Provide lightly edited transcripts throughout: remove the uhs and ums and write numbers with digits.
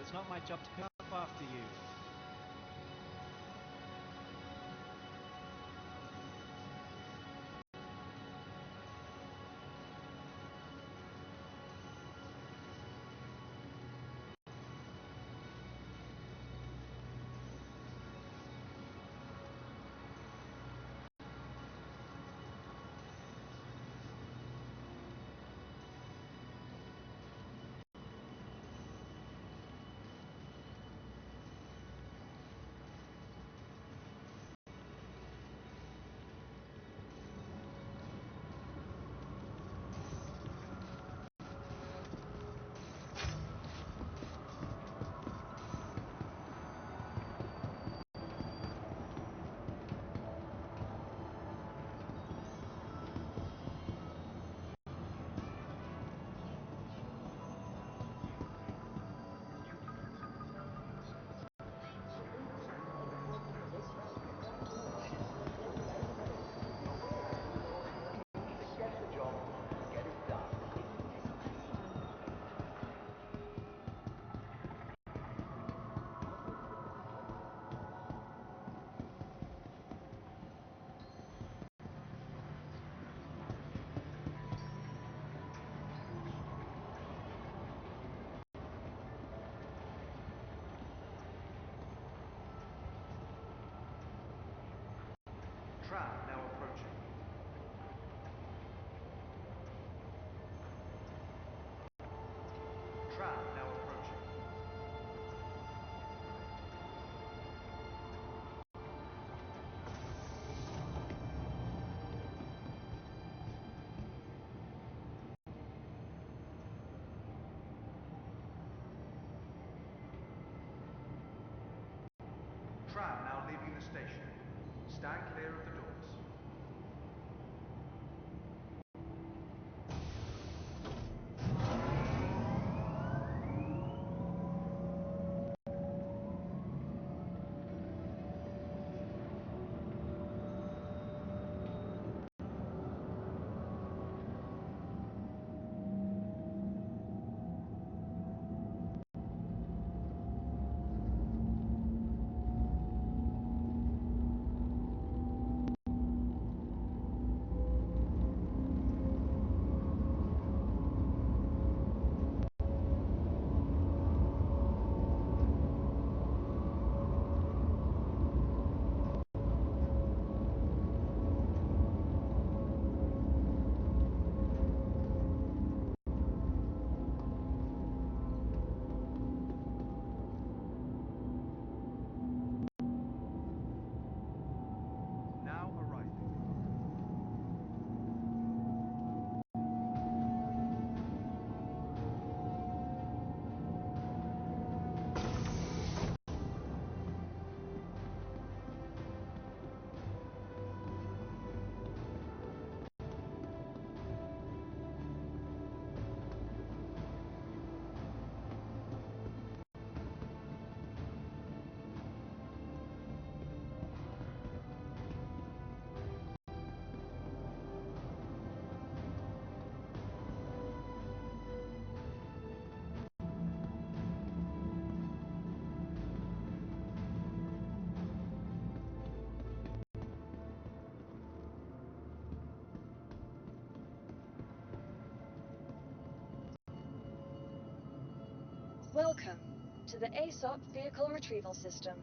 It's not my job to pick up after you. Tram now approaching. Tram now approaching. Tram now leaving the station. Stand clear of the doors. Now arriving. Welcome to the ASOP Vehicle Retrieval System.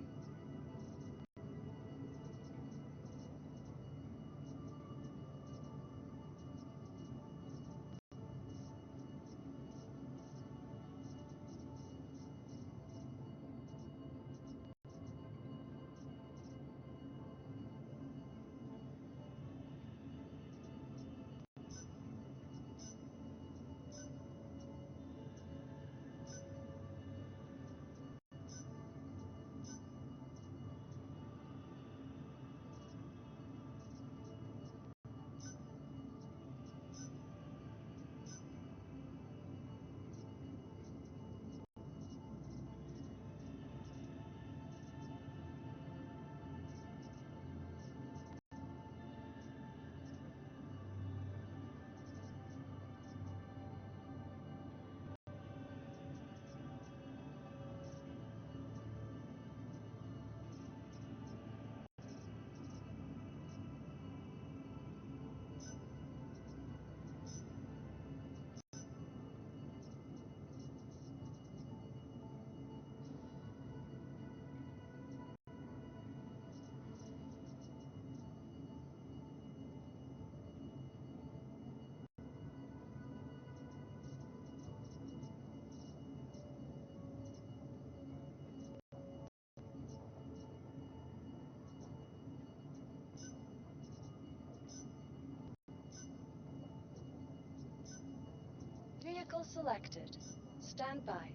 Vehicle selected. Stand by.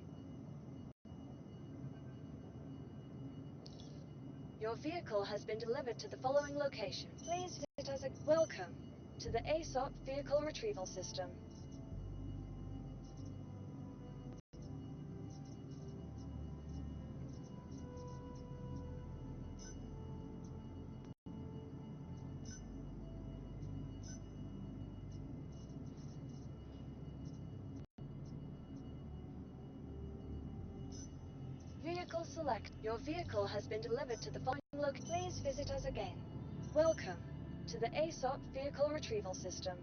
Your vehicle has been delivered to the following location. Please visit us. Welcome to the ASOP Vehicle Retrieval System. Vehicle select. Your vehicle has been delivered to the following location. Please visit us again. Welcome to the ASOP Vehicle Retrieval System.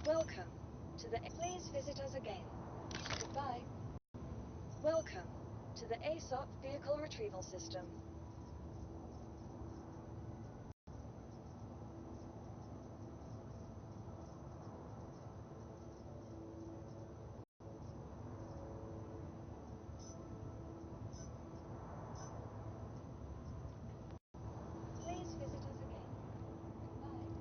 Welcome to the... Please visit us again. Goodbye. Welcome to the ASOP Vehicle Retrieval System. Please visit us again. Goodbye.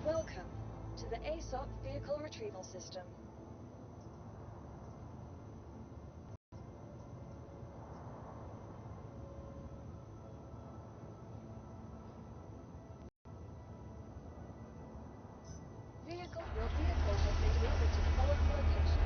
Welcome to the ASOP Vehicle Retrieval System. Your vehicle has been delivered to the following location.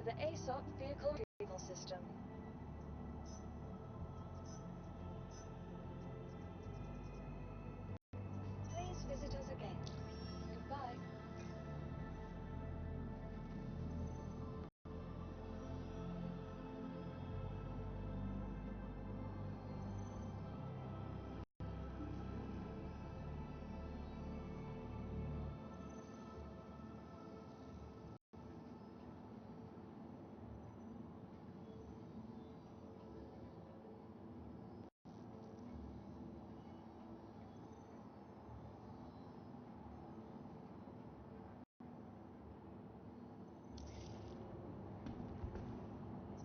the ASOP vehicle retrieval system. Please visit us again. Goodbye.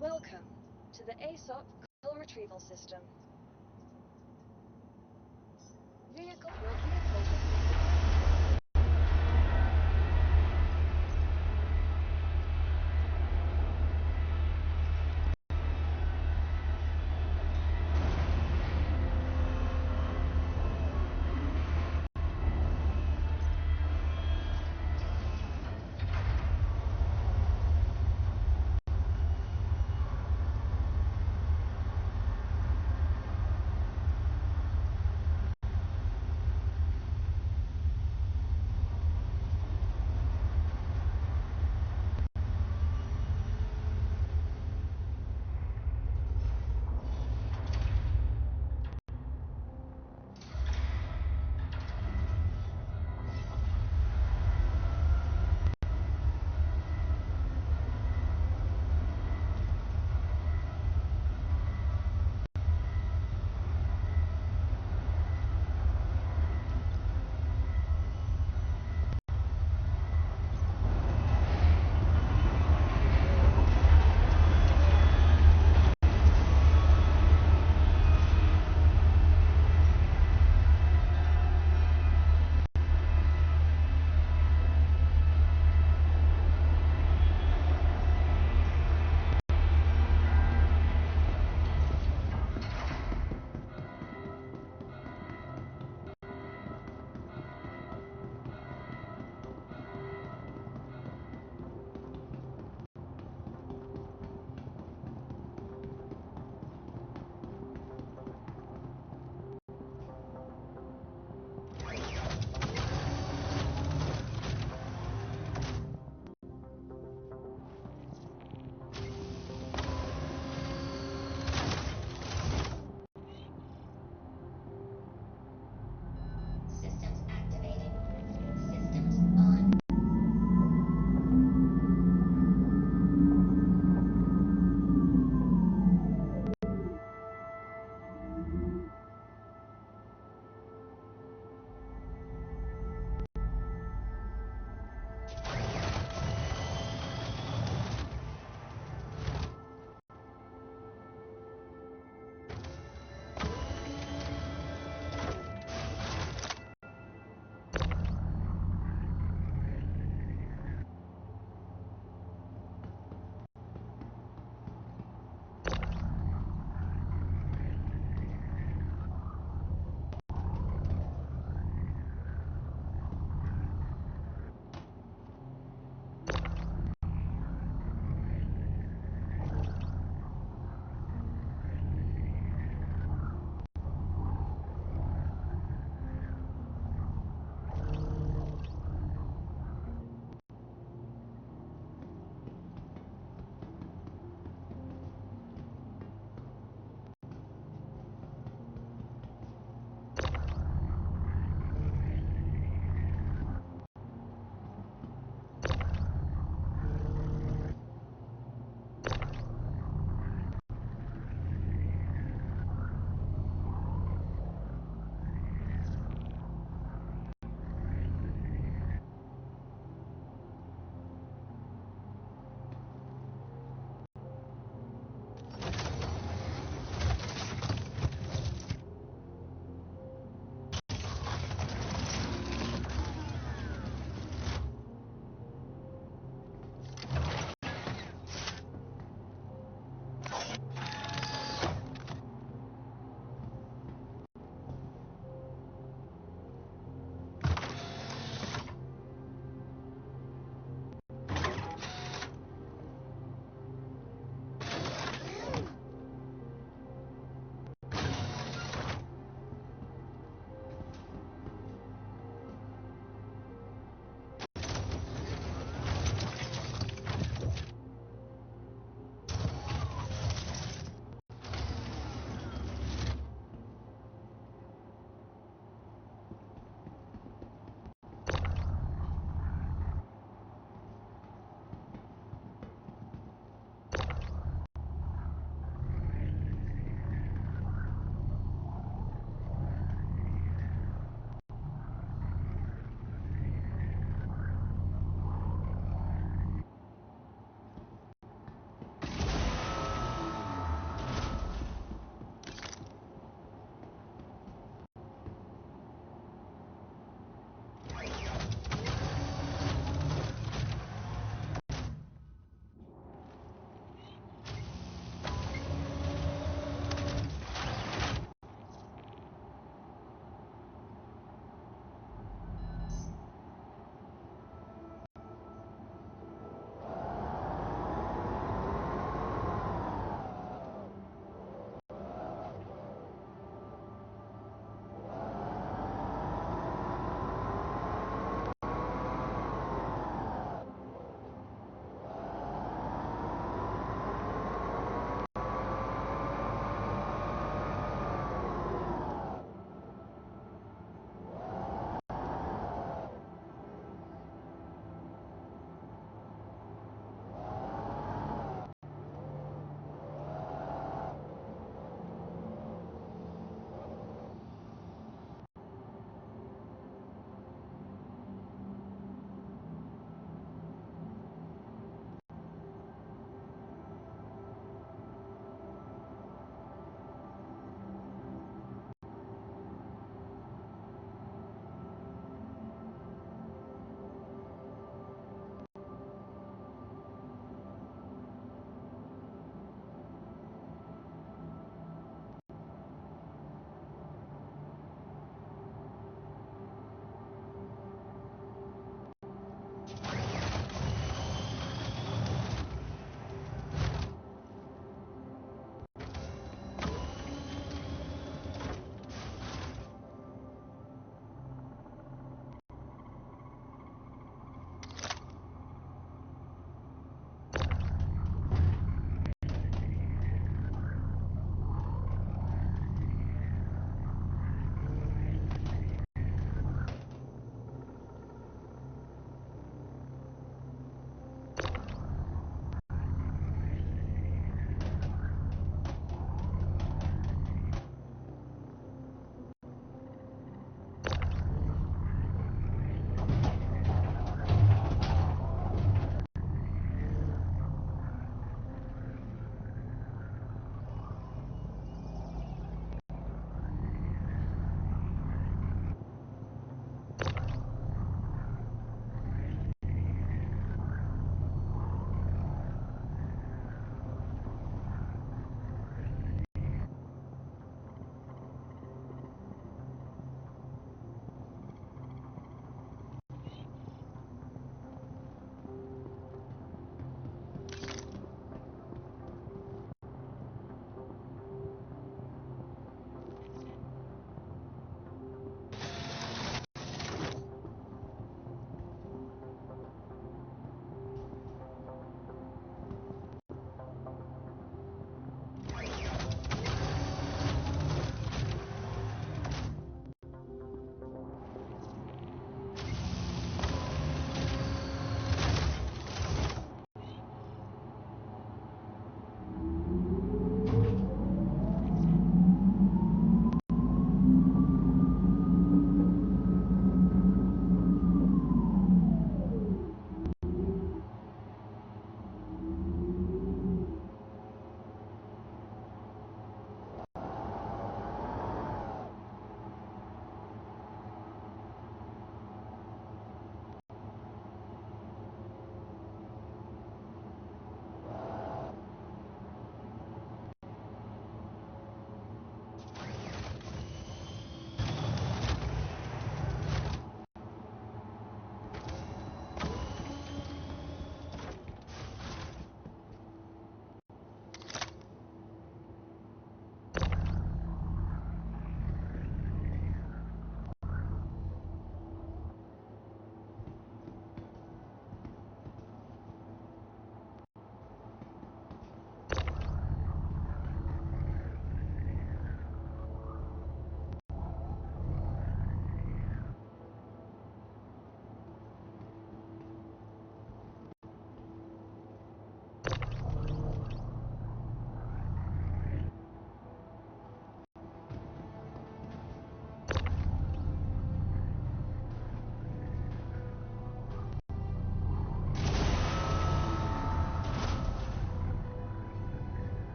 Welcome to the ASOP vehicle retrieval system. Your vehicle has been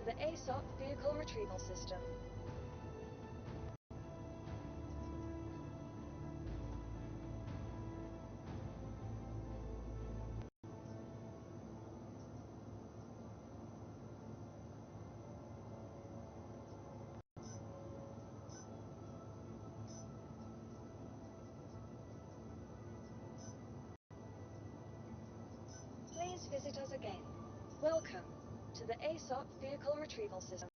to the ASOP Vehicle Retrieval System. Please visit us again. Welcome to the ASOP Vehicle Retrieval System.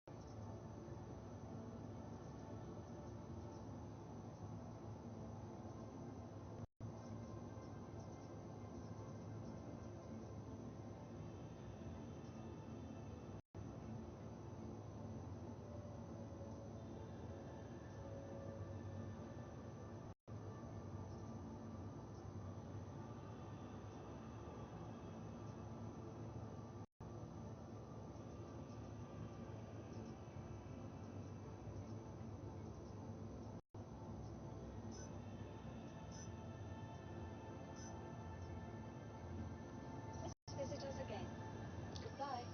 Visit us again. Goodbye.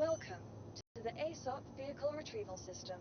Welcome to the ASOP Vehicle Retrieval System.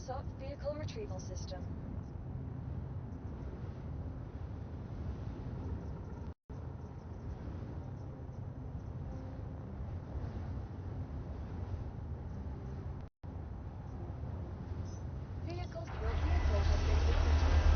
ASOP vehicle retrieval system. Your vehicle has been delivered.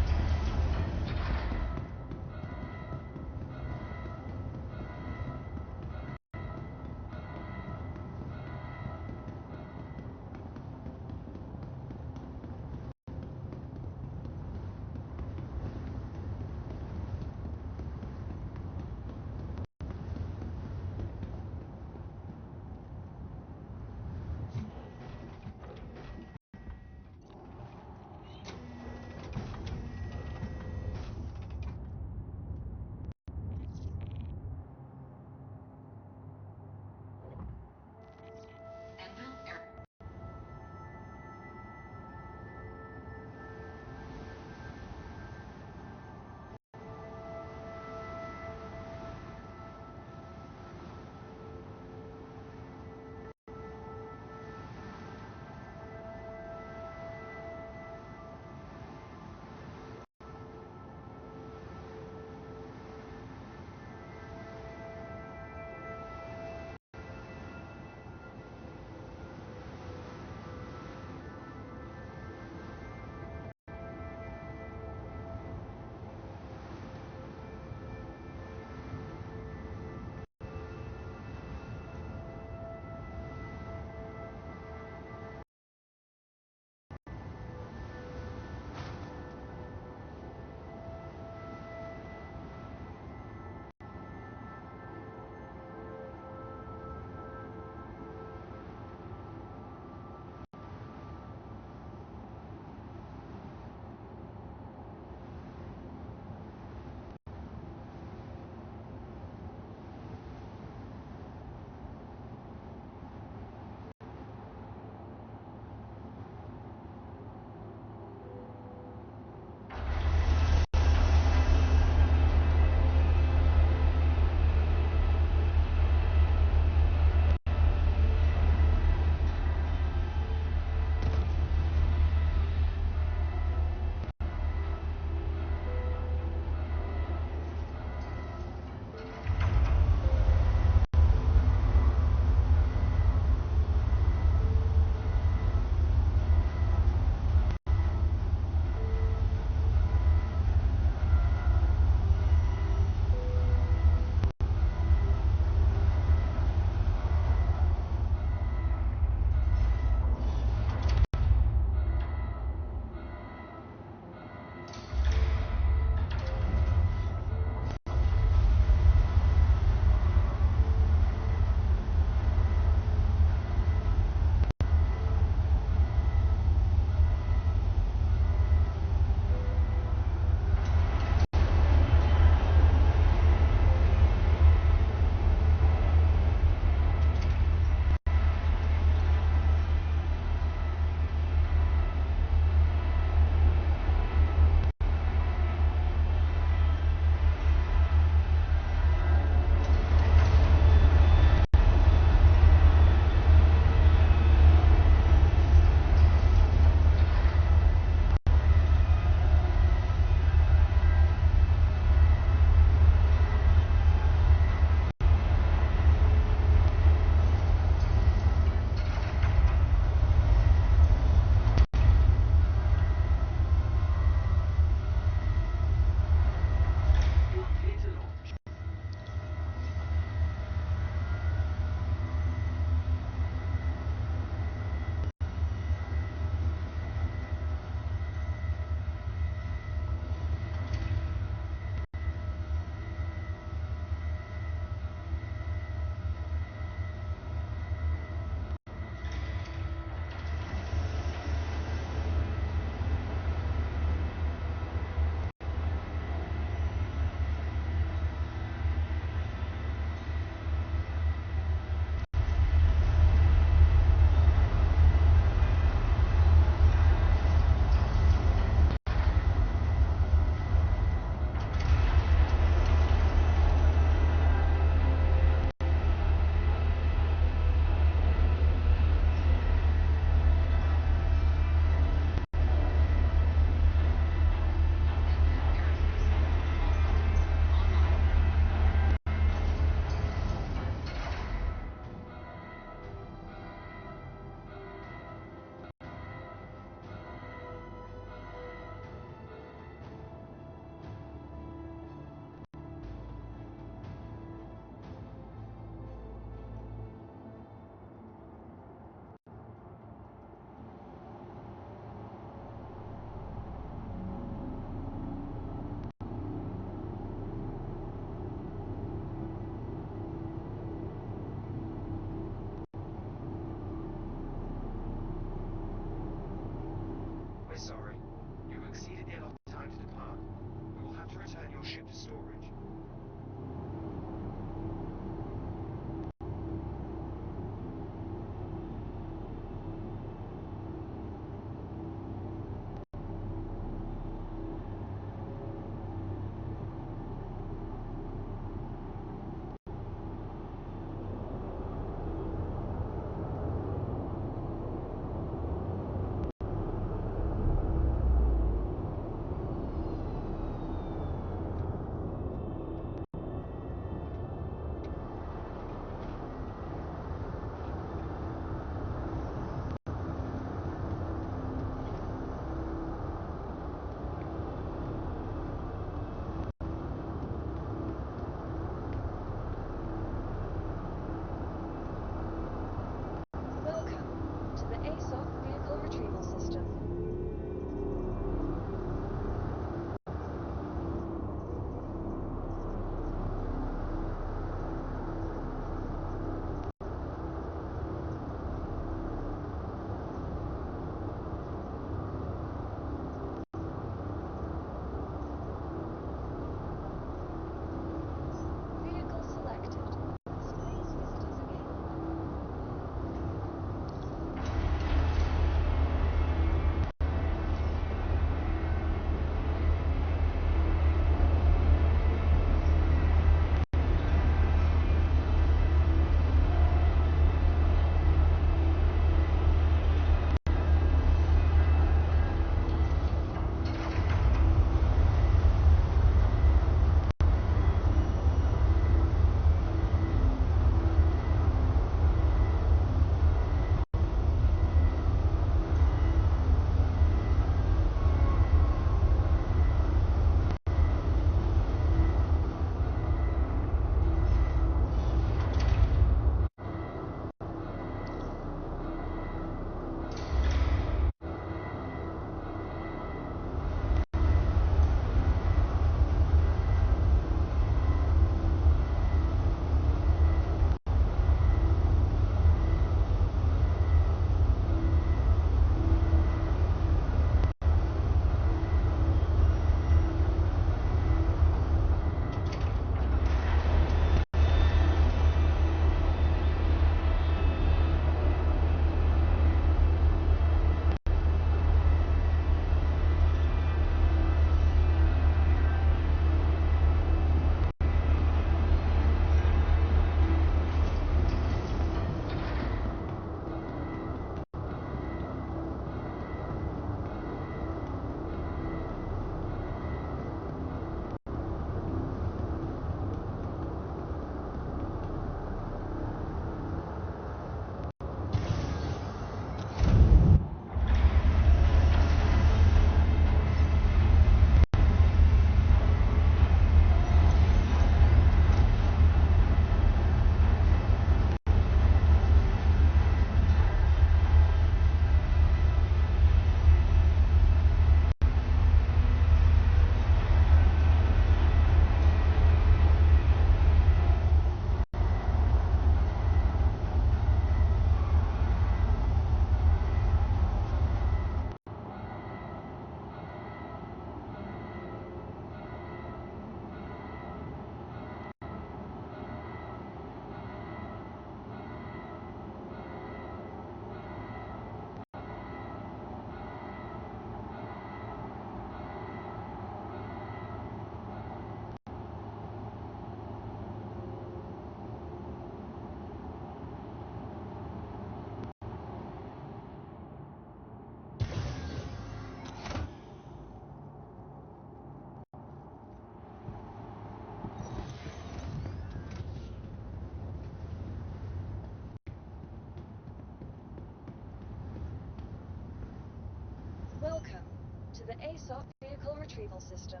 to the ASOP vehicle retrieval system.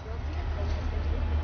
Your vehicle has been delivered.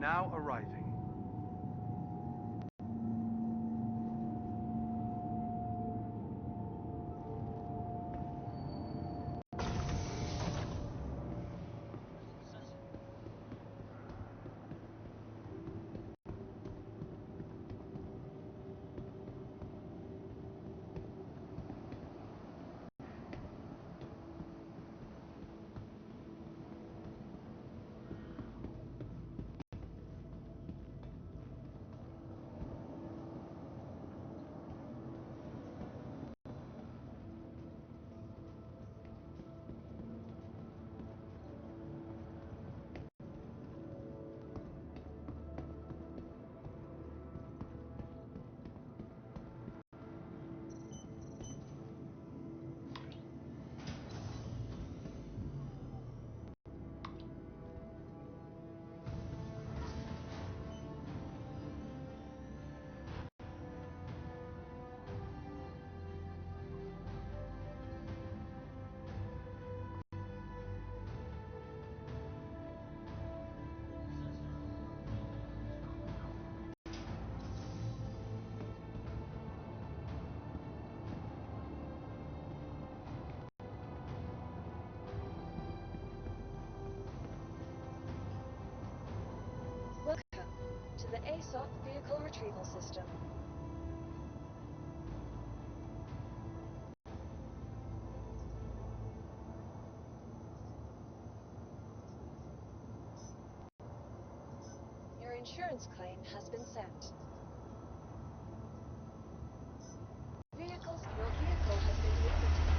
now arriving. Welcome to the ASOP Vehicle Retrieval System. Your insurance claim has been sent. Your vehicle has been delivered to the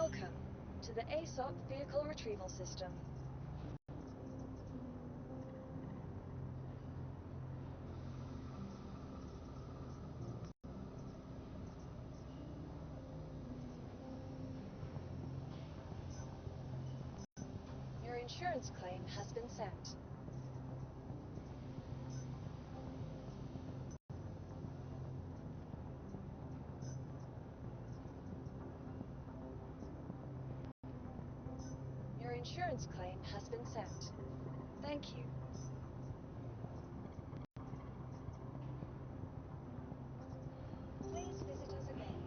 Welcome to the ASOP Vehicle Retrieval System. Your insurance claim has been sent. Your insurance claim has been sent. Thank you. Please visit us again.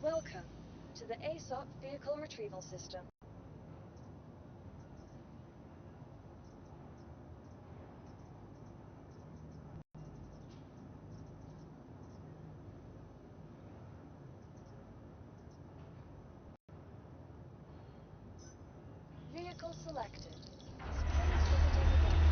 Welcome to the ASOP Vehicle Retrieval System. Vehicle selected. Please visit us again.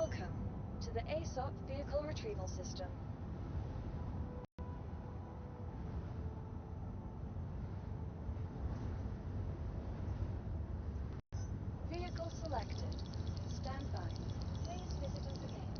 Welcome to the ASOP Vehicle Retrieval System. Vehicle selected. Stand by. Please visit us again.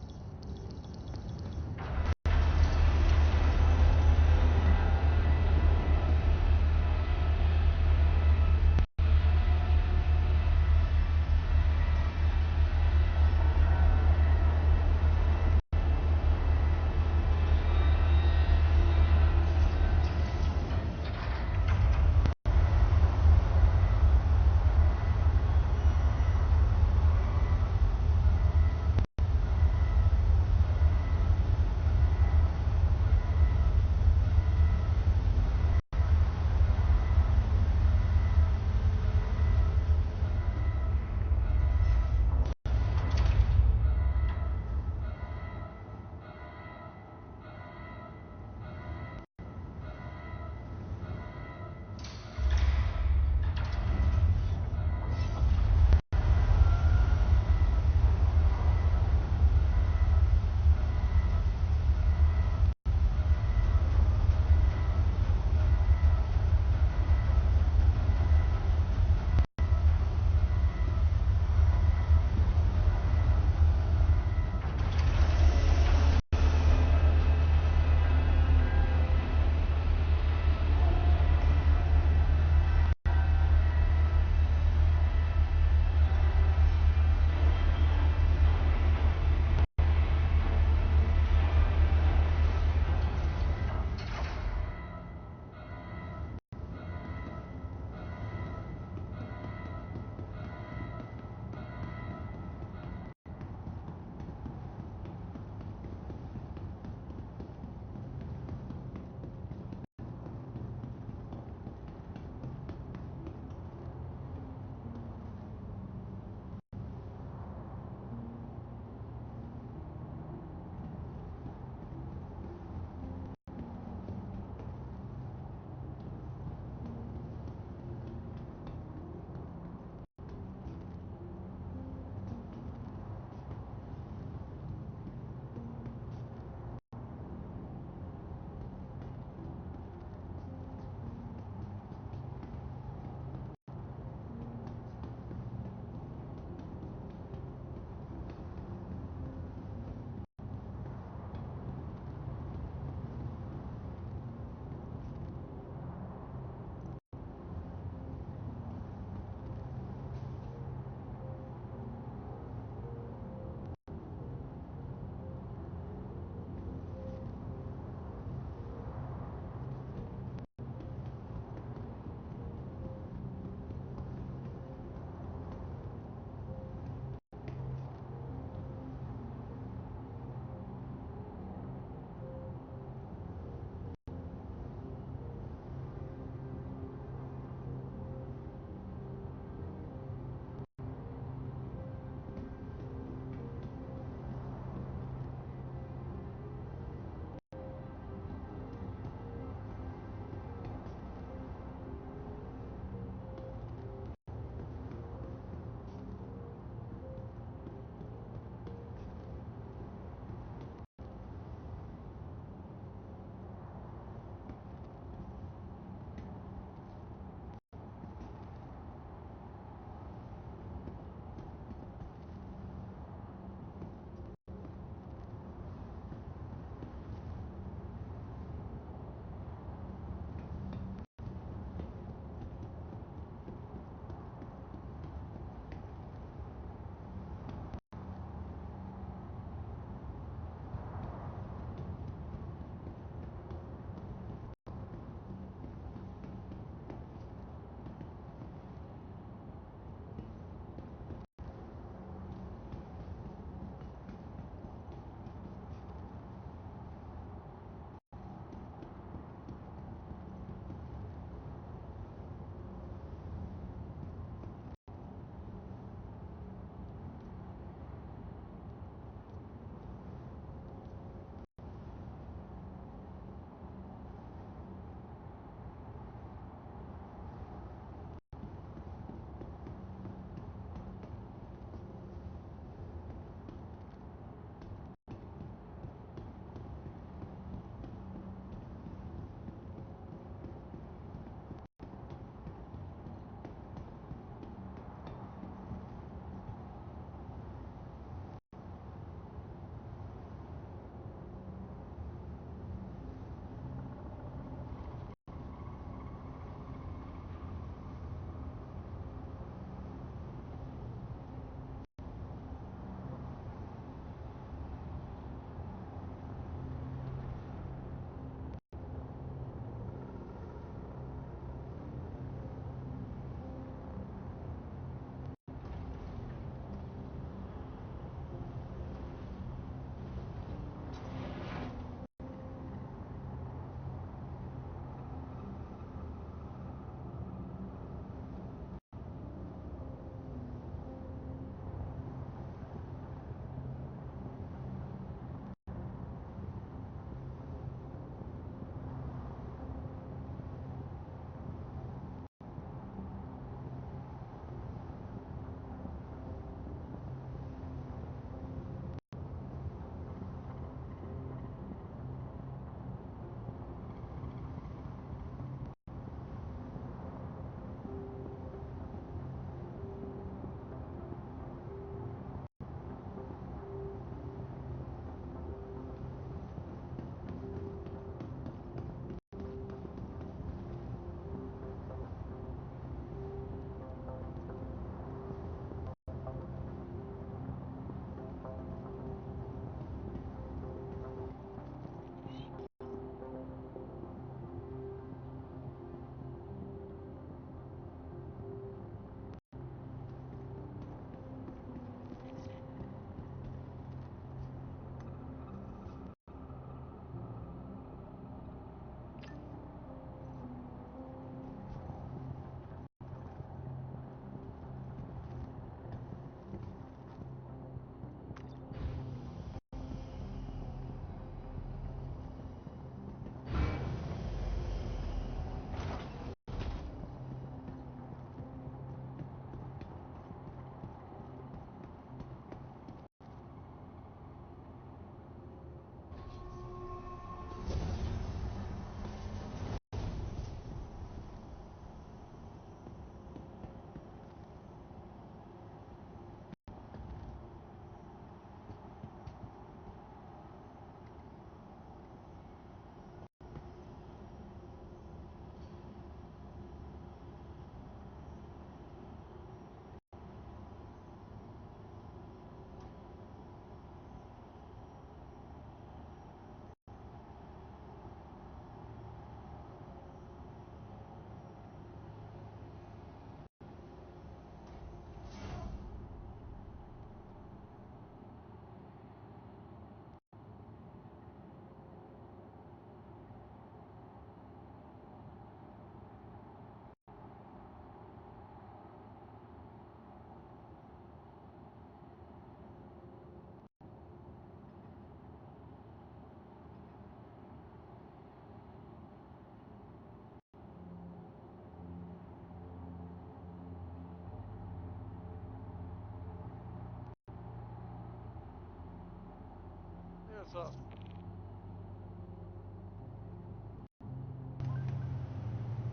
What's up?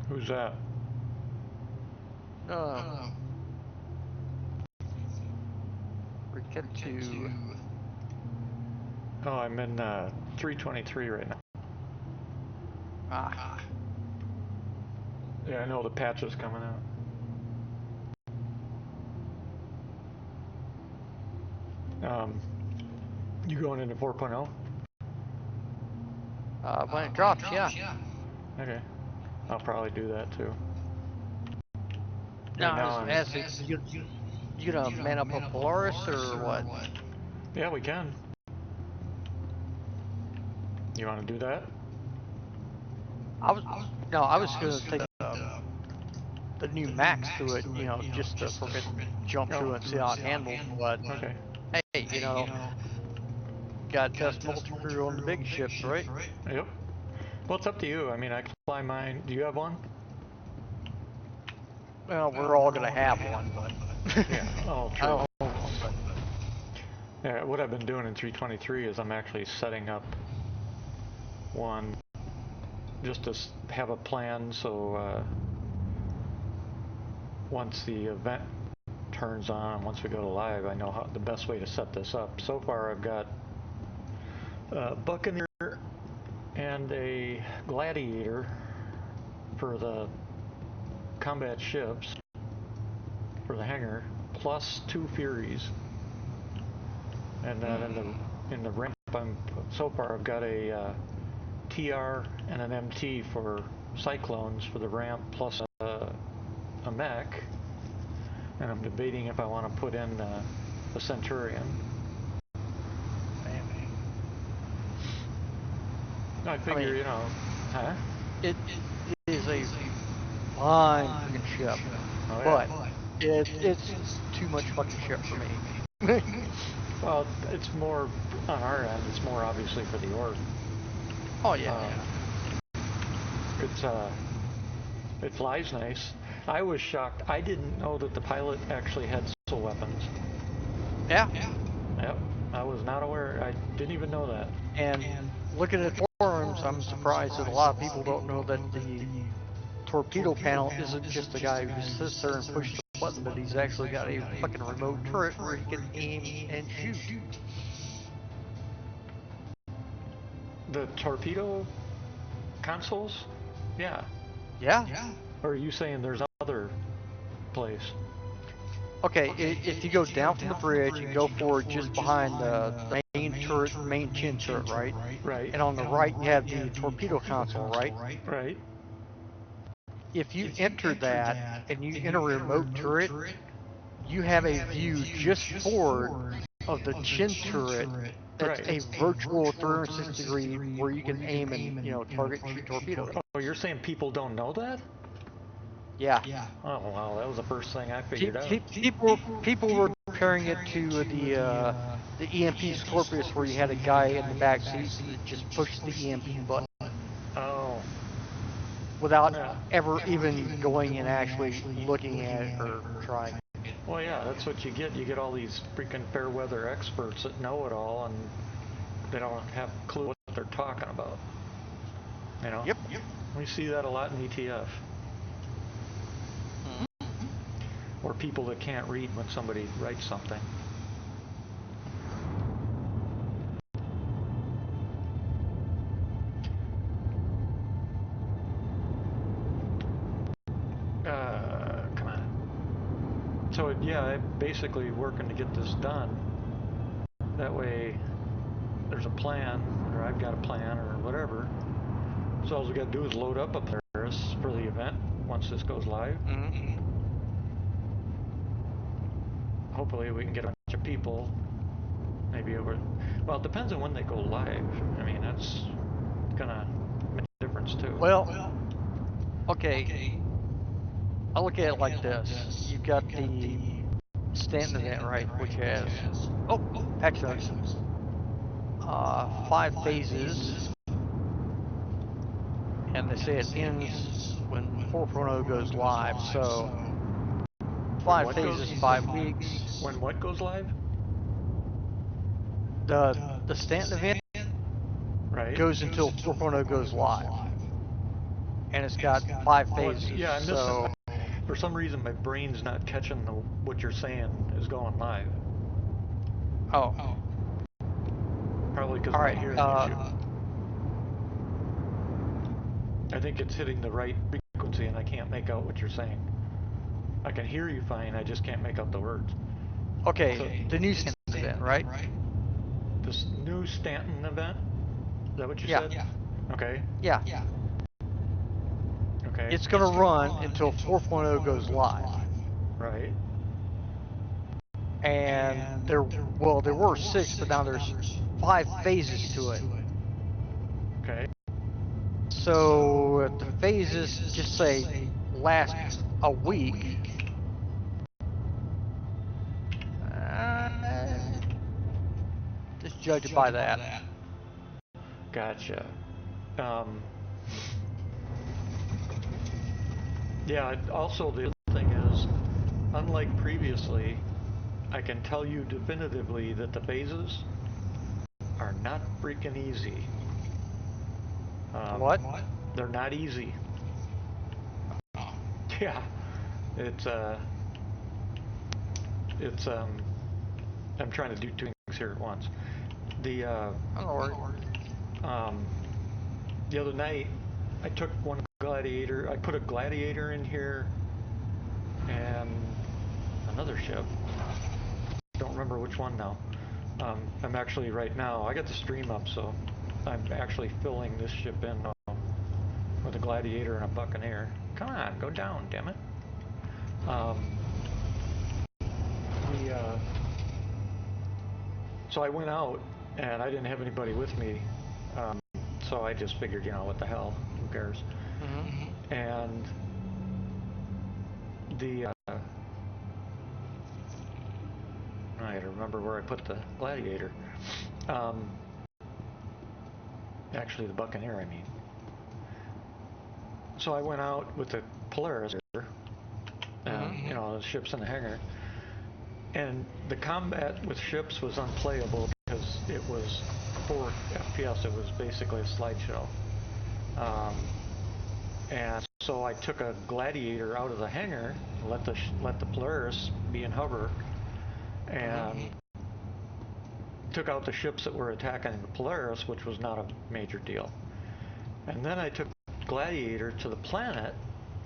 Who's that? We get to. Oh, I'm in 323 right now. Ah. Yeah, I know the patch is coming out. You going into 4.0? When it drops, yeah. Okay. I'll probably do that too. No, Right now you gonna man up a Polaris or what? Yeah, we can. You want to do that? I was gonna take the new Max to it, you know, just to freaking jump to it and see how it handles. But Okay. hey, you know, gotta test multi-crew on the big ships, right? Yep. Well, it's up to you. I mean, I can fly mine. Do you have one? Well, we're all gonna have one, but Yeah. Oh, I true. don't own one, but Yeah, what I've been doing in 323 is I'm actually setting up one just to have a plan so once the event turns on, once we go to live, I know how the best way to set this up. So far I've got a Buccaneer and a Gladiator for the combat ships for the hangar, plus 2 Furies. And then in the ramp, so far I've got a TR and an MT for Cyclones for the ramp, plus a mech. And I'm debating if I want to put in a Centurion. I figure, mean, you know, huh? it is a fine freaking ship, Oh, yeah. but it's too much fucking shit for me. Well, it's more on our end. It's more obviously for the Orc. Oh yeah. It flies nice. I was shocked. I didn't know that the pilot actually had missile weapons. Yeah. Yep. I was not aware. I didn't even know that. And looking at forums, I'm surprised that a lot of people don't know that the torpedo panel isn't just a guy who just sits there and pushes the button, but he's actually got a fucking remote turret where he can aim and shoot. The torpedo consoles? Yeah. Yeah. Or are you saying there's other place? Okay, if you go down from the bridge and go forward just behind the main turret, main chin turret, right? Right. And on the right you have the torpedo console, right? Right. If you enter that and you enter a remote turret, you have a view just forward of the chin turret that's Right. a virtual 360 degree where you can aim and, you know, target and shoot torpedoes. Oh, you're saying people don't know that? Yeah. Oh, wow. That was the first thing I figured out. People were comparing it to the EMP Scorpius where you had a guy in the back seat that just pushed the EMP button Oh. without Yeah. ever even going and actually looking at it or trying. Well, yeah, that's what you get. You get all these freaking fair weather experts that know it all, and they don't have a clue what they're talking about. You know? Yep. We see that a lot in ETF. Or people that can't read when somebody writes something. Come on. So yeah, I'm basically working to get this done. That way there's a plan, or I've got a plan, or whatever. So all we got to do is load up a Paris for the event once this goes live. Hopefully we can get a bunch of people. Maybe over. Well, it depends on when they go live. I mean, that's gonna make a difference too. Well, okay. I'll look at it like this. You've got the Stanton event, right, which has patch notes. 5 phases, and they say it ends when 4.0 goes live. So 5 phases, 5 weeks. When what goes live? The Stanton event Right. goes until 4.0 goes live. And it's got 5 phases. Yeah, I'm so missing. For some reason, my brain's not catching what you're saying is going live. Oh. Probably because All of my right. hearing issue. I think it's hitting the right frequency, and I can't make out what you're saying. I can hear you fine. I just can't make out the words. Okay. So, the new Stanton event, right? This new Stanton event. Is that what you said? Yeah. Okay. Yeah. Okay. It's going to run until 4.0 goes live. Right. And there were 6, but now there's 5 phases to it. Okay. So if the phases just say last a week, just judge it by that. Gotcha. Yeah, also the other thing is, unlike previously, I can tell you definitively that the phases are not freaking easy. What? They're not easy. Yeah. It's I'm trying to do 2 things here at once. The the other night, I took one gladiator. I put a gladiator in here and another ship. Don't remember which one now. I'm actually right now. I got the stream up, so I'm actually filling this ship in with a gladiator and a buccaneer. Come on, go down, damn it. So I went out and I didn't have anybody with me. So I just figured, what the hell, who cares? Mm-hmm. And I gotta remember where I put the gladiator. Actually, the buccaneer, I mean. So I went out with the Polaris, and the ship's in the hangar. And the combat with ships was unplayable because it was 4 FPS. It was basically a slideshow. And so I took a gladiator out of the hangar, let the Polaris be in hover, and took out the ships that were attacking the Polaris, which was not a major deal. And then I took Gladiator to the planet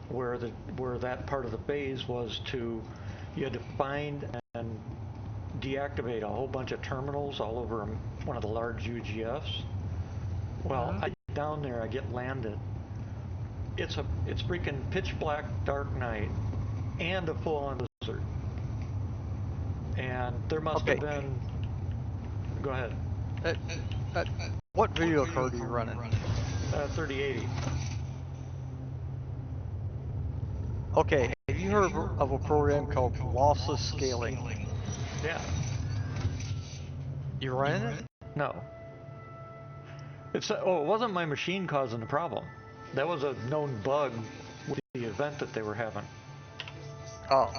where that part of the phase was you had to find and deactivate a whole bunch of terminals all over one of the large UGFs. Well, I get down there, I get landed. It's freaking pitch black, dark night, and a full-on blizzard. And there must have been. Go ahead. What video card are you running? 3080. Okay, have you heard of a program called lossless scaling? Yeah. You running it? No. It wasn't my machine causing the problem. That was a known bug with the event that they were having. Oh.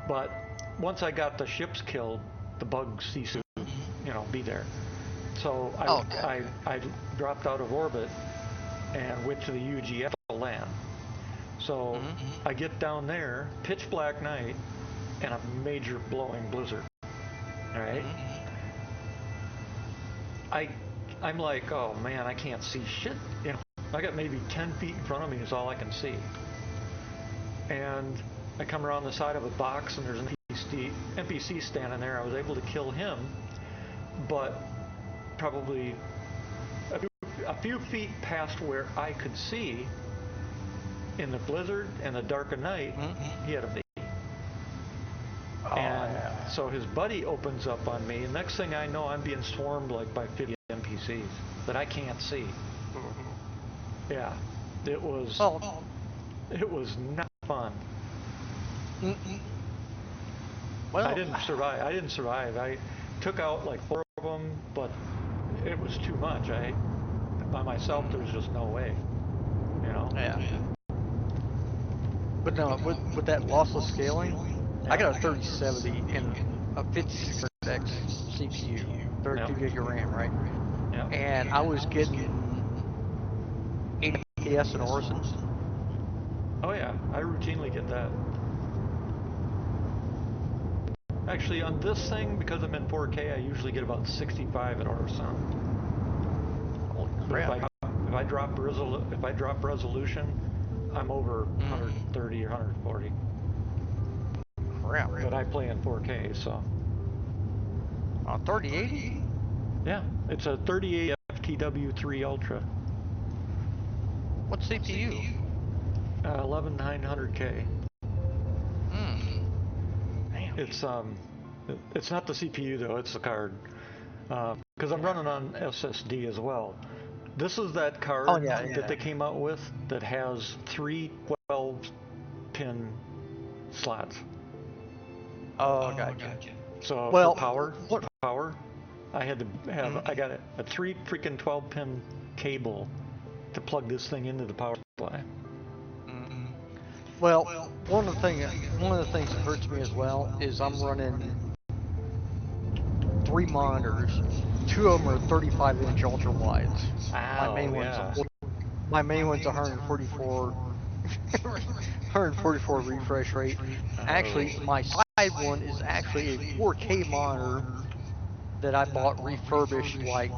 But once I got the ships killed, the bug ceased to, be there. So I dropped out of orbit and went to the UGF to land. So I get down there, pitch black night, and a major blowing blizzard. All right. I'm like, oh man, I can't see shit. I got maybe 10 feet in front of me is all I can see. And I come around the side of a box and there's an NPC standing there. I was able to kill him, but probably a few feet past where I could see in the blizzard and the dark of night, he had a V. So his buddy opens up on me, and next thing I know, I'm being swarmed like by 50 NPCs that I can't see. Yeah, it was not fun. Well, I didn't survive. I took out like 4 of them, but it was too much. By myself, there's just no way. Yeah. But no, with that lossless scaling, I got a 3070 and a 5600X CPU, 32 gig of RAM, right? Yeah. and I was getting 80 FPS in Orison. Oh yeah, I routinely get that. Actually, on this thing, because I'm in 4K, I usually get about 65 at Orison. Holy But crap! if I drop resolution, I'm over 130 or 140. Crap! But I play in 4K, so. 3080? Yeah, it's a 3080 FTW3 Ultra. What CPU? 11900K. Damn. It's not the CPU though, it's the card. Because I'm running on SSD as well. This is that card that they came out with that has 3 12-pin slots. Oh, gotcha. So Well, for power, I had to have I got a 3 freaking 12-pin cable to plug this thing into the power supply. Well, one of the things that hurts me as well is I'm running 3 monitors. 2 of them are 35-inch ultra wides. My main one's 144 144 refresh rate. Actually, my side one is actually a 4K monitor that I bought refurbished like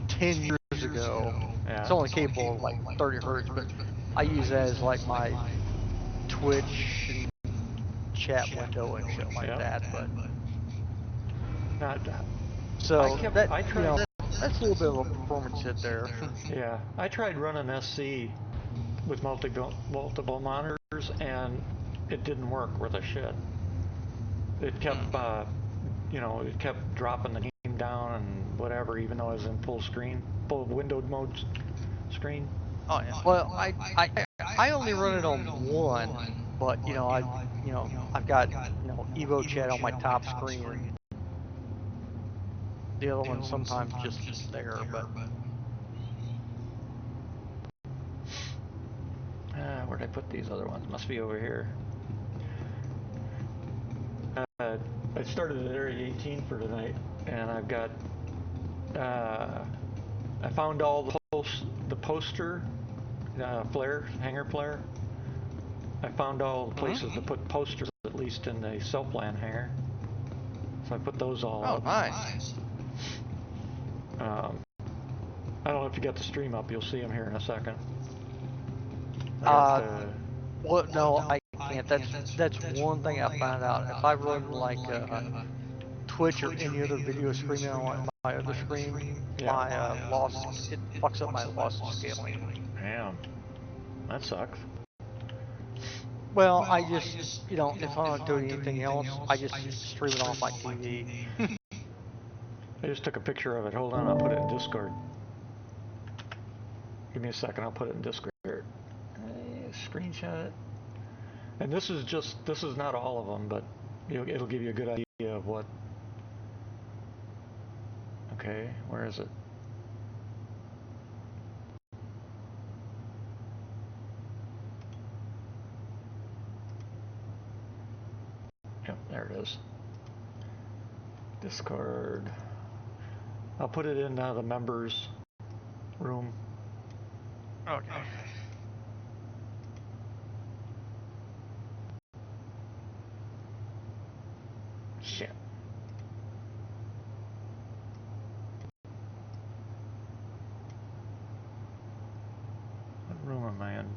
10 years ago. Yeah. It's only capable of like 30 hertz, but I use that as like my Twitch and chat window and shit like that. But so that's a little bit of a performance hit there. Yeah, I tried running SC with multiple monitors, and it didn't work worth a shit. It kept, it kept dropping the game down and whatever, even though I was in full windowed mode screen. Oh yeah. Well, I only run it on one, but I've got Evo chat on my top screen, and the other one's sometimes just there, but. Where'd I put these other ones? Must be over here. I started at area 18 for tonight, and I've got. I found all the poster hanger flare. I found all the places to put posters, at least in the self-land hangar. So I put those all up. Oh, nice. I don't know if you got the stream up. You'll see them here in a second. Well, no, I can't. That's one thing I found out. If I run like Twitch or any other video streaming on my other screen, my it fucks up my loss scaling. Damn, that sucks. Well, I just, if I'm not doing anything else, I just stream it off my TV. I just took a picture of it. Hold on, I'll put it in Discord. Give me a second, I'll put it in Discord. Screenshot it. And this is not all of them, but it'll give you a good idea of what. Okay, where is it? Yep, there it is. Discord. I'll put it in the members room. Okay. Shit. What room am I in?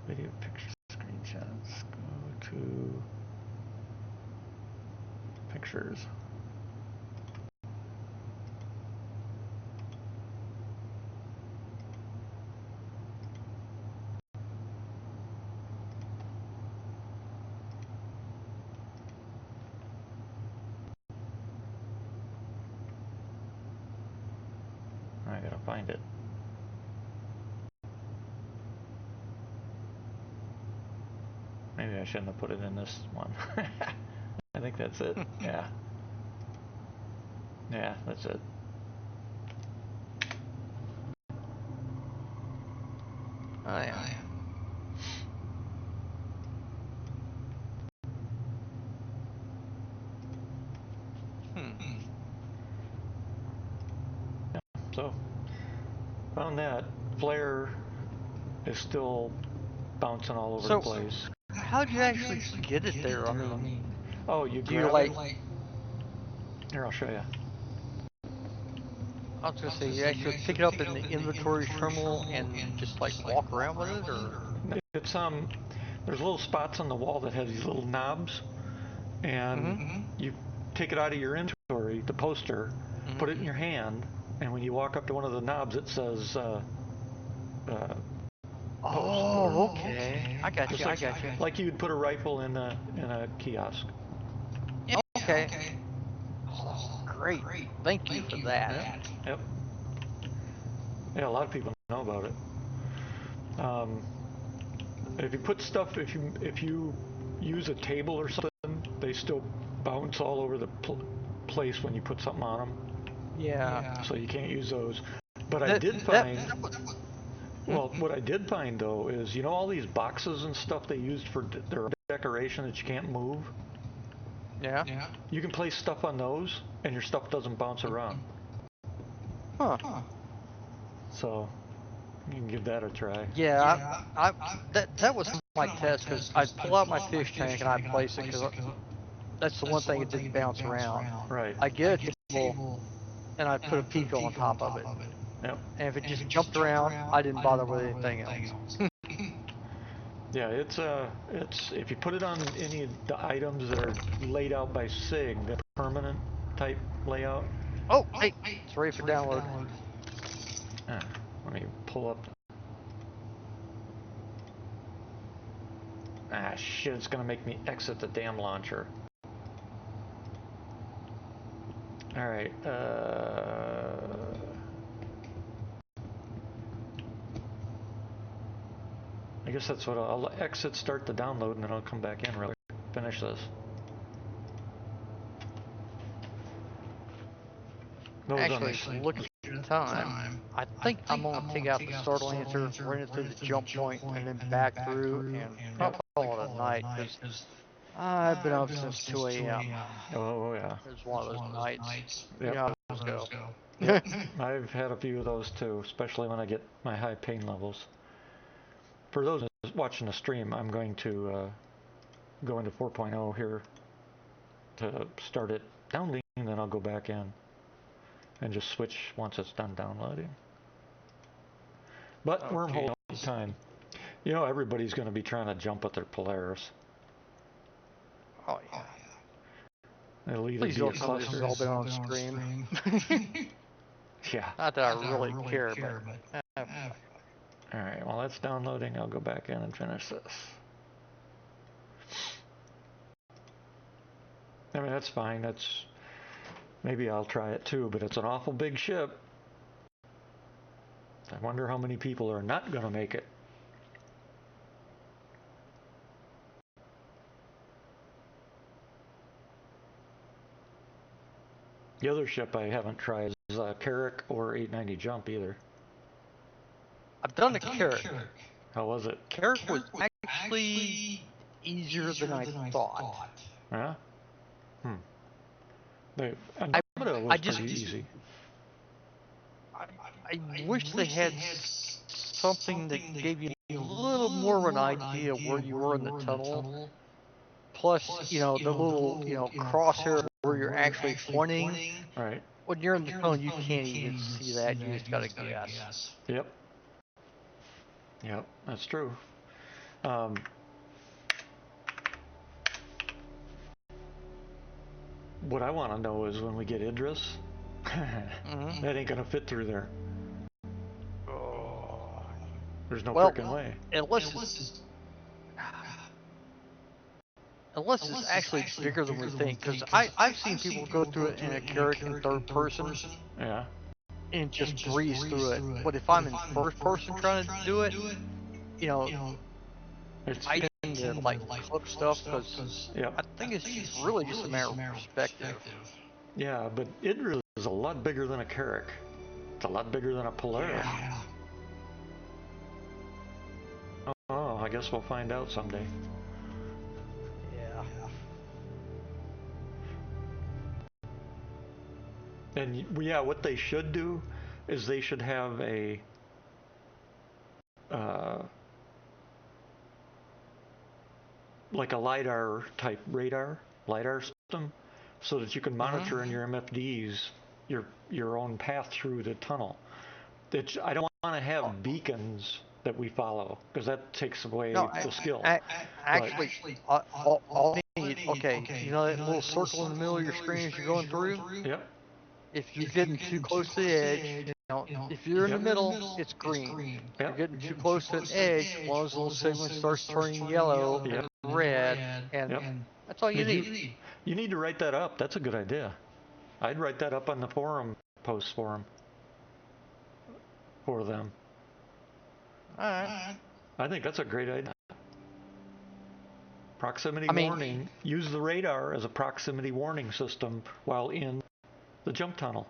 Video, pictures, screenshots. Go to pictures. I gotta find it. Maybe I shouldn't have put it in this one. I think that's it. Yeah. Yeah, that's it. Oh yeah. So, found that. Flare is still bouncing all over the place. How'd you actually get it there? I mean, Oh, you do you grab it? like? Here, I'll show you. I was gonna say, you actually pick it up in the inventory terminal and just like walk around with it, or? It's there's little spots on the wall that have these little knobs, and you take it out of your inventory, the poster, put it in your hand, and when you walk up to one of the knobs, it says oh, okay. I got you. I got you. like you'd put a rifle in a kiosk. Yeah, okay. Oh, great. Thank you for that. Yep. Yeah, a lot of people know about it. If you put stuff, if you use a table or something, they still bounce all over the place when you put something on them. Yeah. So you can't use those. But I did find. Well, what I did find though is, you know, all these boxes and stuff they used for their decoration that you can't move. Yeah. You can place stuff on those, and your stuff doesn't bounce around. Huh. So you can give that a try. Yeah. That was my test, because I'd pull out my fish tank and I'd place it, because that's the one thing it didn't bounce around. Right. I get a table and I put a Pico on top of it. Yep. And if it just jumped around, I didn't bother with anything else. Yeah, it's if you put it on any of the items that are laid out by SIG, the permanent type layout. Oh, hey, it's ready for download. Let me pull up. Ah, shit! It's gonna make me exit the damn launcher. All right. I guess that's what I'll exit, start the download, and then I'll come back in really finish this. Actually, look at the time. I think I'm gonna take out the start lancer, run it through the jump point, and then back through and probably call it a night, because I've been up since 2 a.m. Oh yeah. It was one of those nights. Yep. You know how those go. Yep. I've had a few of those too, especially when I get my high pain levels. For those watching the stream, I'm going to go into 4.0 here to start it downloading, and then I'll go back in and just switch once it's done downloading. But wormhole time. You know, everybody's going to be trying to jump at their Polaris. Oh yeah. It'll either Please be a don't tell me this has all been on stream. Yeah. Not that I really care, but. Alright, while that's downloading, I'll go back in and finish this. I mean, that's fine. Maybe I'll try it too, but it's an awful big ship. I wonder how many people are not going to make it. The other ship I haven't tried is Carrack or 890 Jump either. I've done a Carrack. How was it? Carrack was actually easier than I thought. Yeah? Andromeda was just pretty easy. I wish they had something that gave you a little more of an idea of where you were in the tunnel. Plus, you know, the little, crosshair where you're actually pointing. Right. When you're in the tunnel, you can't even see that. You just gotta guess. Yep. Yep, that's true. What I want to know is when we get Idris, that ain't gonna fit through there. Oh. There's no freaking way. Unless it's actually bigger than we think, because I've seen people go through it in a Carrack in third person. Yeah. And just breeze through it. But if I'm in first person trying to do it, I tend to like clip stuff, because I think it's just really just a matter of perspective. Yeah, but Idris is a lot bigger than a Carrack. It's a lot bigger than a Polaris. Yeah. Oh, I guess we'll find out someday. Yeah. And yeah, what they should do, is they should have a like a LiDAR type LiDAR system, so that you can monitor in your MFDs your own path through the tunnel. I don't want to have beacons that we follow, because that takes away the skill. Actually, all need, okay, you know that little circle in the middle of your screen as you're going through? Yep. If you're getting too close to the edge, you know, if you're in the middle, it's green. If you're getting too close to an edge, one of those little segments starts turning yellow and red, and that's all you need. You need to write that up. That's a good idea. I'd write that up on the forum post for them. Alright. I think that's a great idea. Proximity warning. Use the radar as a proximity warning system while in the jump tunnel.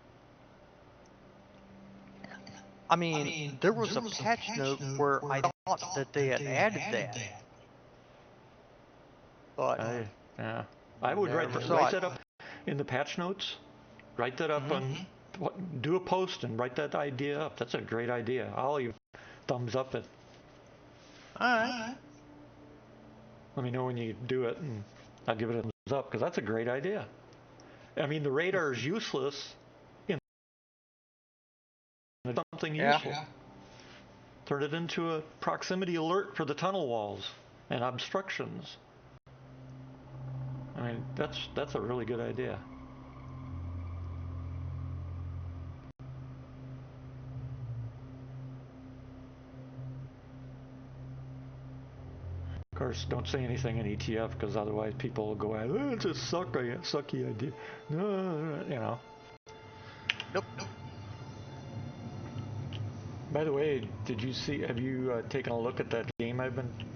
I mean, there was a patch note where I thought that they had added that. But I would write that up in the patch notes. Write that up on, do a post and write that idea up. That's a great idea. I'll even thumbs up it. Alright. Let me know when you do it, and I'll give it a thumbs up, because that's a great idea. I mean, the radar is useless in something useful. Turn it into a proximity alert for the tunnel walls and obstructions. I mean, that's a really good idea. Of course, don't say anything in ETF, because otherwise people will go, oh, it's a sucky idea. No, you know. Nope. By the way, have you taken a look at that game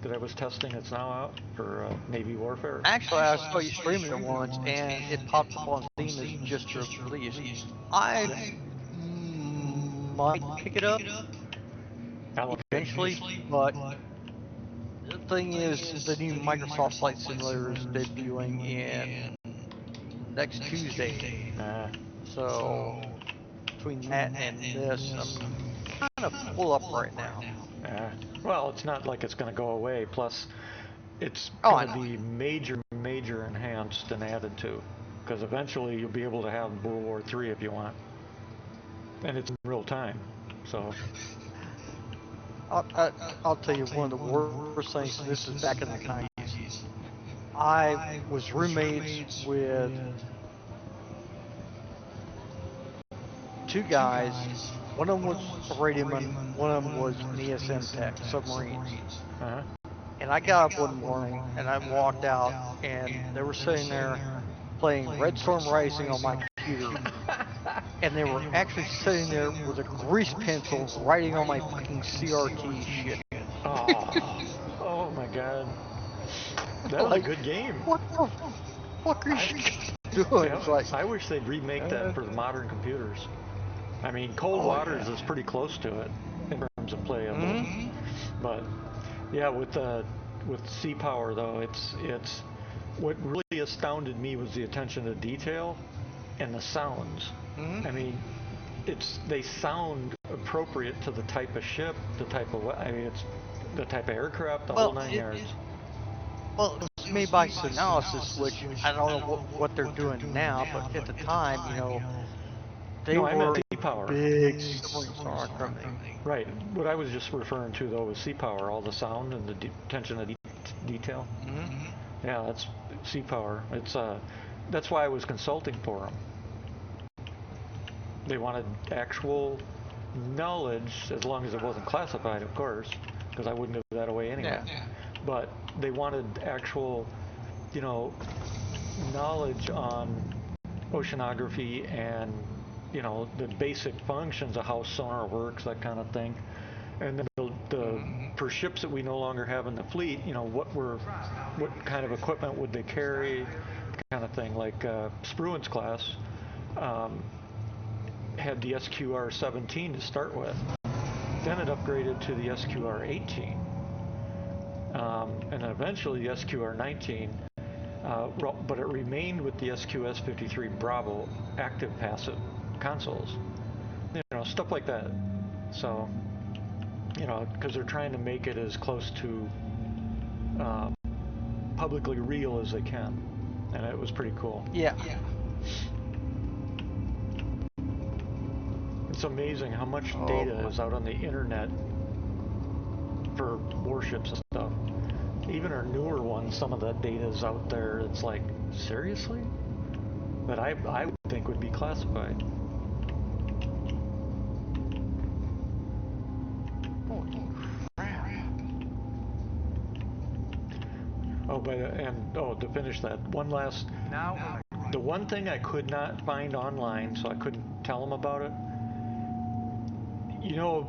that I was testing that's now out for Navy Warfare? Actually, I saw you streaming it once, and it popped up on Steam as just released. I might pick it up eventually, but the thing is, the new Microsoft Flight Simulator is debuting in next Tuesday. So between that and this, I'm kind of full up right now. Well, it's not like it's going to go away. Plus, it's going to be major enhanced and added to, because eventually you'll be able to have World War III if you want, and it's in real time. So I'll tell you one of the worst things. This is back in the 90s. I was roommates with two guys. One of them was a radioman, one of them was an ESM tech, submarines. And I got up one morning and I walked out, and they were sitting there playing Red Storm Rising on my computer. And they were actually sitting there with a grease pencil writing on my fucking CRT shit. Oh my god. That was a good game. What the fuck are you doing? It's like, I wish they'd remake that for the modern computers. I mean, Cold Waters is pretty close to it in terms of playable. But yeah, with Sea Power though, it's what really astounded me was the attention to detail and the sounds. I mean, they sound appropriate to the type of ship, it's the type of aircraft, the whole 9 yards. Well, it was made by Analysis, which I don't know what they're doing now, but at the time, you know, they were big submarine company. Right. What I was just referring to though was Sea Power, all the sound and the attention to detail. Yeah, that's Sea Power. It's that's why I was consulting for them. They wanted actual knowledge, as long as it wasn't classified, of course, because I wouldn't give that away anyway. But they wanted actual, you know, knowledge on oceanography and, you know, the basic functions of how sonar works, that kind of thing. And then for ships that we no longer have in the fleet, you know, what kind of equipment would they carry, kind of thing. Like Spruance class had the SQR-17 to start with. Then it upgraded to the SQR-18. And eventually the SQR-19, but it remained with the SQS-53 Bravo active passive consoles. stuff like that. So, because they're trying to make it as close to publicly real as they can, and it was pretty cool. Yeah. It's amazing how much data is out on the internet for warships and stuff. Even our newer ones, some of that data is out there. It's like, seriously? That I would think would be classified. Holy crap. To finish that, the one thing I could not find online, so I couldn't tell them about it. You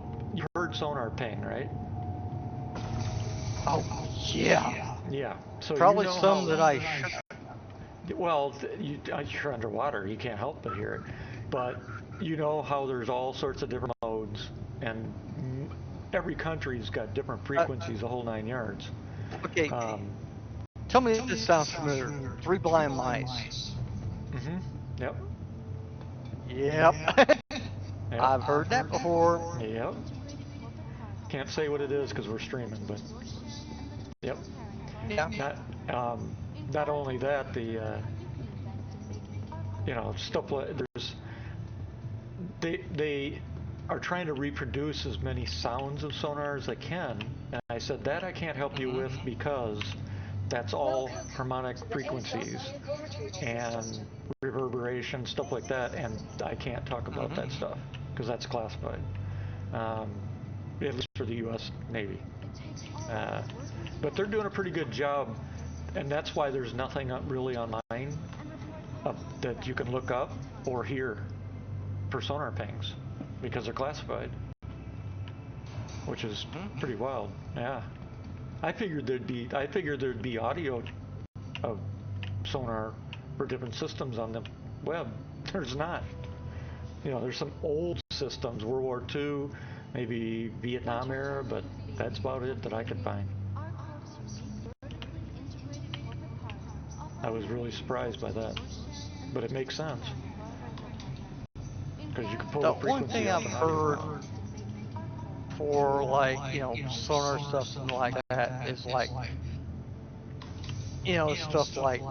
heard sonar ping, right? Oh, yeah. Yeah. So probably some that I should. Well, you're underwater. You can't help but hear it. But you know how there's all sorts of different modes, and every country's got different frequencies, the whole 9 yards. Okay. Tell me if this sounds familiar. Three Blind Mice. Mm-hmm. Yep. Yep. Yep. I've heard that before. Yep. Can't say what it is because we're streaming, but yep. Yeah. Not only that, the stuff like they are trying to reproduce as many sounds of sonar as they can, and I said that I can't help you with because that's all harmonic frequencies and reverberation, stuff like that, and I can't talk about that stuff because that's classified, at least for the U.S. Navy. But they're doing a pretty good job, and that's why there's nothing really online that you can look up or hear for sonar pings, because they're classified, which is pretty wild. Yeah, I figured there'd be audio of sonar for different systems on the web. There's not. There's some old systems, World War II, maybe Vietnam era, but that's about it that I could find. I was really surprised by that, but it makes sense because you can pull the frequency. One thing I've heard for sonar stuff and like that is stuff like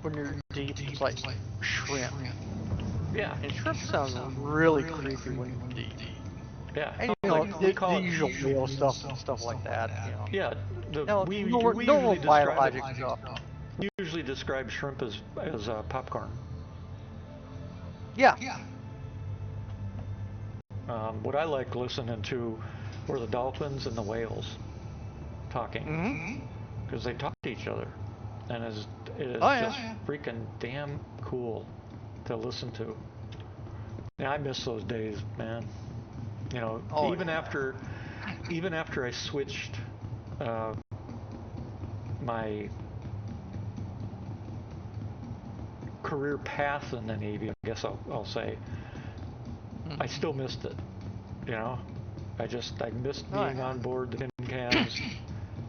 when you're deep, it's like shrimp. Yeah. And shrimp sounds really creepy when you're deep. Yeah. And the usual whale stuff and stuff like that. Yeah. We usually describe shrimp as popcorn. Yeah. What I like listening to were the dolphins and the whales talking, because they talk to each other, and it is just freaking damn cool to listen to. Yeah, I miss those days, man. Even after I switched my career path in the Navy, I guess I'll say, I still missed it. I missed being on board the tin cans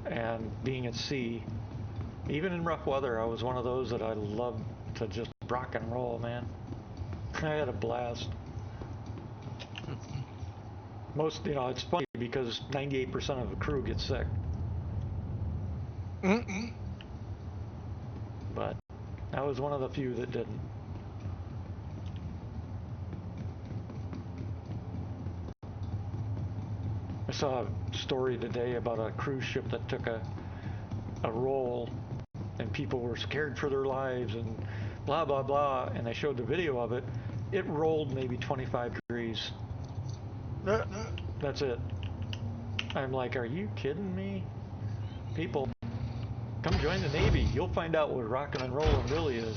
and being at sea. Even in rough weather, I was one of those that I loved to just rock and roll, man. I had a blast. It's funny because 98% of the crew gets sick. But I was one of the few that didn't. I saw a story today about a cruise ship that took a roll, and people were scared for their lives and blah blah blah, and they showed the video of it. It rolled maybe 25 degrees. That's it. I'm like, are you kidding me? People, come join the Navy. You'll find out what rockin' and rollin' really is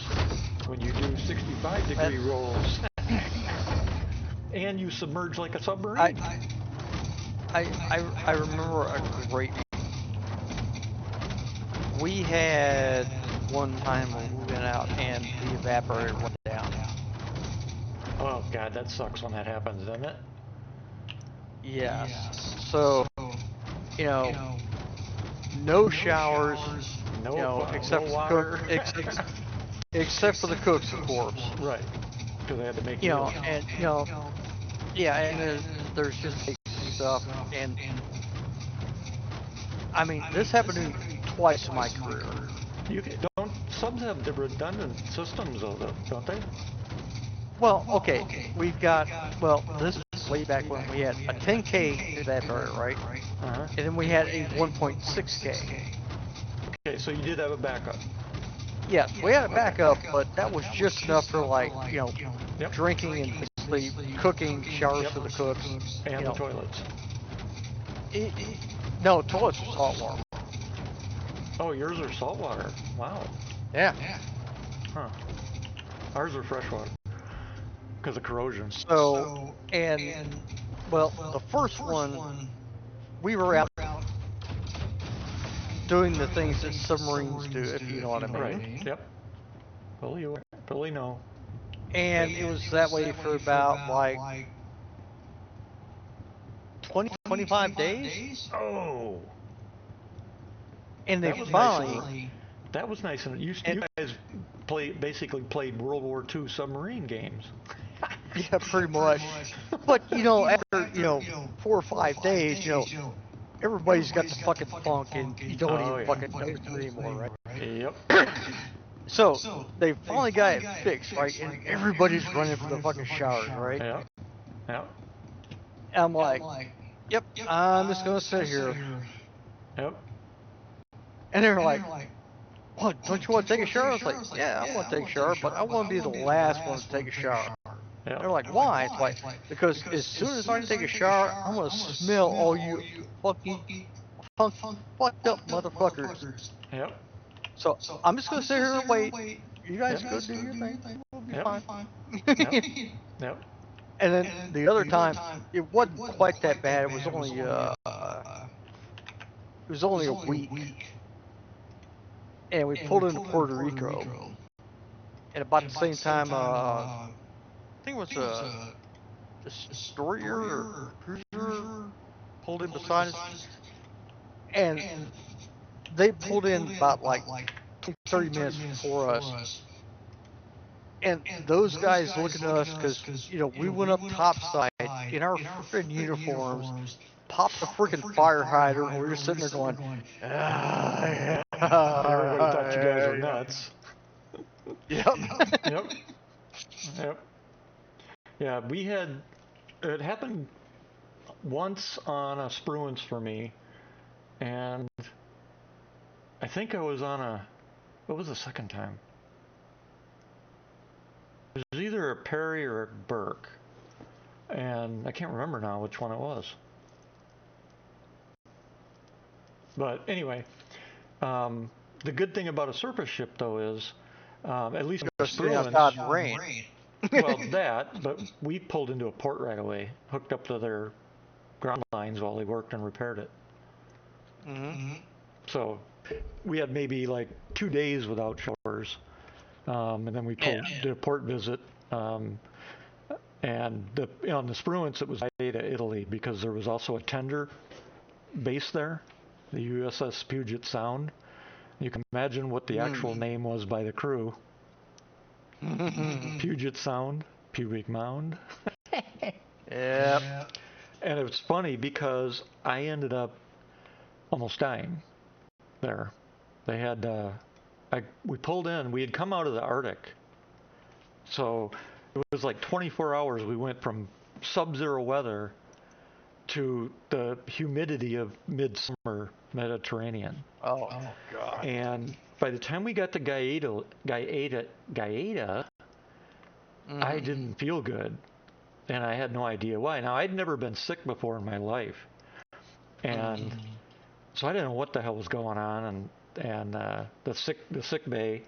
when you do 65-degree rolls and you submerge like a submarine. I remember a great. We had one time when we went out and the evaporator went down. Oh God, that sucks when that happens, doesn't it? Yes. So, no showers, except for the cooks, of course. Right. Because they had to make you know, meals. and yeah, and there's just basic stuff, and I mean, this happened to me twice in my career. Don't subs have the redundant systems though, don't they? Well, okay, we've got, well, this is way back when we had a 10K evaporator, right? Uh-huh. And then we had a 1.6K. Okay, so you did have a backup. Yes, we had a backup, but that was just enough for, like, Yep. drinking and basically cooking, showers for the cooks. And the toilets. No, toilets were salt water. Oh, yours are saltwater. Wow. Yeah. Huh. Ours are freshwater. Because of corrosion. So, and, well, the first one, we were out doing the things that submarines do, if you know what I mean. Right. Yep. Fully know. And it was that way for about, like, 20, 25 days. Oh. And they That was nice. And you guys basically played World War II submarine games. Yeah, pretty much. But, after, 4 or 5 days, everybody's got the fucking funk and you don't even fucking notice it anymore, right? Yep. So, they finally got it fixed, right? And everybody's running for the fucking showers, right? Yep. Yep. And I'm like, yep, I'm just gonna sit here. Yep. And they're like, what, don't you want to take a shower? I was like, yeah, I want to take a shower, but I want to be the last one to take a shower. Yep. They're like, why? It's like, because as soon as I take a shower, I'm going to smell all you fucked up motherfuckers. Yep. So I'm just going to sit here and wait. You guys go do your thing. We'll be fine. Yep. Yep. And then the other time, it wasn't quite that bad. It was only a week. And we pulled into Puerto Rico. And about the same time, I think it was a destroyer or cruiser pulled in beside us. And they pulled in about like 30 minutes before us. And those guys looking at us because, we went up topside in our freaking uniforms, popped the freaking fire hydrant, and we were sitting there going, Everybody thought you guys were nuts. Yep. Yep. Yep. Yeah, it happened once on a Spruance for me, and I think I was what was the second time? It was either a Perry or a Burke, and I can't remember now which one it was. But anyway, the good thing about a surface ship, though, is at least with Spruance, rain. well, but we pulled into a port right away, hooked up to their ground lines while they worked and repaired it. Mm-hmm. So we had maybe like 2 days without showers, and then we did a port visit. And on the Spruance, it was to Italy because there was also a tender base there, the USS Puget Sound. You can imagine what the actual name was by the crew. Puget Sound, Pubic Mound. Yep. And it was funny because I ended up almost dying there. They had, we pulled in, we had come out of the Arctic. So it was like 24 hours we went from sub-zero weather to the humidity of midsummer Mediterranean. Oh God. And by the time we got to Gaeta, I didn't feel good, and I had no idea why. Now, I'd never been sick before in my life, and so I didn't know what the hell was going on. And the sick bay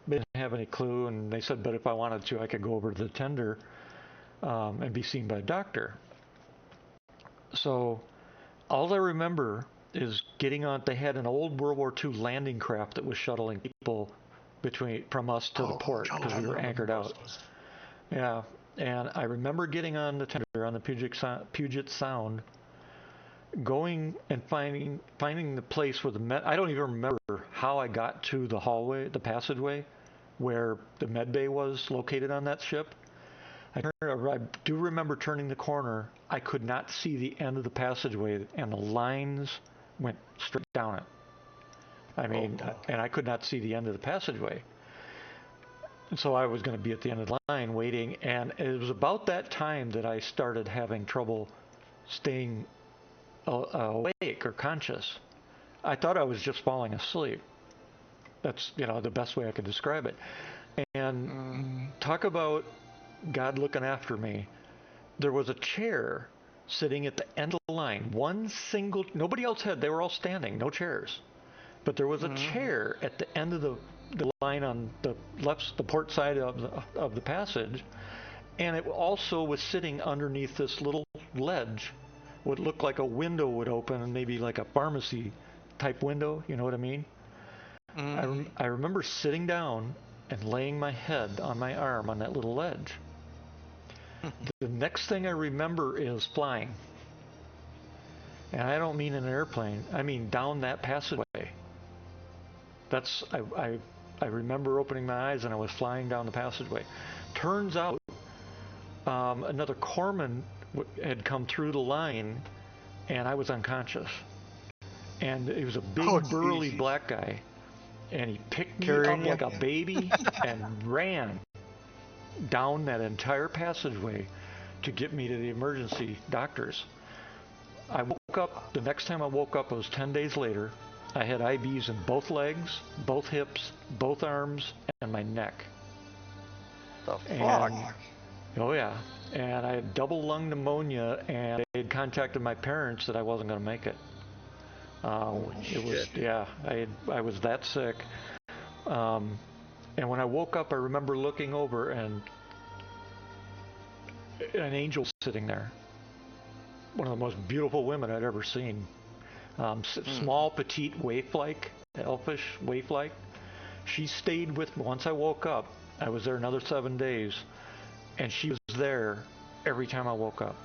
didn't have any clue, and they said, but if I wanted to, I could go over to the tender and be seen by a doctor. So all I remember is getting on. They had an old World War II landing craft that was shuttling people from us to the port because we were anchored out. Yeah, and I remember getting on the tender on the Puget Sound, going and finding the place where I don't even remember how I got to the hallway, the passageway, where the med bay was located on that ship. I do remember turning the corner. I could not see the end of the passageway, and the lines went straight down it. I mean, and I could not see the end of the passageway. And so I was going to be at the end of the line waiting, and it was about that time that I started having trouble staying awake or conscious. I thought I was just falling asleep. That's, the best way I could describe it. And talk about God looking after me. There was a chair sitting at the end of the line. Nobody else they were all standing, no chairs. But there was a chair at the end of the line on the port side of the passage. And it also was sitting underneath this little ledge. What looked like a window would open, and maybe like a pharmacy type window, you know what I mean? I remember sitting down and laying my head on my arm on that little ledge. The next thing I remember is flying. And I don't mean in an airplane. I mean down that passageway. I remember opening my eyes and I was flying down the passageway. Turns out another corpsman had come through the line, and I was unconscious. And he was a big, burly black guy. And he picked me up like a baby and ran down that entire passageway to get me to the emergency doctors. I woke up, the next time I woke up, it was 10 days later. I had IVs in both legs, both hips, both arms, and my neck. The fuck? Oh yeah. And I had double lung pneumonia, and I had contacted my parents that I wasn't going to make it. I was that sick. And when I woke up, I remember looking over and an angel sitting there. One of the most beautiful women I'd ever seen. Small, petite, waif-like, elfish, waif-like. She stayed with me. Once I woke up, I was there another 7 days, and she was there every time I woke up,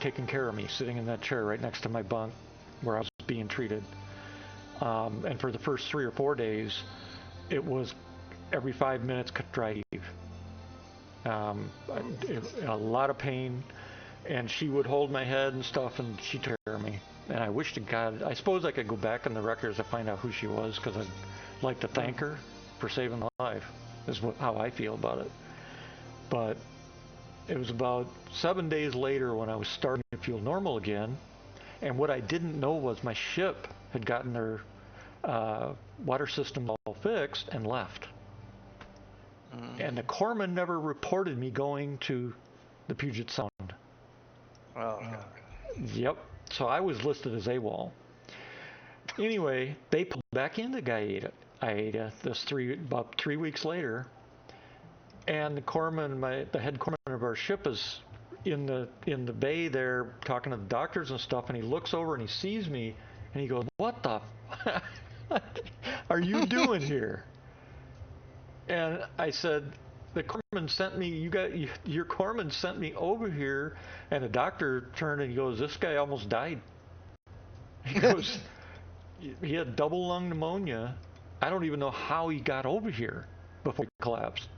taking care of me, sitting in that chair right next to my bunk where I was being treated. And for the first 3 or 4 days, it was every 5 minutes dry heave. A lot of pain, and she would hold my head and stuff, and she'd take care of me. And I wish to God, I suppose I could go back in the records to find out who she was, because I'd like to thank her for saving my life, is how I feel about it. But it was about 7 days later when I was starting to feel normal again, and what I didn't know was my ship had gotten their water system all fixed and left. And the corpsman never reported me going to the Puget Sound. Oh, God. Yep. So I was listed as AWOL. Anyway, they pulled back into Gaeta about 3 weeks later, and the corpsman, the head corpsman of our ship, is in the bay there talking to the doctors and stuff, and he looks over and he sees me, and he goes, "What the are you doing here?" And I said, "The corpsman sent me. Your corpsman sent me over here." And the doctor turned and he goes, "This guy almost died." He goes, "He had double lung pneumonia. I don't even know how he got over here before he collapsed."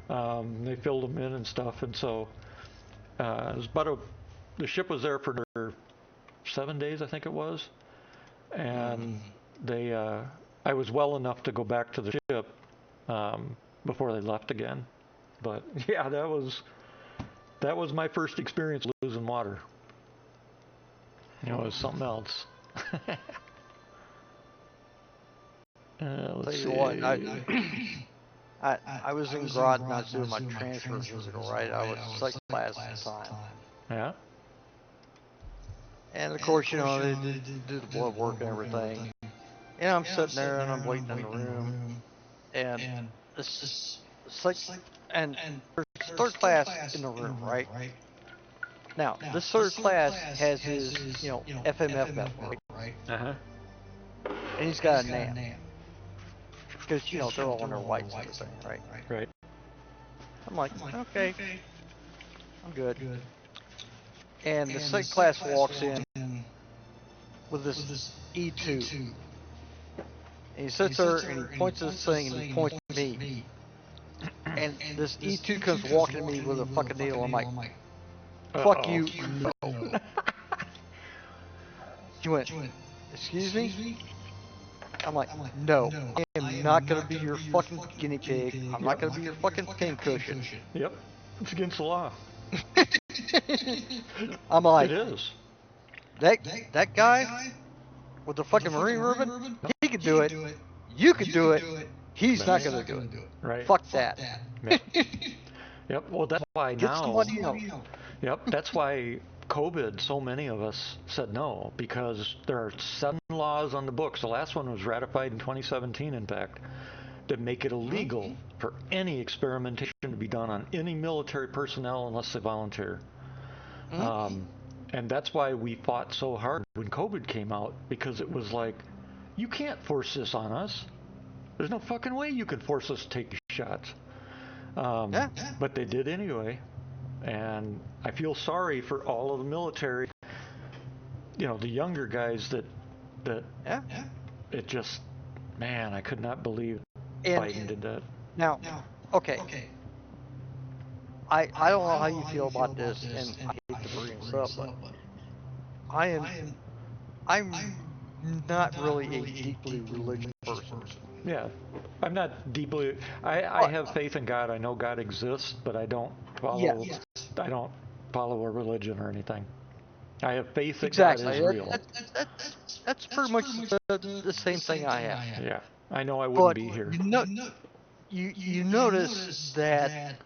They filled him in and stuff, and so it was the ship was there for 7 days, I think it was, and I was well enough to go back to the ship before they left again. But yeah, that was my first experience losing water. It was something else. Let's see. What, I was in Groton. I was doing my transfer physical, right? I was psych class at the time. Yeah. And of course, they do the blood work and everything. And I'm sitting there and I'm waiting in the room. And this and there's third class in the room, right? Now, this third class has his, FMF network, right? Uh-huh. And he's got a NAM. Because, they're all on their lights and everything, right? Right. I'm like, okay, I'm good. And the psych class walks in with this E2. And he sits there and he points to this thing and he points to me. And this E2 comes walking at me with a fucking needle. I'm like, fuck you, no. She went, excuse me? I'm like, no, I am not gonna be your fucking guinea pig. I'm not gonna be your fucking pincushion. Yep. It's against the law. I'm like, it is. That guy with the fucking Marine ribbon, he could do it. You could do it. He's not gonna do it. Right. Fuck that. Yep. Yep. Well, that's why Get now. somebody else. Yep. That's why COVID, so many of us said no, because there are 7 laws on the books. The last one was ratified in 2017, in fact, that make it illegal for any experimentation to be done on any military personnel unless they volunteer. And that's why we fought so hard when COVID came out, because it was like, you can't force this on us. There's no fucking way you can force us to take these shots. But they did anyway. And I feel sorry for all of the military, you know, the younger guys that it just, man, I could not believe Biden did that. Now, okay. I don't know how you feel about this, and I hate to bring this up, but I'm not really a deeply religious person. Yeah, I'm not deeply. I have faith in God. I know God exists, but I don't follow. Yes. I don't follow a religion or anything. I have faith that Exactly. God is real. That's pretty much the same thing I have. Yeah, I know I wouldn't But be here. you notice that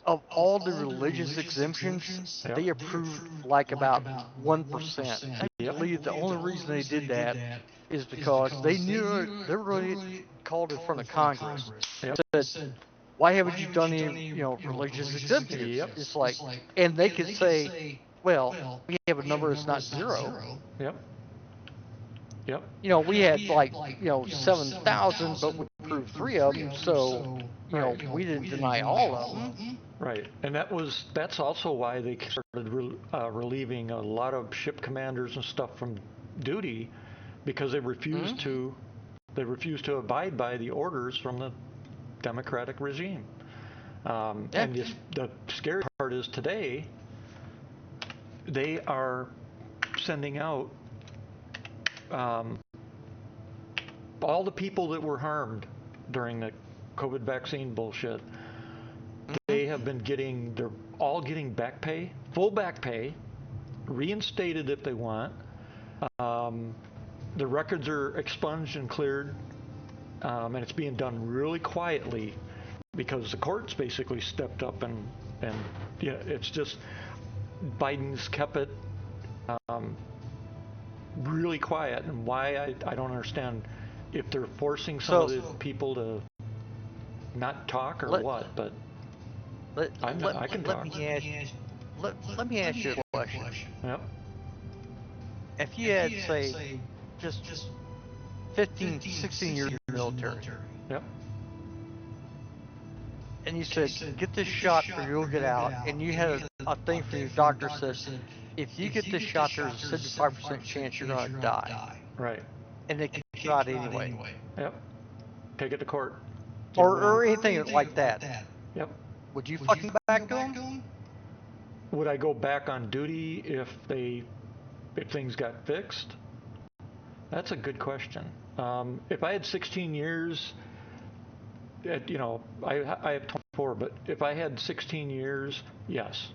of all the religious exemptions, Yep. they approved like about 1%. I believe the only reason they did that is because they knew they really called in front of Congress. Yep. Said, why haven't you done any, religious exemptions? Yep. It's like, and they could say, well, we have a number that's not 0. Yep. Yep. We had 7,000, but we approved 3 of them, so we didn't deny all of them. Right, and that's also why they started relieving a lot of ship commanders and stuff from duty, because they refused to abide by the orders from the Democratic regime. And the scary part is today they are sending out all the people that were harmed during the COVID vaccine bullshit. They have been they're all getting back pay, full back pay, reinstated if they want. The records are expunged and cleared, and it's being done really quietly because the courts basically stepped up and it's just Biden's kept it really quiet. And why I don't understand if they're forcing some of the people to not talk or what, but. I can talk. Let me ask you a question. Yep. If you had, say, just 15, 16 years in the military. Yep. And you said, get this shot or you'll get out. And you had a thing from your doctor says, if you get this shot, there's a 75% chance you're going to die. Right. And they kick you out anyway. Yep. Take it to court. Or anything like that. Yep. Would you fucking back to them? Would I go back on duty if things got fixed? That's a good question. If I had 16 years, I have 24, but if I had 16 years, yes.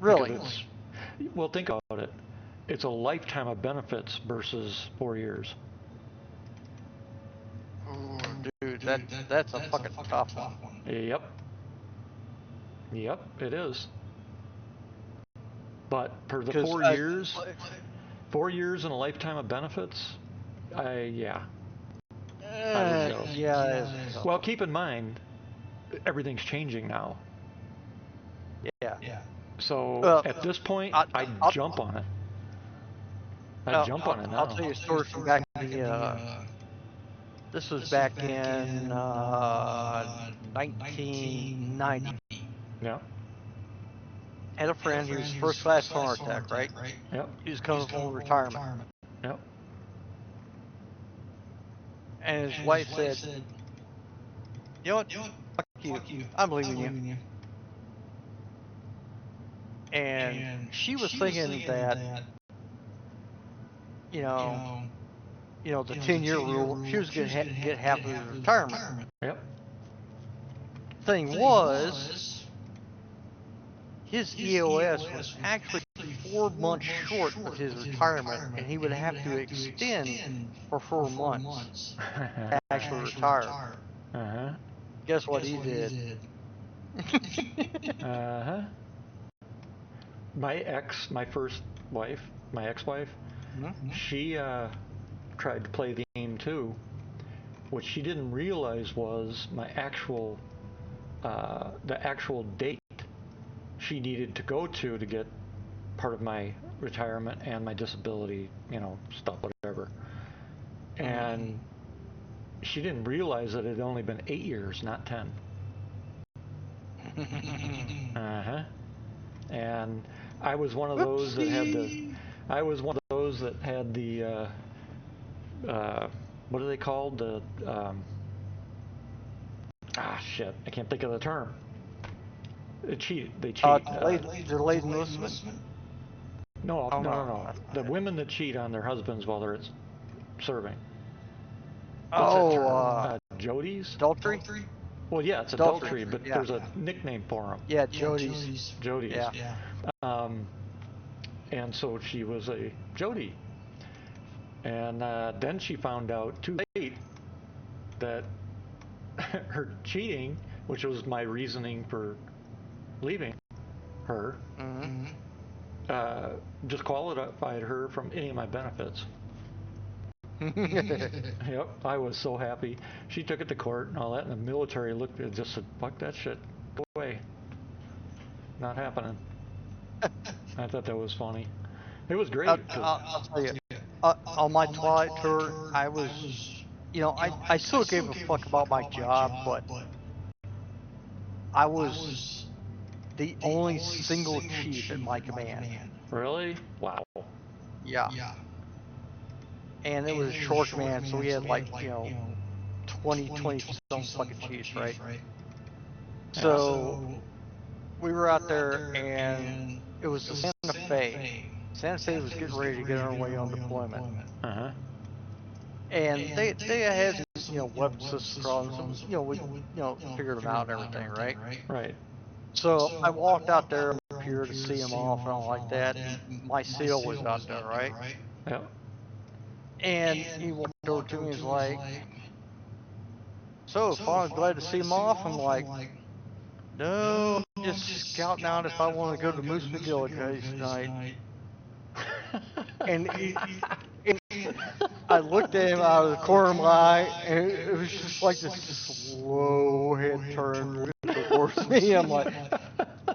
Really? Well, think about it. It's a lifetime of benefits versus 4 years. Dude, that's a fucking tough one. Yep. Yep, it is. But for the 4 years, 4 years and a lifetime of benefits, yeah. Well, keep in mind, everything's changing now. Yeah. So at this point, I'd jump on it. I'd jump on it now. I'll tell you a story from back in the. This was back in 1990. Yeah. Had a friend, he was first class sonar tech, right? Yep. He was coming from retirement. Yep. And his wife said, You know what? Fuck you. I'm leaving you. And she was thinking that, you know, the 10-year rule, she was going to get half of his retirement. Yep. Thing was, his EOS was actually 4 months short of his retirement, and he would have to extend for 4 months to actually retire. Uh-huh. Guess what he did? Uh-huh. My first wife, my ex-wife, she tried to play the game too. What she didn't realize was the actual date she needed to go to get part of my retirement and my disability, stuff, whatever. And she didn't realize that it had only been 8 years, not 10. Uh-huh. And I was one of those that had the what are they called? Shit, I can't think of the term. They cheat. Delayed enlistment? No. No. The women that cheat on their husbands while they're serving. Jodies? Adultery? Well, yeah, it's adultery, but yeah. there's a nickname for them. Yeah, Jodies. Jodies. Yeah. And so she was a Jodie. And then she found out too late that her cheating, which was my reasoning for leaving her, disqualified her from any of my benefits. Yep, I was so happy. She took it to court and all that, and the military looked and just said, fuck that shit, go away. Not happening. I thought that was funny. It was great. I'll tell you, on my Twilight tour, I was, I still gave a fuck about my job, but I was the only single chief at my command. Really? Wow. Yeah. And it was a short command, so we had 20 some fucking chiefs, right? So we were out there, and it was the Santa Fe. Santa Fe was getting ready to get on our way on deployment. Uh-huh. And they had weapon system problems. We figured them out and everything, right? Right. So I walked out there up here to see them off and all like that. And my SEAL was out there, right? Yep. And he walked over to me and was like, "So, finally glad to see him off." I'm like, "No, I'm just scouting out if I want to go to Moose McGillicuddy's tonight." And I looked at him out of the corner of my eye, and it was just like this slow head turn looking towards me. I'm like,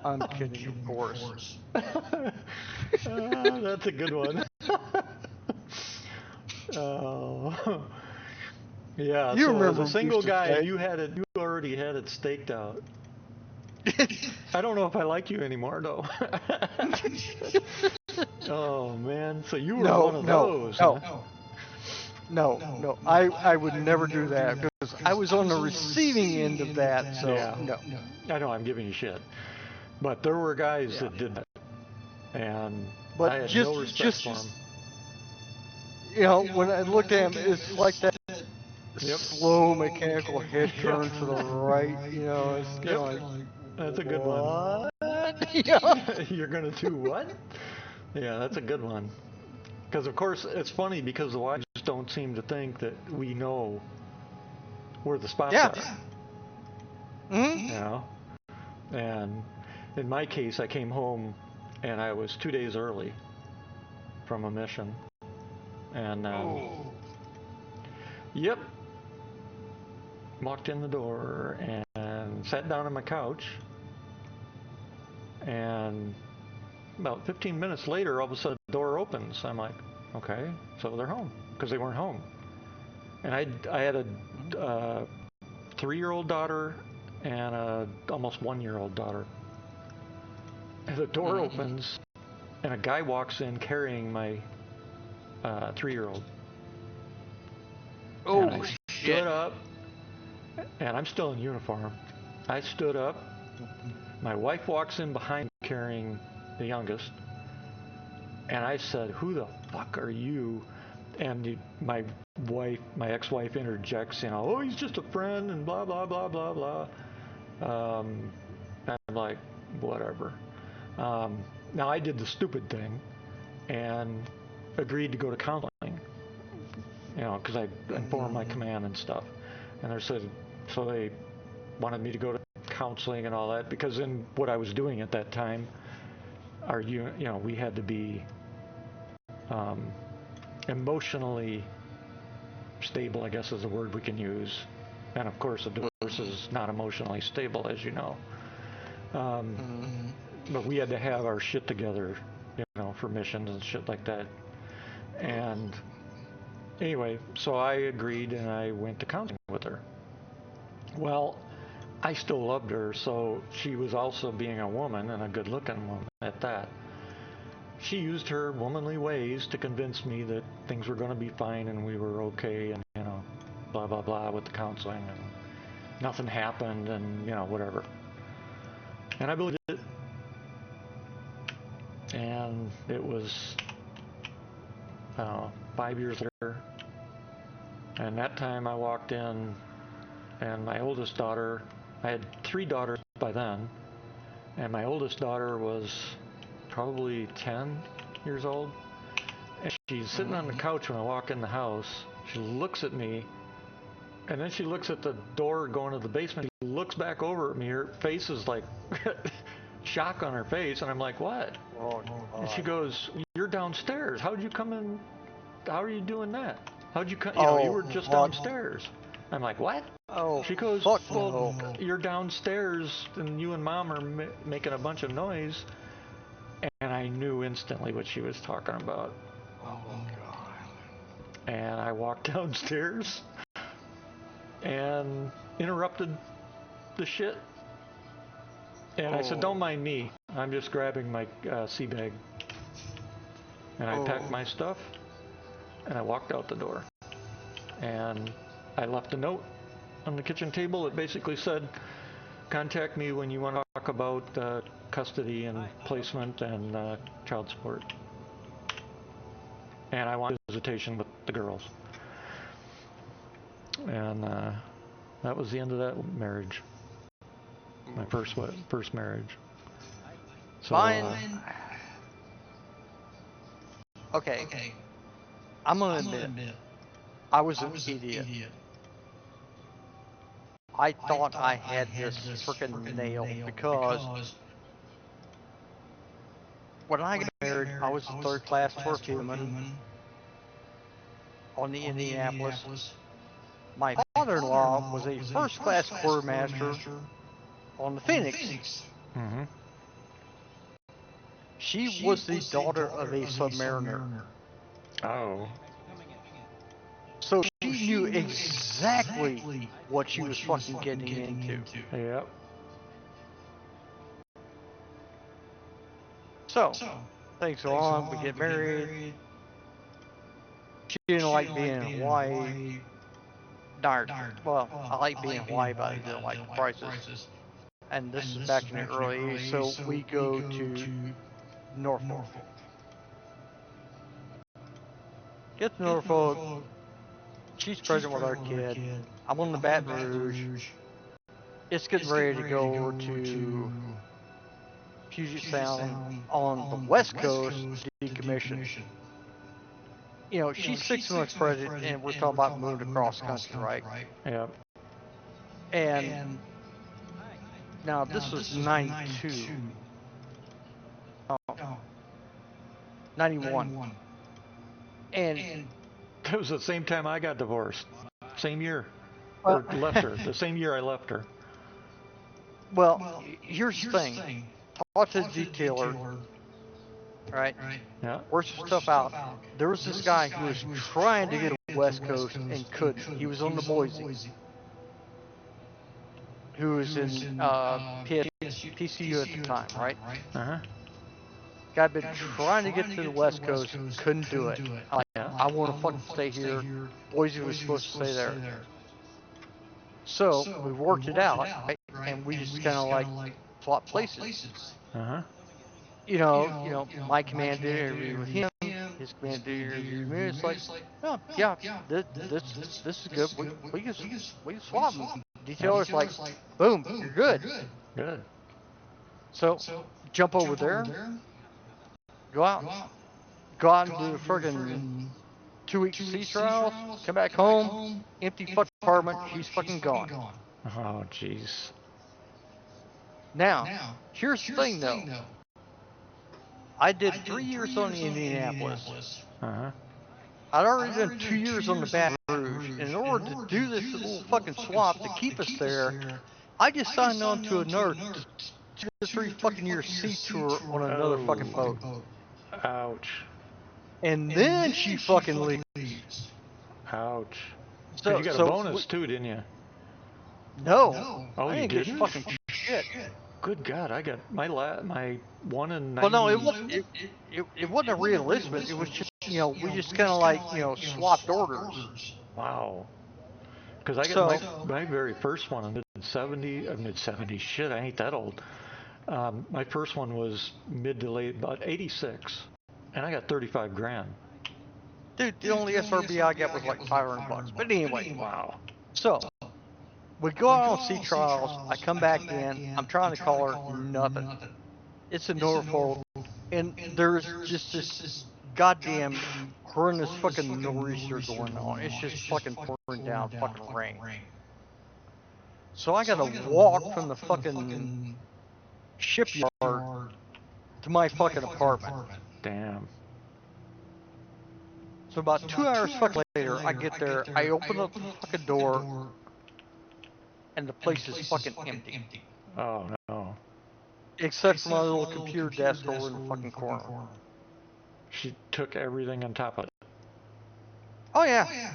I'm kidding, of course. That's a good one. Oh. Yeah, you so remember as a single guy, right? you already had it staked out. I don't know if I like you anymore, though. Oh man, so you were one of those. No, I would never do that because I was on the receiving end of that. So yeah. no. I know I'm giving you shit, but there were guys that did that, and I had no respect for them. When I looked at him, it's like that slow mechanical head turn to the right. It's kind of like, that's a good one. Yeah. You're gonna do what? Yeah, that's a good one. Because of course it's funny because the wives don't seem to think that we know where the spots are. Mm-hmm. And in my case, I came home and I was 2 days early from a mission. And yep, walked in the door and sat down on my couch. And about 15 minutes later, all of a sudden the door opens. I'm like, okay, so they're home, because they weren't home. And I had a 3-year-old daughter and a almost 1-year-old daughter. And the door opens, and a guy walks in carrying my 3-year-old. Oh, and I shit. stood up, and I'm still in uniform. I stood up. My wife walks in behind carrying the youngest. And I said, "Who the fuck are you?" And my ex-wife interjects, "Oh, he's just a friend," and blah, blah, blah, blah, blah. I'm like, whatever. Now, I did the stupid thing and agreed to go to counseling, because I informed my command and stuff. And so they wanted me to go to counseling and all that, because in what I was doing at that time, we had to be emotionally stable, I guess is the word we can use. And of course, a divorce is not emotionally stable, as you know. But we had to have our shit together, for missions and shit like that. And anyway, so I agreed and I went to counseling with her. Well, I still loved her, so she was also being a woman, and a good-looking woman at that. She used her womanly ways to convince me that things were going to be fine and we were okay, and blah blah blah with the counseling, and nothing happened, and whatever. And I believed it. And it was 5 years later, and that time I walked in, and my oldest daughter, I had 3 daughters by then, and my oldest daughter was probably 10 years old, and she's sitting on the couch when I walk in the house. She looks at me, and then she looks at the door going to the basement. She looks back over at me. Her face is like shock on her face, and I'm like, "What?" And she goes, "You're downstairs. How'd you come in? How are you doing that? How'd you come? You were just downstairs." I'm like, "What?" She goes, "Well, you're downstairs, and you and Mom are making a bunch of noise." And I knew instantly what she was talking about. Oh, God. And I walked downstairs and interrupted the shit. And I said, "Don't mind me. I'm just grabbing my sea bag." And I packed my stuff, and I walked out the door. And I left a note on the kitchen table. It basically said, "Contact me when you want to talk about custody and placement and child support." And I want visitation with the girls. And that was the end of that marriage. My first marriage. So, Mine. Okay. I'm gonna admit, I was an idiot. I thought I had this freaking nailed because when I got married, I was a third-class torpedoman on the Indianapolis. My father-in-law was a first-class quartermaster on the Phoenix. mm-hmm. She was the daughter of a submariner. Oh. So she knew exactly what she was fucking getting into. Yep. So, things go on, we get married. She didn't like being in Hawaii. Well, I like being in Hawaii, but I didn't like the prices. And this is back in the early 80s, so we go to Norfolk. Get to Norfolk. She's pregnant with our kid. I'm on the Baton Rouge. It's getting ready to go over to Puget Sound on the West Coast to decommission. She's 6 months pregnant, and we're talking about moving across country, right? Yep. And now this was 92. Oh, 91. And That was the same time I got divorced. Same year. Or left her. The same year I left her. Well, here's the thing. Talk to the detailer, right? Yeah. Work some stuff out. There was this guy who was trying to get to the West Coast and couldn't. He was on the Boise, who was in PCU at the time, right? Uh-huh. Guy had been trying to get to the West Coast, couldn't do it. I want to fucking stay here. Boise was supposed to stay there. So we worked it out, right? And we just kind of like swap places. Uh-huh. My command did an interview with him. His command did an interview with me. It's like, oh yeah, this is good. We can swap them. Detailer's like, boom, you're good. Good. So jump over there, go out and do the friggin' 2-week sea trials, come back home, empty fucking apartment, she's fucking gone. Oh, jeez. Now, here's the thing though. I did 3 years on the Indianapolis. Uh-huh. I'd already done 2 years on the Baton Rouge. And in order to do this little fucking swap to keep us there, I just signed on to another 2 or 3 fucking year sea tour on another fucking boat. Ouch. And then she fucking leaves. Ouch. So you got a bonus too, didn't you? No. Oh, I you didn't didn't? get fucking shit. Good God, I got my 1 in 90. Well, no, it wasn't a re-enlistment. It was just, we just kind of like, swapped orders. Wow. Because I got my very first one in mid-70s. Shit, I ain't that old. My first one was mid to late, about 86. And I got 35 grand. Dude, the only SRB I got was like $500. But anyway. Wow. So, we go out on sea trials. I come back in. I'm trying to call her. Nothing. It's in Norfolk. And there's just this goddamn horrendous fucking nor'easter going on. It's just fucking pouring down fucking rain. So I gotta walk from the fucking shipyard to my fucking apartment. Damn. So about 2 hours fucking later, I get there. I open up the fucking door. And the place is fucking empty. Oh, no. Except for my little computer desk over in the fucking corner. She took everything on top of it. Oh, yeah.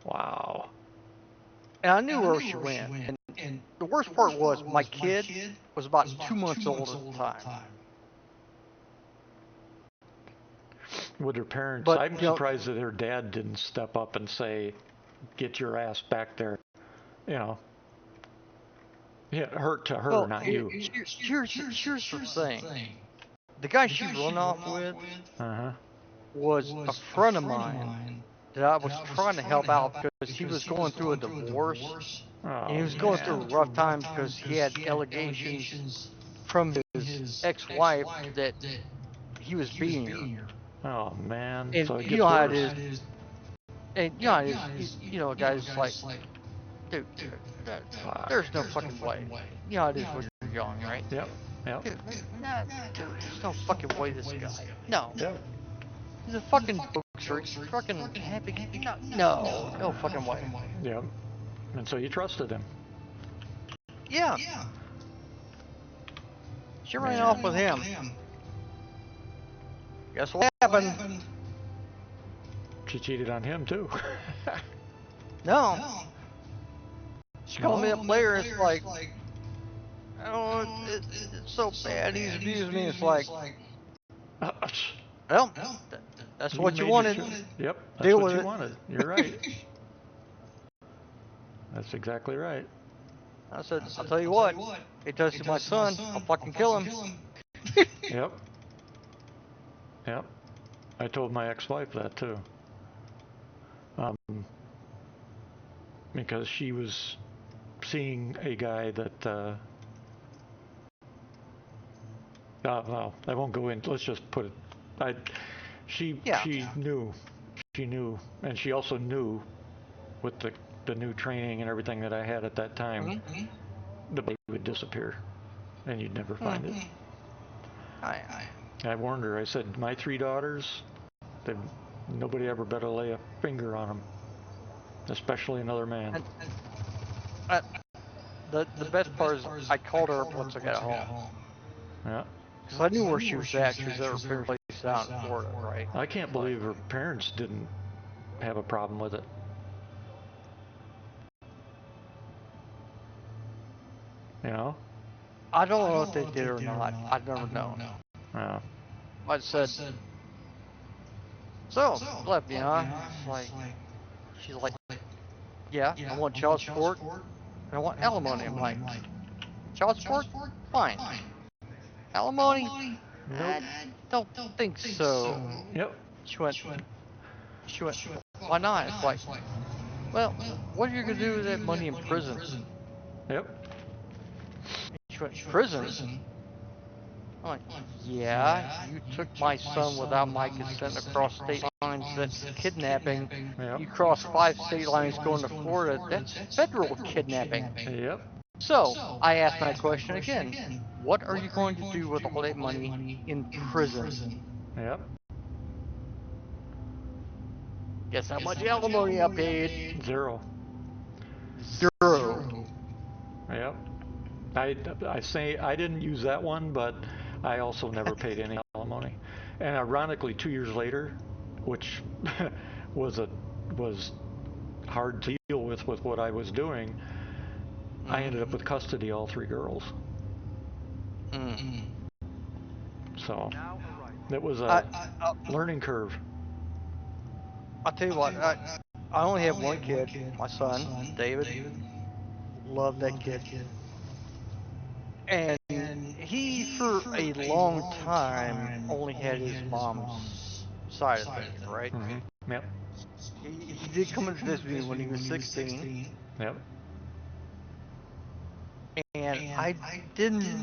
Wow. And I knew where she went. And the worst part was my kid was about 2 months old at the time. With her parents, But, I'm surprised that her dad didn't step up and say, get your ass back there. Yeah, hurt to her, not you. Here's the thing. The guy she run off with was a friend of mine that I was trying to help out because he was going through a divorce. And he was going through a rough time because he had allegations from his ex-wife that he was beating her. Oh, man. And so it you gets know how it worse. is. And you know how it is. A guy's like, dude, there's no fucking way. You know how it is when you're young, right? Yep. Dude, there's no fucking way this guy. No. Yep. He's a fucking boxer. He's fucking happy. No fucking way. Yep. And so you trusted him. Yeah. She ran off with him. Guess what happened? She cheated on him, too. No. She called me up later. It's like, oh, it's so bad. He's abused me. It's like, well, that's what you wanted. Yep. That's Deal what with you it. wanted. You're right. That's exactly right. I said, I'll tell you what. He touches my son, I'll fucking kill him. Yep. Yep. I told my ex-wife that too. Because she was seeing a guy that, well, I won't go in. Let's just put it. She knew, and she also knew with the new training and everything that I had at that time, the baby would disappear, and you'd never find it. I warned her. I said, my 3 daughters, nobody ever better lay a finger on them, especially another man. The best part is I called her once I got home. Yeah. Because I knew where she was at. She was at her parents' place down in Florida, right? I can't believe her parents didn't have a problem with it. You know? I don't know if they did or not. I've never known. Yeah. I said, so, left me, huh? It's like, she's like, yeah, I want child support, and I want alimony. I'm like, child support? Fine. Alimony? Nope. I don't think so. Yep. She went, why not? It's like, well, what are you going to do with that money in prison? Yep. She went, prison? I'm like, yeah, you took my son without my consent across state lines. That's kidnapping. Yep. You cross 5 state lines going to Florida. That's federal kidnapping. Yep. So, I asked my question again. What are you going to do with all that money in prison? Yep. Guess how much alimony I paid? 0. 0. Yep. I say I didn't use that one, but I also never paid any alimony. And ironically, 2 years later, which was hard to deal with what I was doing, I ended up with custody of all 3 girls. So it was a learning curve. I'll tell you what, I only have one kid, my son, David. Love that kid. And he, for a long time, only had his mom's side of things, right? Yep. He did come and visit me when he was 16. Yep. And I didn't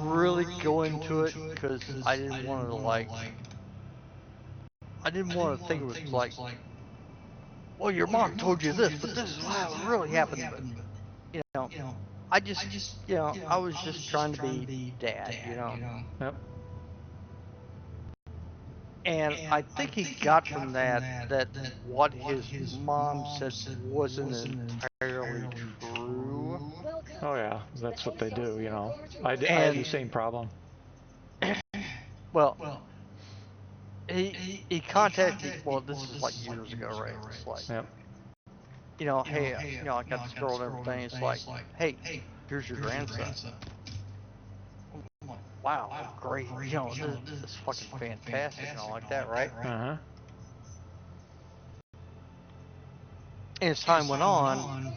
really go into it because I didn't want to, like, I didn't want to think it was like, well, your mom told you this, but this is how it really happened. But, you know, I just, I was just trying to be dad, Yep. And I think he got from that what his mom said wasn't entirely true. Oh yeah, that's what they do, I had the same problem. Well, he contacted me. Well, this is like years ago, right? It's like, Yep. Hey, I got this girl and everything. It's like, hey, here's your grandson. I'm like, wow, great. This is fucking fantastic and all like that, right? Uh-huh. And as time went on,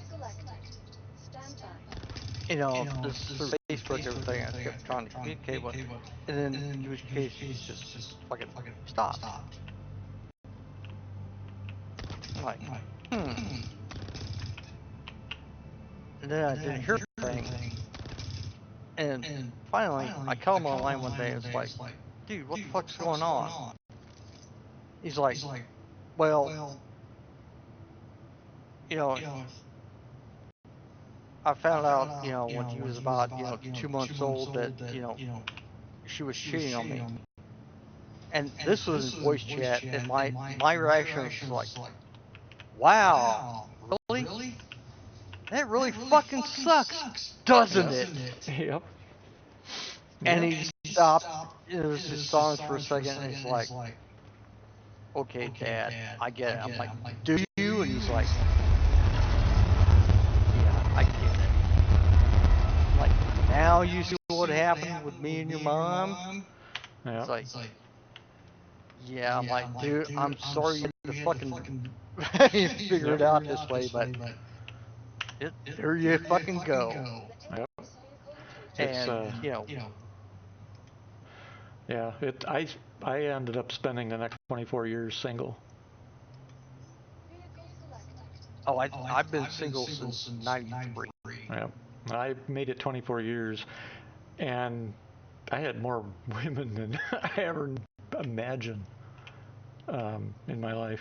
this through Facebook, everything, I kept trying to communicate with, and then communication just fucking stopped. I'm like, And then I didn't hear anything. And finally, I called him online one day. It's like, dude, what the fuck's going on? He's like, well, I found out, when he was about, 2 months old that, she was cheating on me. And this was in voice chat, and my reaction was like, wow, really? That really fucking sucks, doesn't it? Yep. And he stopped, it was just silence for a second, and he's like, okay, Dad, I get it. I'm like, do you? And he's like, yeah, I get it. I'm like, now you see what happened with me and your mom? Yep. It's like, yeah, I'm like, dude, I'm sorry you had to fucking figure it out this way, but there you fucking go. Yep. And, Yeah, I ended up spending the next 24 years single. oh, I've been single since 93. Yep. I made it 24 years, and I had more women than I ever imagined in my life.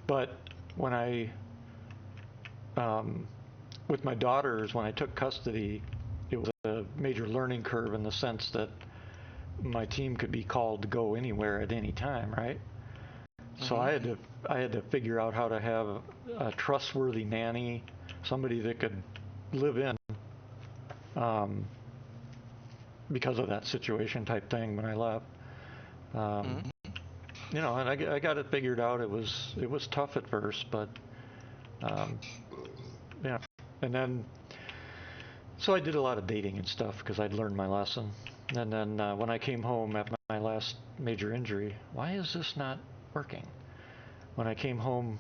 But when with my daughters, when I took custody, it was a major learning curve in the sense that my team could be called to go anywhere at any time, right? So I had to figure out how to have a trustworthy nanny, somebody that could live in, because of that situation type thing when I left. And I got it figured out. It was tough at first, but yeah. And then, so I did a lot of dating and stuff because I'd learned my lesson. And then when I came home after my last major injury, why is this not working? when I came home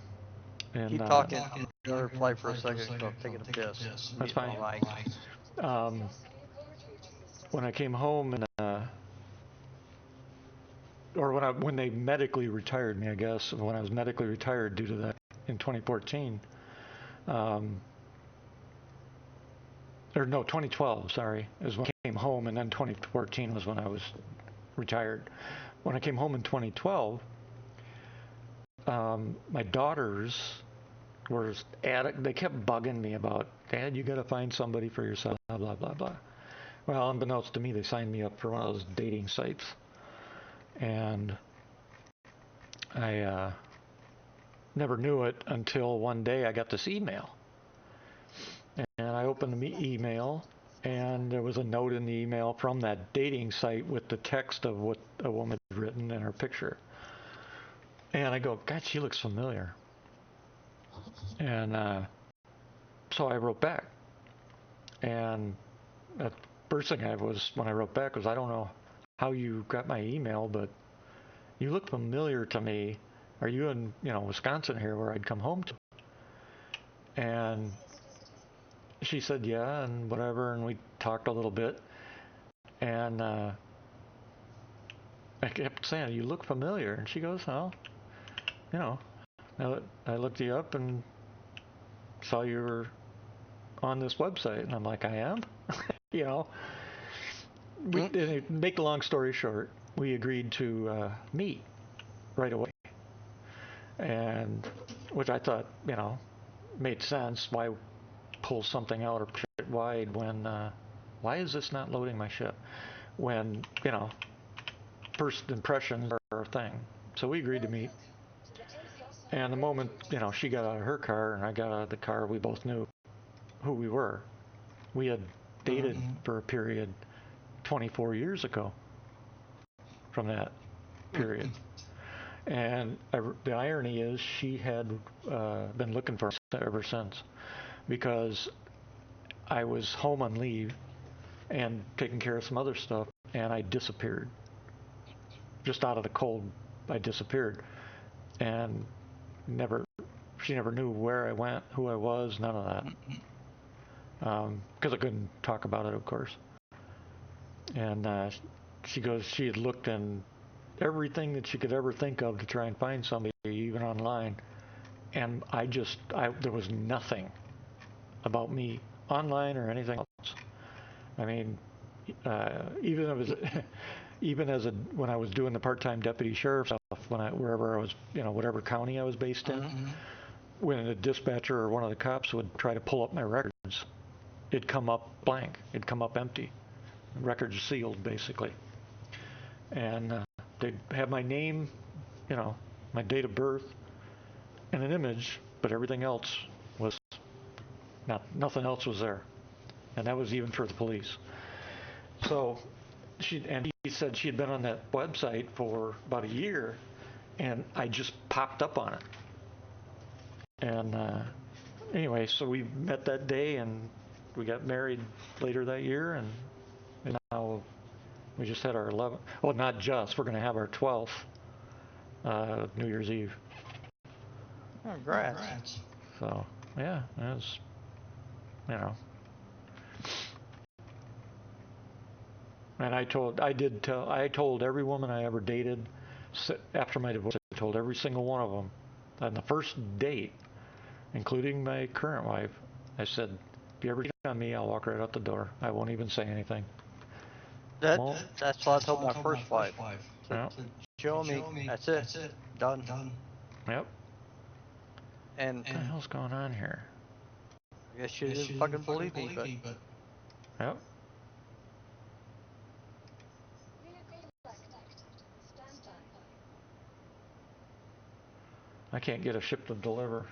and Keep talking. Another flight for a second because I'm taking a piss. That's fine. My mic. Vehicle retrieval system. When I came home and or when they medically retired me, I guess, when I was medically retired due to that in 2014, or no, 2012, sorry, is when I came home, and then 2014 was when I was retired. When I came home in 2012, my daughters were they kept bugging me about, Dad, you got to find somebody for yourself, blah, blah, blah, blah. Well, unbeknownst to me, they signed me up for one of those dating sites. And I never knew it until one day I got this email. And I opened the email, and there was a note in the email from that dating site with the text of what a woman had written in her picture. And I go, God, she looks familiar. And so I wrote back. And the first thing when I wrote back was, I don't know how you got my email, but you look familiar to me. Are you in, Wisconsin here where I'd come home to? And she said, yeah, and whatever, and we talked a little bit. And I kept saying, you look familiar. And she goes, well, I looked you up and saw you were on this website. And I'm like, I am? Make the long story short, we agreed to meet right away. And which I thought, made sense. Why pull something out or push it wide when, why is this not loading my ship? When, first impressions are a thing. So we agreed to meet. And the moment, she got out of her car and I got out of the car, we both knew who we were. We had dated for a period 24 years ago from that period. And the irony is she had been looking for us ever since, because I was home on leave and taking care of some other stuff, and I disappeared. Just out of the cold, I disappeared. And she never knew where I went, who I was, none of that. Because I couldn't talk about it, of course. And she goes, she had looked in everything that she could ever think of to try and find somebody, even online. And there was nothing about me online or anything else. I mean, when I was doing the part-time deputy sheriff stuff, wherever I was, whatever county I was based in, when a dispatcher or one of the cops would try to pull up my records, it'd come up blank. It'd come up empty. Records sealed, basically. And they'd have my name, my date of birth, and an image, but everything else was nothing else was there. And that was even for the police. So he said she had been on that website for about a year, and I just popped up on it. And anyway, so we met that day, and we got married later that year, and now we just had our 11th. Well, not just. We're going to have our 12th New Year's Eve. Congrats. So yeah, it was, And I told every woman I ever dated after my divorce. I told every single one of them on the first date, including my current wife. I said, if you ever cheat on me, I'll walk right out the door. I won't even say anything. That's what I told my first wife. Yep. Show me. That's it. Done. Yep. And what the hell's going on here? I guess she didn't fucking believe me, but. Yep. I can't get a ship to deliver.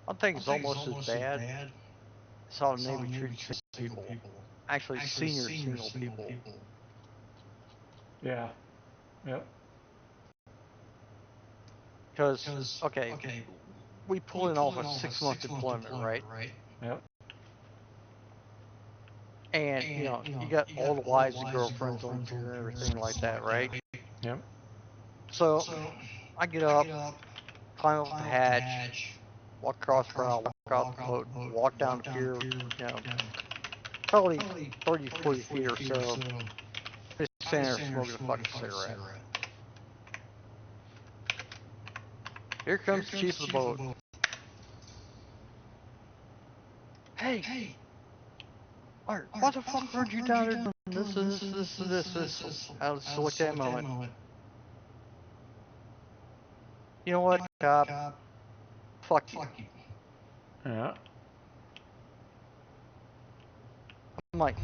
I think it's almost as bad as how the Navy treats single people. Actually, senior single people. Yeah. Yep. Because, okay, we pull in off a 6-month deployment, right? Yep. And, you got all the wives and girlfriends on here and everything like that, right? Yep. So I get up, climb up the hatch, walk across the bow, walk out the boat, walk down the pier, you know, probably 30, 40 feet or so. Just standing there smoking a fucking cigarette. Here comes the chief of the boat. Hey, Art, what the fuck were you down there doing? This. I just looked at him a moment. You know what, cop? Fuck you. Yeah. I'm like,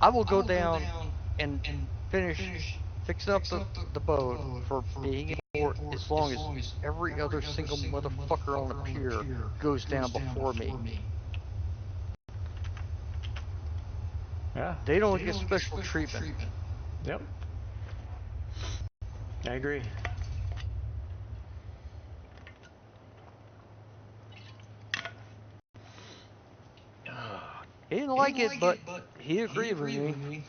I will go down and finish fixing up the boat for being in port as long as every other single motherfucker on the pier goes down before me. Yeah. They don't get special treatment. Yep. I agree. He didn't like it, but he agreed with me.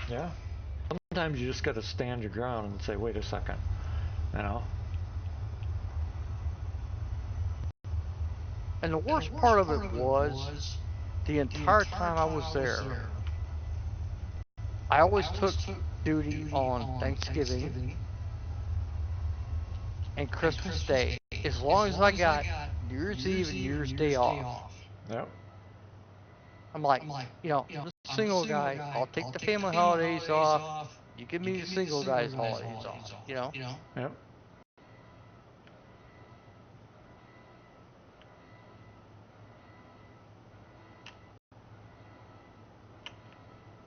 Yeah. Sometimes you just got to stand your ground and say, wait a second, you know? And the worst part of it was, the entire time I was there, I always took duty on Thanksgiving and Christmas Day, as long as I got New Year's Eve and New Year's Day off. Yep. I'm like, you know, I'm a single guy. I'll take the family holidays off. You give me the single guy's holidays off, you know? Yep.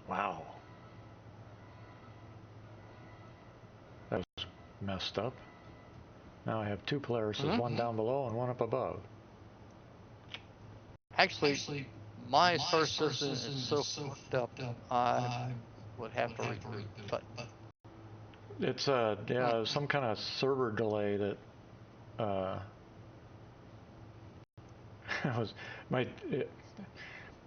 Wow. That was messed up. Now I have two Polarises, one down below and one up above. Actually, my star system is so fucked up, I would have to reboot, but... It's yeah, some kind of server delay that was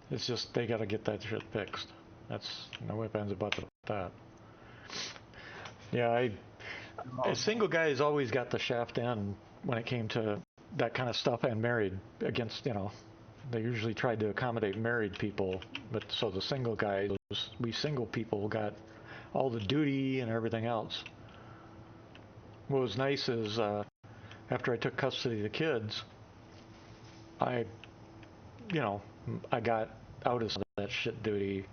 it's just they got to get that shit fixed. That's no ifs ands or buts about that. Yeah, a single guy has always got the shaft end when it came to that kind of stuff, and married against, you know, they usually tried to accommodate married people, but so the single guys, we single people got all the duty and everything else. What was nice is after I took custody of the kids, I got out of that shit duty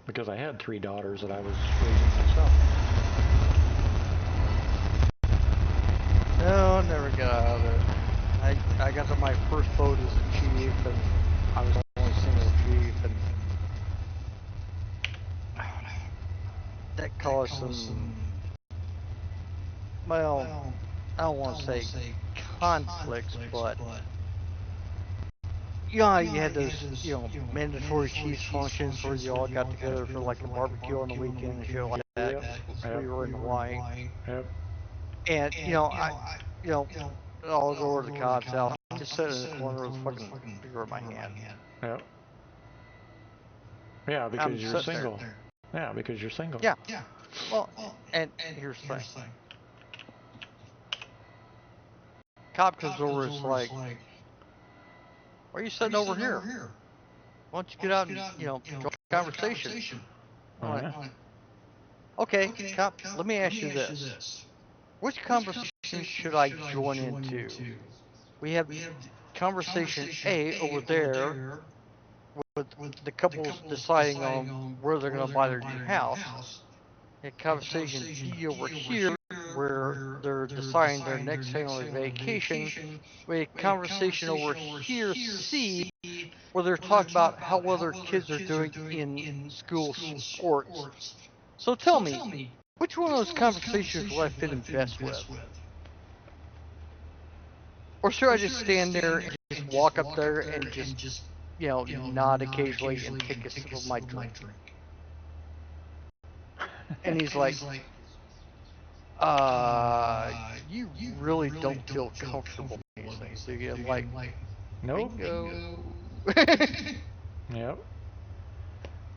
because I had 3 daughters that I was raising myself. No, I never got out of it. I got to my first boat as a chief, and I was only single chief, and that caused some, well, I don't want to say conflicts, but you know, you had those, you know, mandatory chiefs functions where you all got together for like a barbecue on the weekend and shit like that. Yep. We were in Hawaii, Yep. and you know, I'll go over to the cop's house. I'm just sitting in the corner with a fucking beer in my hand. Yep. Yeah, because you're single. There. Yeah, because you're single. Yeah. Well, and here's the thing. Cop comes over, it's like, why are you sitting over here? Why don't you get out and, you know, join the conversation? I'm like, okay, cop, let me ask you this. Which conversation should I join into? We have conversation A over there with the couples deciding on where they're going to buy their new house. And conversation B over here where they're deciding their next family vacation. We have conversation over here C where they're talking about how well their kids are doing in school sports. So tell me, which one of those conversations will I fit in best with? Or should I just stand there and just walk up there and just, you know, nod occasionally and take a sip of my drink? And he's like, you really don't feel comfortable in these things, do you? I'm like, Nope. bingo. Yep.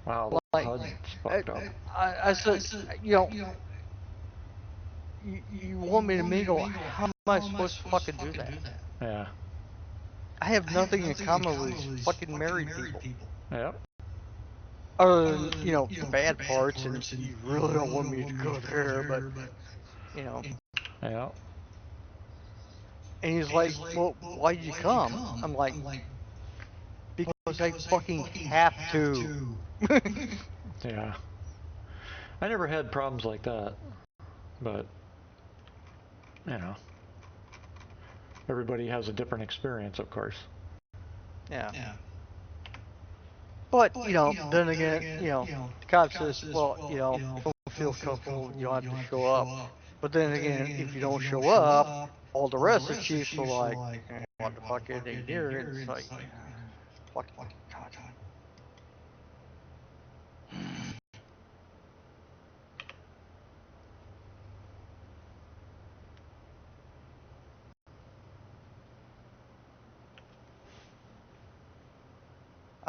Wow, Like, HUD's fucked up. I said, you know, you want me to mingle? How am I supposed to fucking do that? Yeah. I have nothing in common with these fucking married people. Yep. Other than, the bad parts, and you really don't want me to go there, but, Yeah. And he's like, well, why'd you come? I'm like, because I fucking have to. Yeah. I never had problems like that, but, everybody has a different experience, of course. Yeah. But, then again, the cop says, well, if you don't feel comfortable, you don't have to show up. But then again, if you don't show up, all the rest of the chiefs are like, what the fuck are they here? And it's like, fucking God.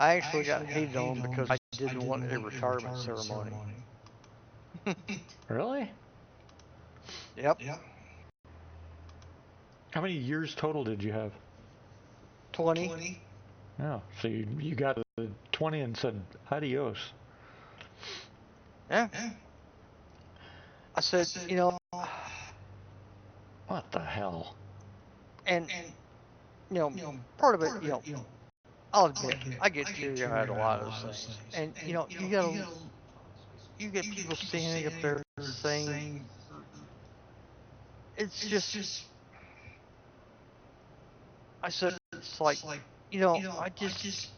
I actually got hated on because I didn't want a retirement ceremony. Really? Yep. How many years total did you have? 20. Oh, so you got the 20 and said adios. Yeah. I said, What the hell? and, part of it, I'll admit, I get teary-eyed at a lot of those things. And, you get people standing up there saying, it's just, I said, it's like, I just,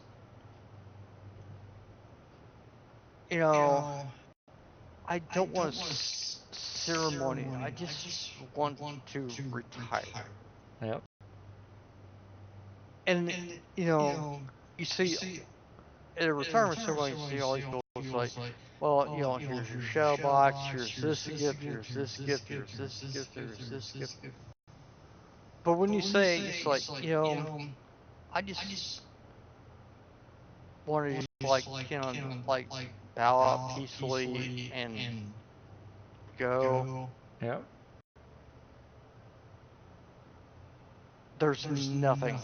I don't want a ceremony. I just want to retire. Yep. And, you see, at a retirement ceremony, you see all these people, it's like, well, here's your shadow box, here's this gift, here's this gift, here's this gift, here's this gift. But when you say, it's like, I just wanted to, like, bow out peacefully and go. Yep. There's nothing.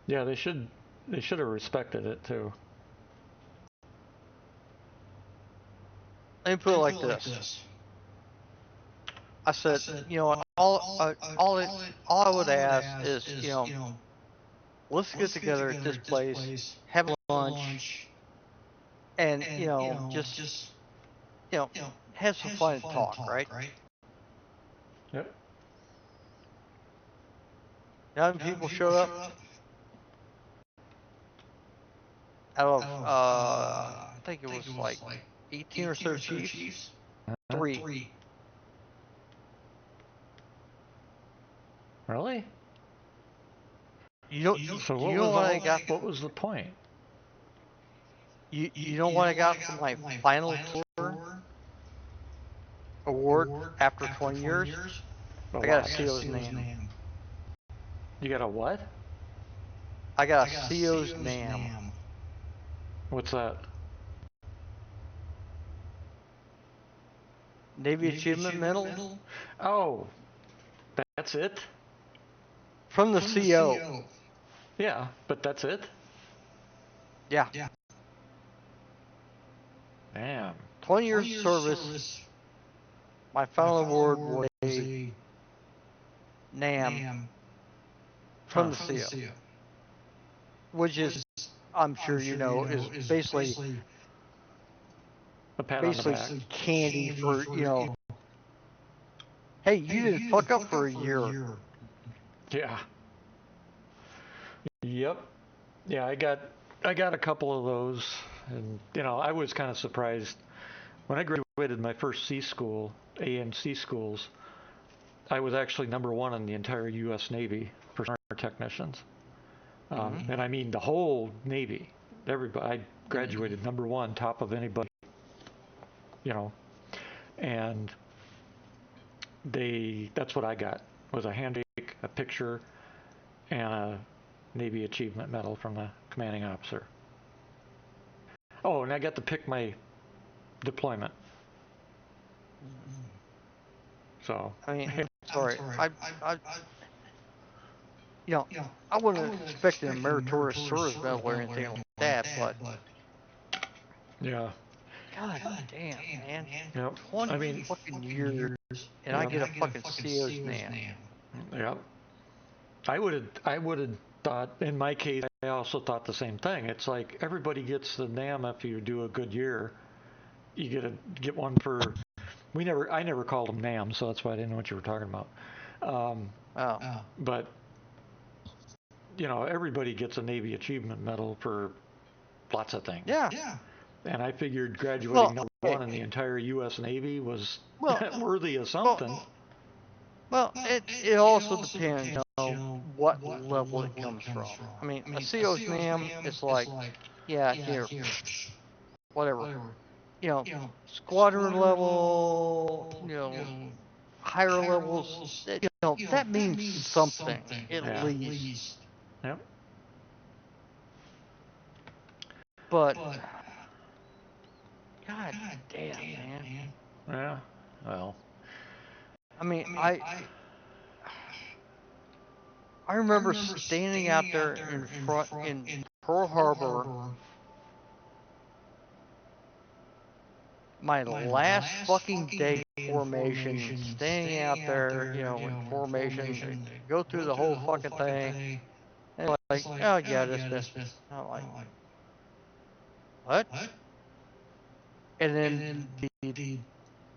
Yeah, they should have respected it too. Let me put it like this. I said, all I would ask is, let's get together at this place, have lunch, and, just, have some fun and talk, right? Yep. How many people showed up? Out of, I think it was like 18 or so chiefs. 3. Really? So what I got? What was the point? You know what I got from my final tour award after 20 years? I got a CO's name. You got a what? I got a CO's name. What's that? Navy Achievement Medal. Oh, that's it? From the CO. Yeah, but that's it? Yeah. Damn. 20 years service. My final award was a NAM from the CO. Which is, I'm sure you know, is basically A pat on the back. candy for, hey, you didn't fuck up for a year. Yeah. Yep. Yeah, I got a couple of those, and I was kind of surprised when I graduated my first C school, A and C schools. I was actually #1 in the entire U.S. Navy for sonar technicians, and I mean the whole Navy. Everybody, I graduated #1, top of anybody, and that's what I got, was a handshake, a picture, and a Navy Achievement Medal from the commanding officer. Oh, and I got to pick my deployment. So. I mean, sorry, you know, I wouldn't expect a meritorious service medal or anything like that, but Yeah. God damn, man. Yep. 20 fucking years, and I get a fucking CO's NAM. Yep. I would have thought, in my case, I also thought the same thing. It's like everybody gets the NAM after you do a good year. You get one for. I never called them NAM, so that's why I didn't know what you were talking about. But you know, everybody gets a Navy Achievement Medal for lots of things. Yeah. And I figured graduating number one in the entire U.S. Navy was worthy of something. Well, it also depends on what level it comes from. I mean, a CO's NAM is like, yeah, here, whatever. You know, squadron level, you know, higher levels, you know, that means something, at least. Yep. But, God damn, man. Yeah, well. I mean, I remember standing out there in front in Pearl Harbor, my last fucking day formation, standing out there, you know, in formation, go through the whole fucking thing, and like, oh yeah, this. I'm like, what? And then the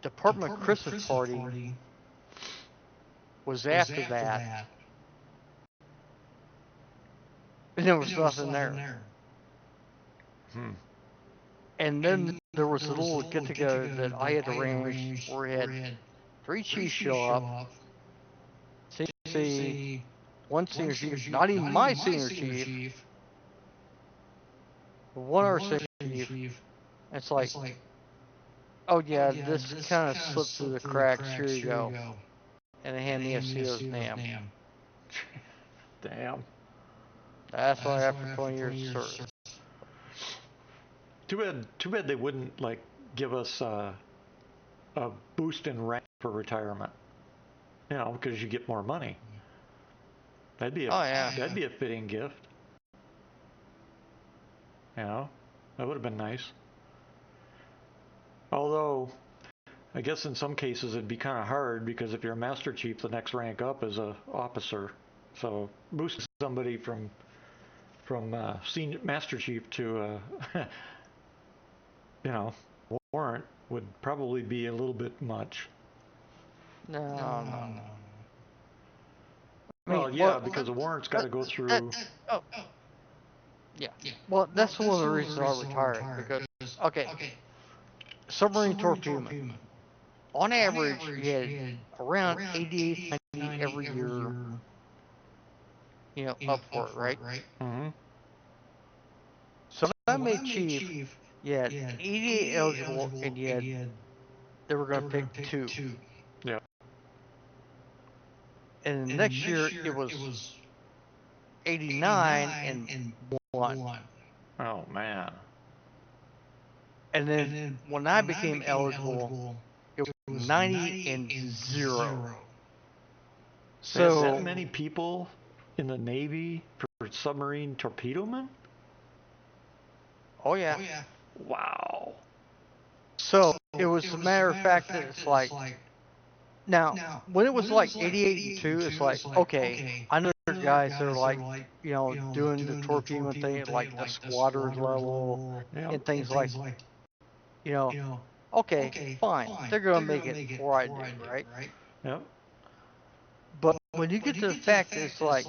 Department Christmas party was after that, and there was nothing there. And then there was a little get-together that I had arranged where we had 3 chiefs show up, see, 1 senior chief, not even my senior chief, but 1 other senior chief. It's like, oh yeah, this kind of slipped through the cracks, here you go. And they hand me a CO's NAM. Damn. That's why after 20 years of service. Too bad they wouldn't like give us a boost in rank for retirement. You know, because you get more money. That'd be a fitting gift. You know, that would have been nice. Although, I guess in some cases it'd be kind of hard because if you're a Master Chief, the next rank up is a officer. So boosting somebody from senior Master Chief to you know, warrant would probably be a little bit much. No. Well, yeah, because the warrant's got to go through. Yeah. Well, that's one of the reasons I retired, because, okay, submarine torpedoman. On average, you had around 88, 90 every year, you know, up for it, right? Mm-hmm. So when I made chief, you had 88 eligible, and they were going to pick 2. Yeah. And the next year, it was 89 and 1. Oh, man. And then when I became eligible, it was 90 and 0. So that many people in the Navy for submarine torpedomen? Oh yeah. Wow. So it was a matter of fact that it's like, now when it was like 88 and 2, it's like, okay, I know there are guys that are like, you know, doing the torpedo thing at like the squadron level and things like, you know, okay, fine, they're gonna make it before I do, right? Yep. But when you get to the fact that it's like,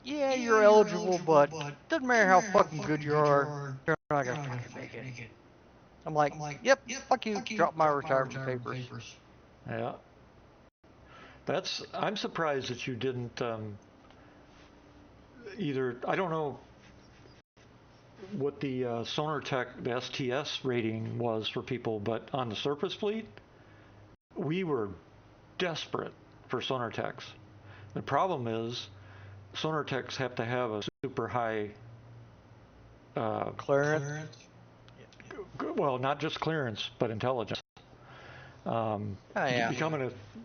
yeah, you're eligible, but doesn't matter how fucking good you are, you're not gonna fucking make it. I'm like, yep, fuck you, drop my retirement papers. Yeah. I'm surprised that you didn't either. I don't know what the sonar tech, the STS rating was for people, but on the surface fleet, we were desperate for sonar techs. The problem is, sonar techs have to have a super high clearance well, not just clearance, but intelligence. Yeah.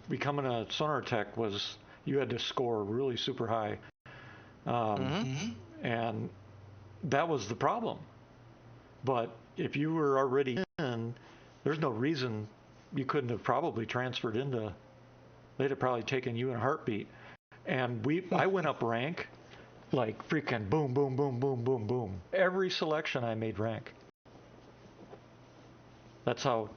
Becoming a sonar tech was, you had to score really super high, and that was the problem. But if you were already in, there's no reason you couldn't have probably transferred into. They'd have probably taken you in a heartbeat. And I went up rank, like freaking boom, boom, boom, boom, boom, boom. Every selection I made rank. That's how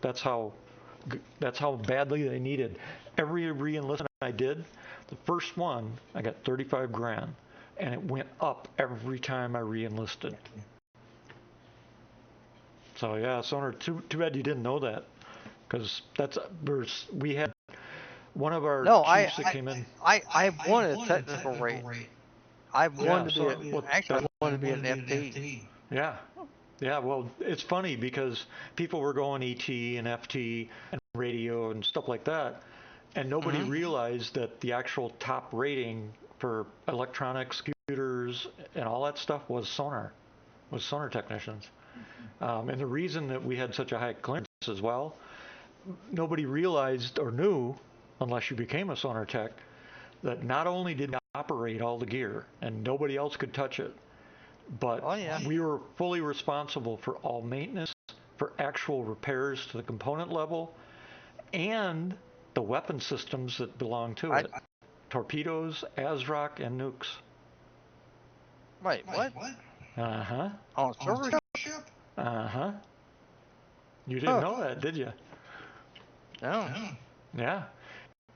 badly they needed. Every re-enlistment I did, the first one I got 35 grand, and it went up every time I re-enlisted. So yeah, Sonar. Too bad you didn't know that, because we had one of our chiefs that came in. I wanted a technical rate. I wanted to be I wanted to be an FT. Yeah. Yeah, well, it's funny because people were going ET and FT and radio and stuff like that, and nobody realized that the actual top rating for electronics, computers, and all that stuff was sonar technicians. And the reason that we had such a high clearance as well, nobody realized or knew, unless you became a sonar tech, that not only did we operate all the gear and nobody else could touch it, but we were fully responsible for all maintenance, for actual repairs to the component level, and the weapon systems that belong to it. Torpedoes, ASROC, and nukes. Wait, what? Uh-huh. On a server ship? Uh-huh. You didn't know that, did you? No. Yeah.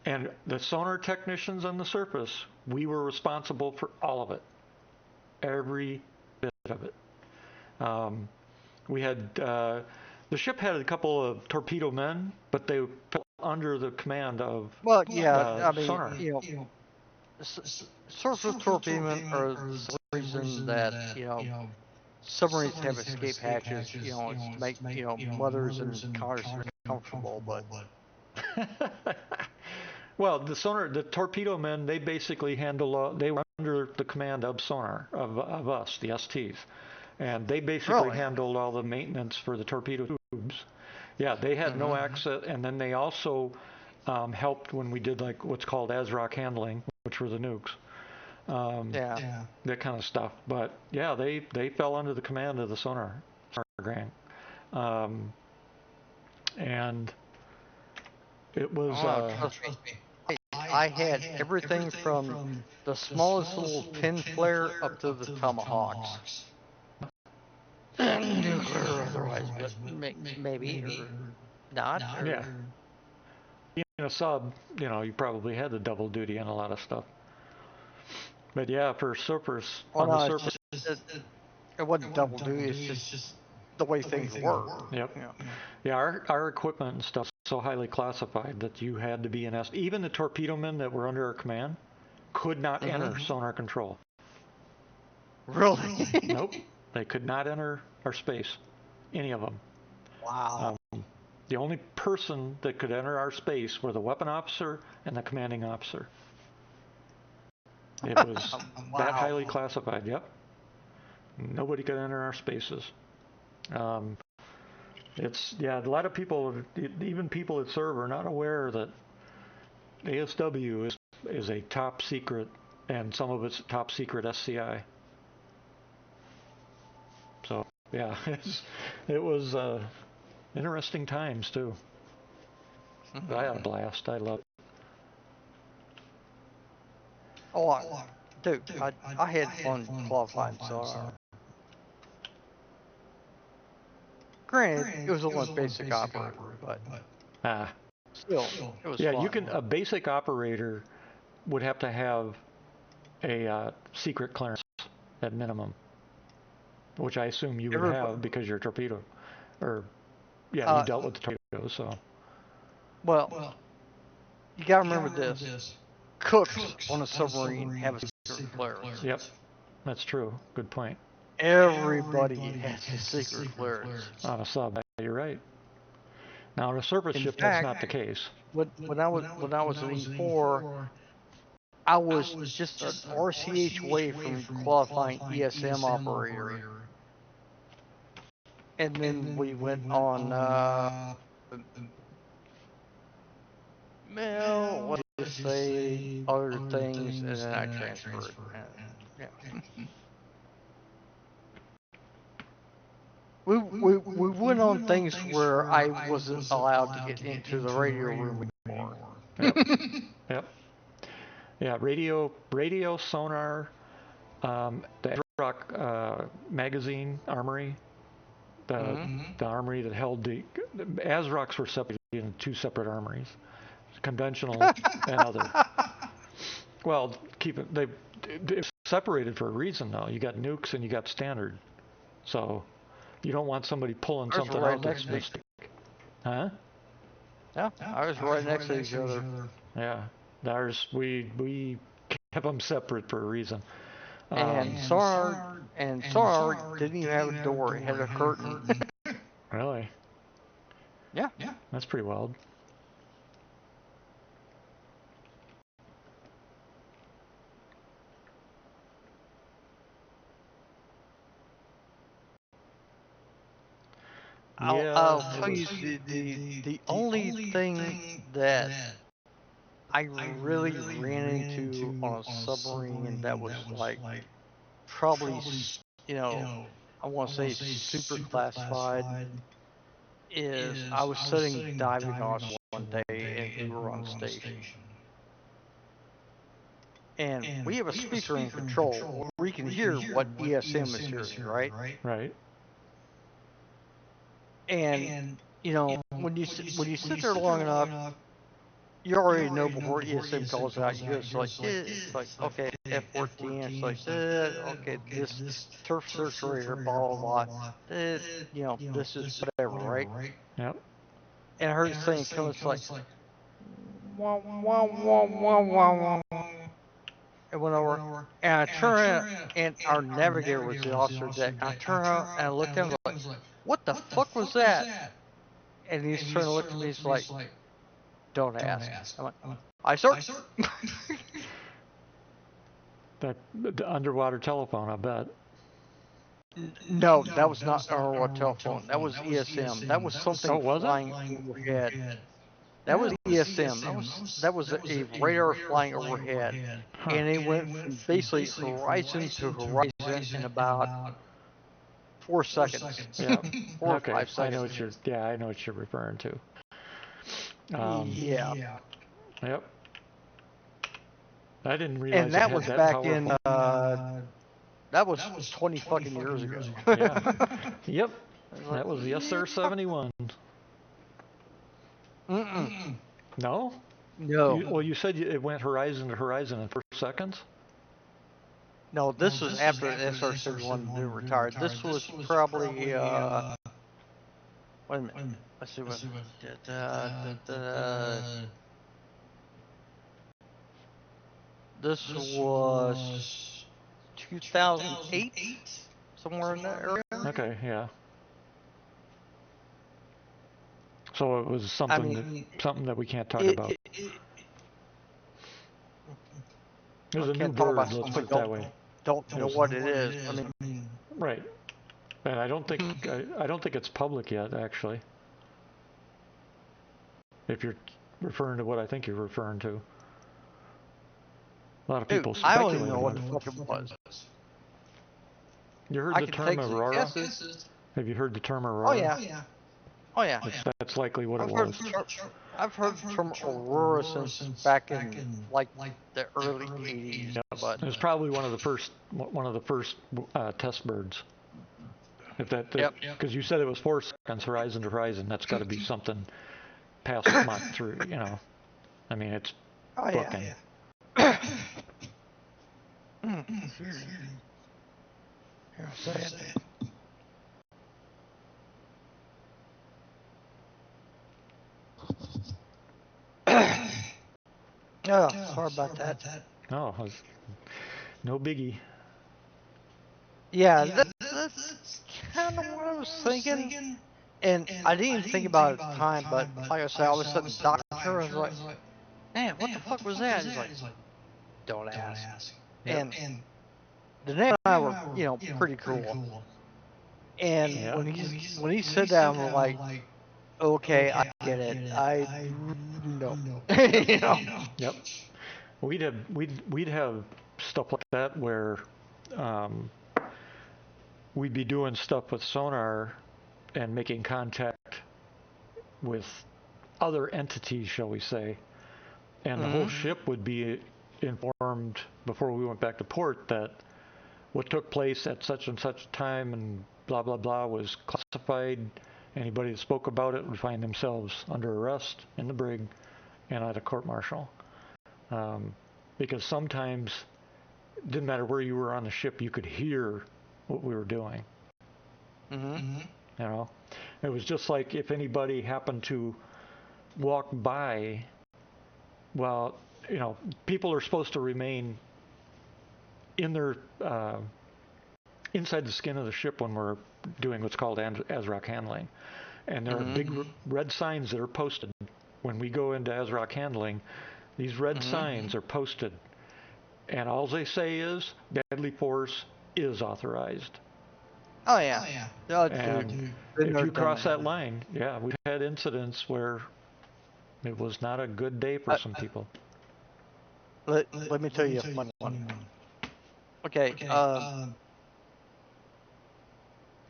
And the sonar technicians on the surface, we were responsible for all of it. Every bit of it. We had the ship had a couple of torpedo men, but they fell under the command of sonar. Surface torpedo men are the reason that submarines have escape hatches. It's to make mothers and congressmen comfortable, but. Well, the torpedo men, they basically they were under the command of sonar, of us, the STs. And they basically handled all the maintenance for the torpedo tubes. Yeah, they had no access, and then they also helped when we did like what's called ASROC handling, which were the nukes. That kind of stuff. But yeah, they fell under the command of the sonar gang. And it was... trust me. I had everything from the smallest little pin flare up to the tomahawks. Nuclear otherwise, but maybe or not. Yeah. Being a sub, you probably had the double duty on a lot of stuff. But yeah, for surface, it wasn't double duty. It's just the way things work. Yep. Yeah, our equipment and stuff so highly classified that you had to be an S. Even the torpedo men that were under our command could not enter sonar control. Really? Nope. They could not enter our space. Any of them. Wow. The only person that could enter our space were the weapon officer and the commanding officer. It was that highly classified. Yep. Nobody could enter our spaces. A lot of people, even people that serve, are not aware that ASW is a top secret, and some of it's top secret SCI. So yeah, it was interesting times too. I had a blast. I loved it. Dude, I had fun qualifying sonar. Granted, it was only basic operator, but still, it was fun. A basic operator would have to have a secret clearance at minimum, which I assume you would have because you're a torpedo, you dealt with the torpedoes, so. Well, you gotta remember this. Cooks on a submarine have a secret clearance. Yep, that's true. Good point. Everybody has a secret clearance. On a sub, you're right. Now on a surface ship, that's not the case. When I was an E4, I was just an RCH away from qualifying ESM operator. and then we went on, well, let's just say other things, and then I transferred. Yeah. We went on things where I wasn't allowed to get into the radio room anymore. Yep. Yep. Yeah, radio, sonar, the ASRock magazine armory, the armory that held the ASRoCs were separated into two separate armories, conventional and other. Well, they're separated for a reason though. You got nukes and you got standard, so you don't want somebody pulling something right out next that's to me. mistake. Huh? Yeah, I was right next to each other. Yeah, we kept them separate for a reason. And sonar didn't even have a door; it had a curtain. Really? Yeah. That's pretty wild. I'll tell you the only thing that I really ran into on a submarine that was like probably, you know, I want to say super classified is I was setting diving odds one day and we were on station. And we have a speaker in control where we can hear what ESM is hearing, right? Right. And when you sit there long enough, you already know before ESM calls out. You just like it's like okay, F-14. It's like okay, this turf search radar, blah blah blah. This is whatever, right? Yep. And I heard this thing come. It's like wah wah wah wah wah wah. It went over, and I turned around, and our navigator was the officer deck. I turned around and I looked at him like, "What the fuck was that?" And he's trying to look at me. He's like, "Don't ask." I'm like, "I sir." The underwater telephone, I bet. No, that was not our underwater telephone. That was ESM. That was something flying overhead. That was ESM. That was a radar flying overhead, and it went from basically horizon to horizon in about 4 seconds. Yeah. 4 or Okay. 5 seconds. I know what you're referring to. Yeah. Yep. I didn't realize And that it was had back powerful. in that was 20 fucking years ago. Yeah. Yep. That was the SR-71. Mm-mm. No? No. You said it went horizon to horizon in 4 seconds? No, this was after the SR-71 been retired. This was probably wait a minute. Let's see what. This was 2008, somewhere in that area. Okay, yeah. So it was something that we can't talk about. It was a new bird, let's put it that way. Don't know what it is. I mean, right. And I don't think it's public yet, actually. If you're referring to what I think you're referring to. A lot of people I speculate. don't even know what the fuck it was. You heard the term Aurora? Have you heard the term Aurora? Oh yeah. Oh yeah. That's likely what it was. I've heard the term Aurora since back in like the early 80s. Yeah, but it was probably one of the first test birds. If that, because you said it was 4 seconds horizon to horizon, that's got to be something past Mach 3. I mean it's booking. Oh, sorry about that. No, no biggie. Yeah, that's kind of what I was thinking. And I didn't even think about it at the time, but like I said, I was sitting in the doctor and I was like, man, what the fuck was that? He's like, don't ask. And the name and I were, pretty cool. And Yeah. when he said that, I'm like, okay, I get it. I no, you know. Yep. We'd have stuff like that where um, we'd be doing stuff with sonar and making contact with other entities, shall we say, and the whole ship would be informed before we went back to port that what took place at such and such time and blah blah blah was classified. Anybody that spoke about it would find themselves under arrest in the brig and at a court-martial. Because sometimes it didn't matter where you were on the ship, you could hear what we were doing. You know, it was just like if anybody happened to walk by. Well, you know, people are supposed to remain in their inside the skin of the ship when we're doing what's called ASROC handling, and there are big red signs that are posted when we go into ASROC handling. These red signs are posted, and all they say is deadly force is authorized. Oh yeah. And if you cross that line, yeah, we've had incidents where it was not a good day for some people. Let me tell you a funny one. Okay.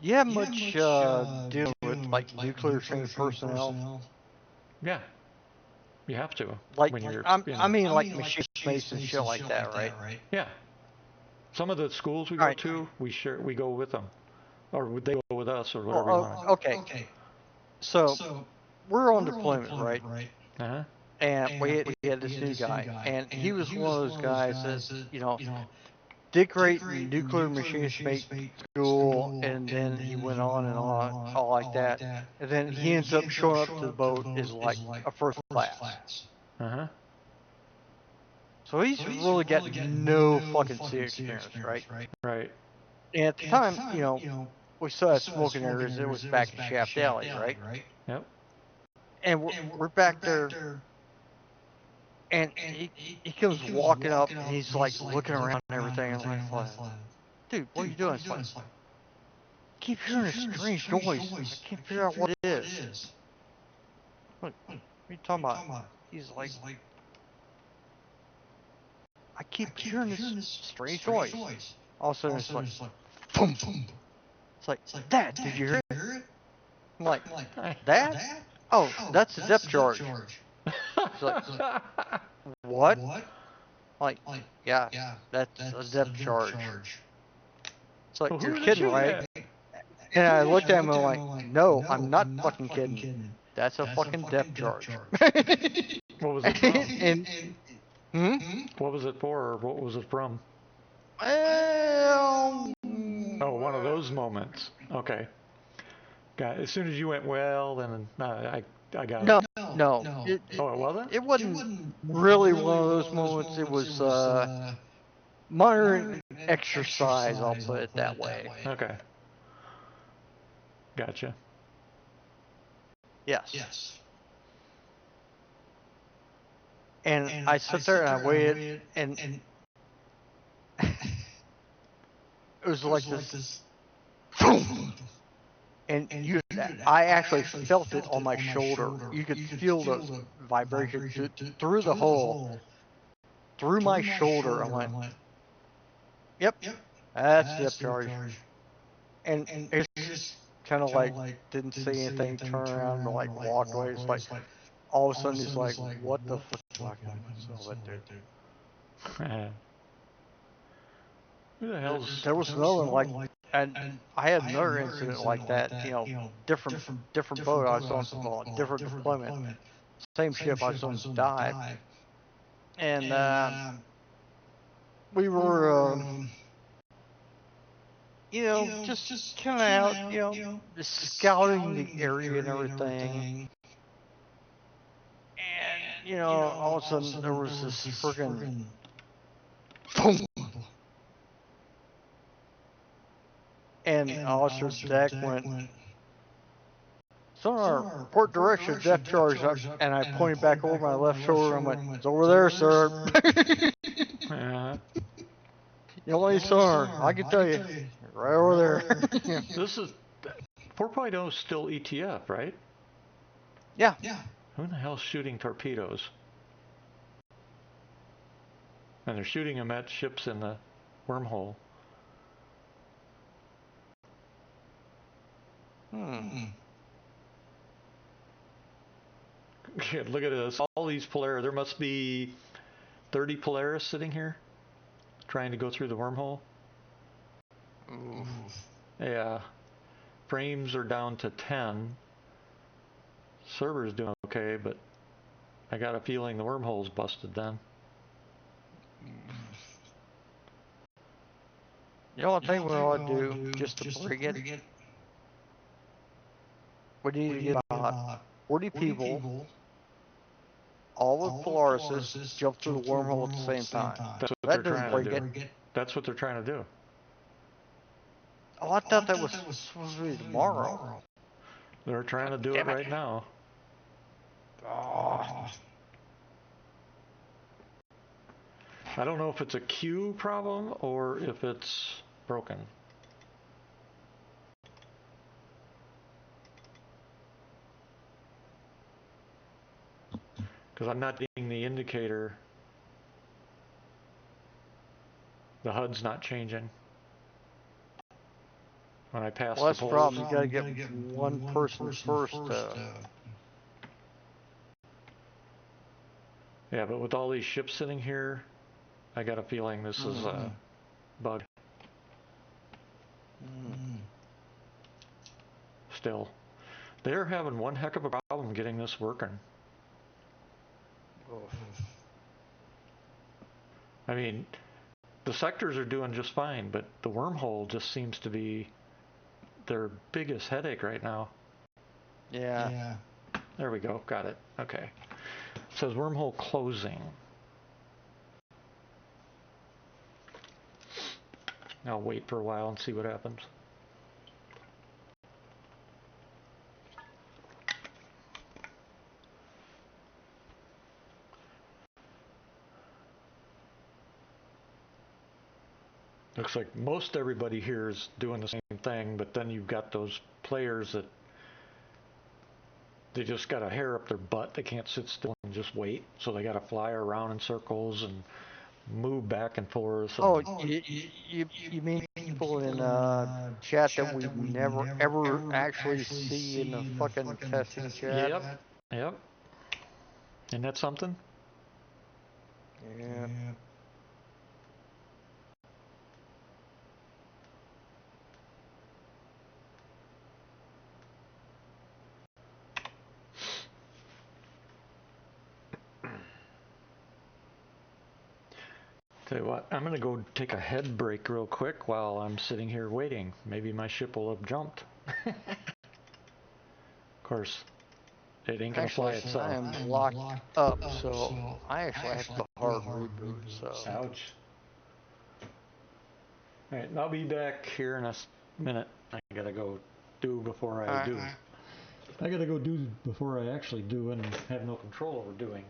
You have much deal with like nuclear trained personnel? Yeah, you have to. Like, when you're, I mean, like machine mates and shit like that, right? Yeah. Some of the schools we go to, we go with them, or they go with us, or whatever you want. Okay. So we're on deployment, right? Uh-huh. And we had this new guy, and he was one of those guys that, you know, did great in nuclear machinist mate school, and then he went on and on, all like that. And then he ends up showing up to the boat as like a first class. Uh-huh. So he's really got no fucking sea experience, right? Right. And at the time, you know, we still had smoking areas. It was back in Shaft Alley, right? Yep. And we're back there. And he comes walking up, and he's like looking around and everything. And I'm like, dude, what are you doing? It's like, I keep hearing a strange noise. I can't figure out what it is. What are you talking about? He's like, I keep hearing this strange noise. All of a sudden, it's like, boom. It's like, Dad, did you hear it? I'm like, that? Oh, that's a depth charge. It's like, what? Like, yeah, that's a depth charge. It's like, you're kidding, right? And I looked at him and I'm like, no, I'm not fucking kidding. That's a fucking depth charge. What was it from? What was it for, or what was it from? Well, oh, one of those moments. Okay. Got it. As soon as you went, well, then I got it. No. It wasn't? It wasn't really one of those moments. It was moderate exercise, I'll put it that way. Okay. Gotcha. Yes. And I sit there and I waited, and it was like this. And I actually felt it on my shoulder. You could feel the vibration through the hole, through my shoulder. I'm like, yep, that's depth charge. And it's just kind of like didn't say anything, turned around and like walked away. It's like all of a sudden he's like, what the fuck? Who the hell's... There was another one like, and I had another incident like that. You know, different boat. I was on different deployment. Same ship. I was on dive, and we were, you know, just kind of out, you know, just scouting the area and everything. And you know, all of a sudden there was this friggin' boom. And Officer's deck went, sonar, port direction, depth charge, and I pointed back over my left shoulder and went, it's over there, sir. You don't need sonar, I can tell you, right over there. This is, 4.0 is still ETF, right? Yeah. Who the hell's shooting torpedoes? And they're shooting them at ships in the wormhole. Yeah, look at this. All these Polaris. There must be 30 Polaris sitting here trying to go through the wormhole. Oof. Yeah. Frames are down to 10. Server's doing okay, but I got a feeling the wormhole's busted then. You know what thing we ought to do just to bring it? We need to get about 40 people, all with Polarises, jump through the wormhole at the same time. That's what That they're doesn't trying to break do. it. That's what they're trying to do. Oh, I thought that was supposed to be tomorrow. They're trying to do it right now. Oh. I don't know if it's a queue problem or if it's broken. Because I'm not getting the indicator. The HUD's not changing. When I pass Well, that's the the poles. problem. You gotta get one person first. Yeah, but with all these ships sitting here, I got a feeling this is a bug. Still. They're having one heck of a problem getting this working. I mean, the sectors are doing just fine, but the wormhole just seems to be their biggest headache right now. Yeah. There we go. Got it. Okay. It says wormhole closing. I'll wait for a while and see what happens. Looks like most everybody here is doing the same thing, but then you've got those players that they just got a hair up their butt. They can't sit still and just wait, so they got to fly around in circles and move back and forth. Oh, you mean people in chat that we never ever actually see in the fucking testing chat? Yep. Isn't that something? Yeah. Tell you what, I'm going to go take a head break real quick while I'm sitting here waiting. Maybe my ship will have jumped. Of course, it ain't going to fly itself. I am locked up, so I actually have to hard reboot. So. Ouch. All right, I'll be back here in a minute. I got to go do before I do. I got to go do before I actually do and have no control over doing.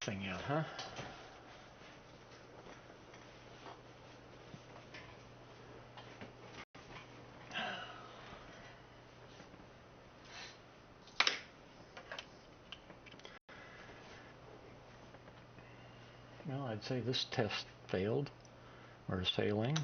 thing yet, huh? Well, I'd say this test failed, or is failing.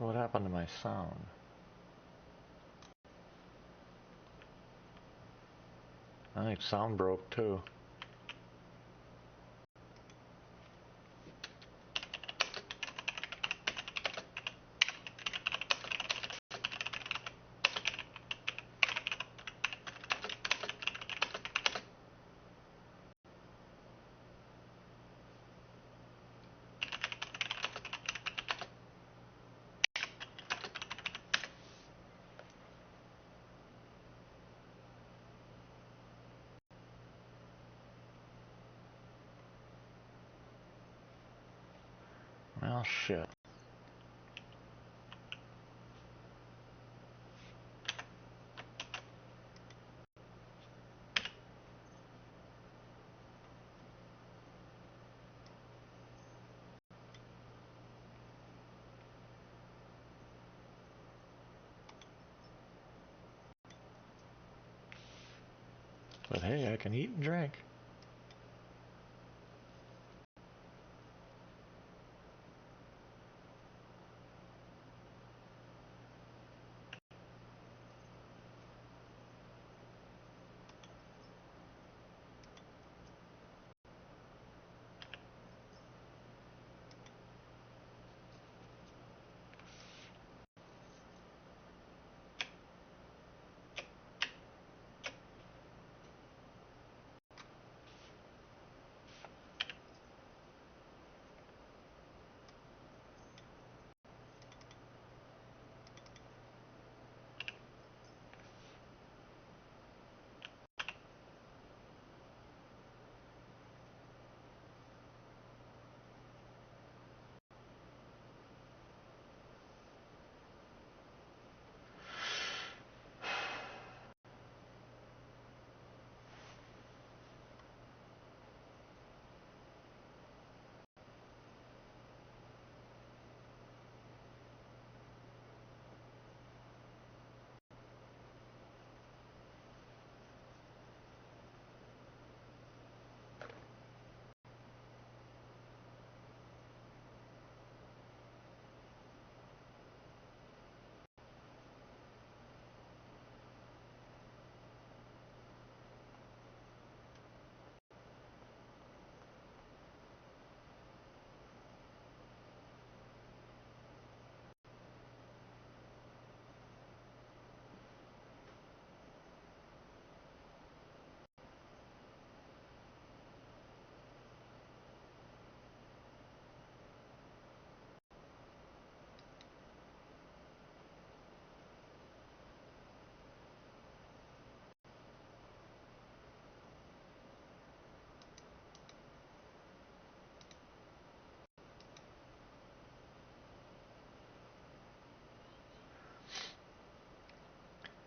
So what happened to my sound? I think sound broke too. Well, shit. But hey, I can eat and drink.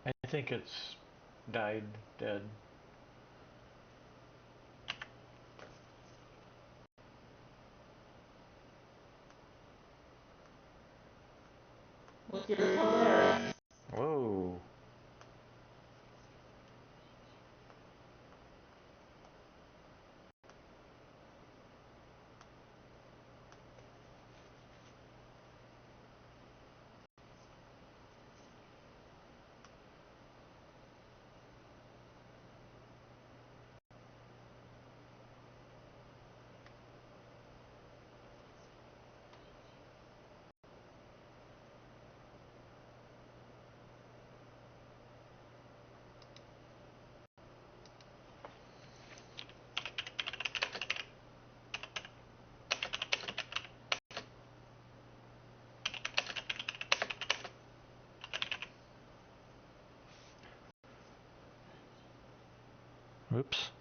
I think it's died dead. Look, you're still there. Whoa. Oops.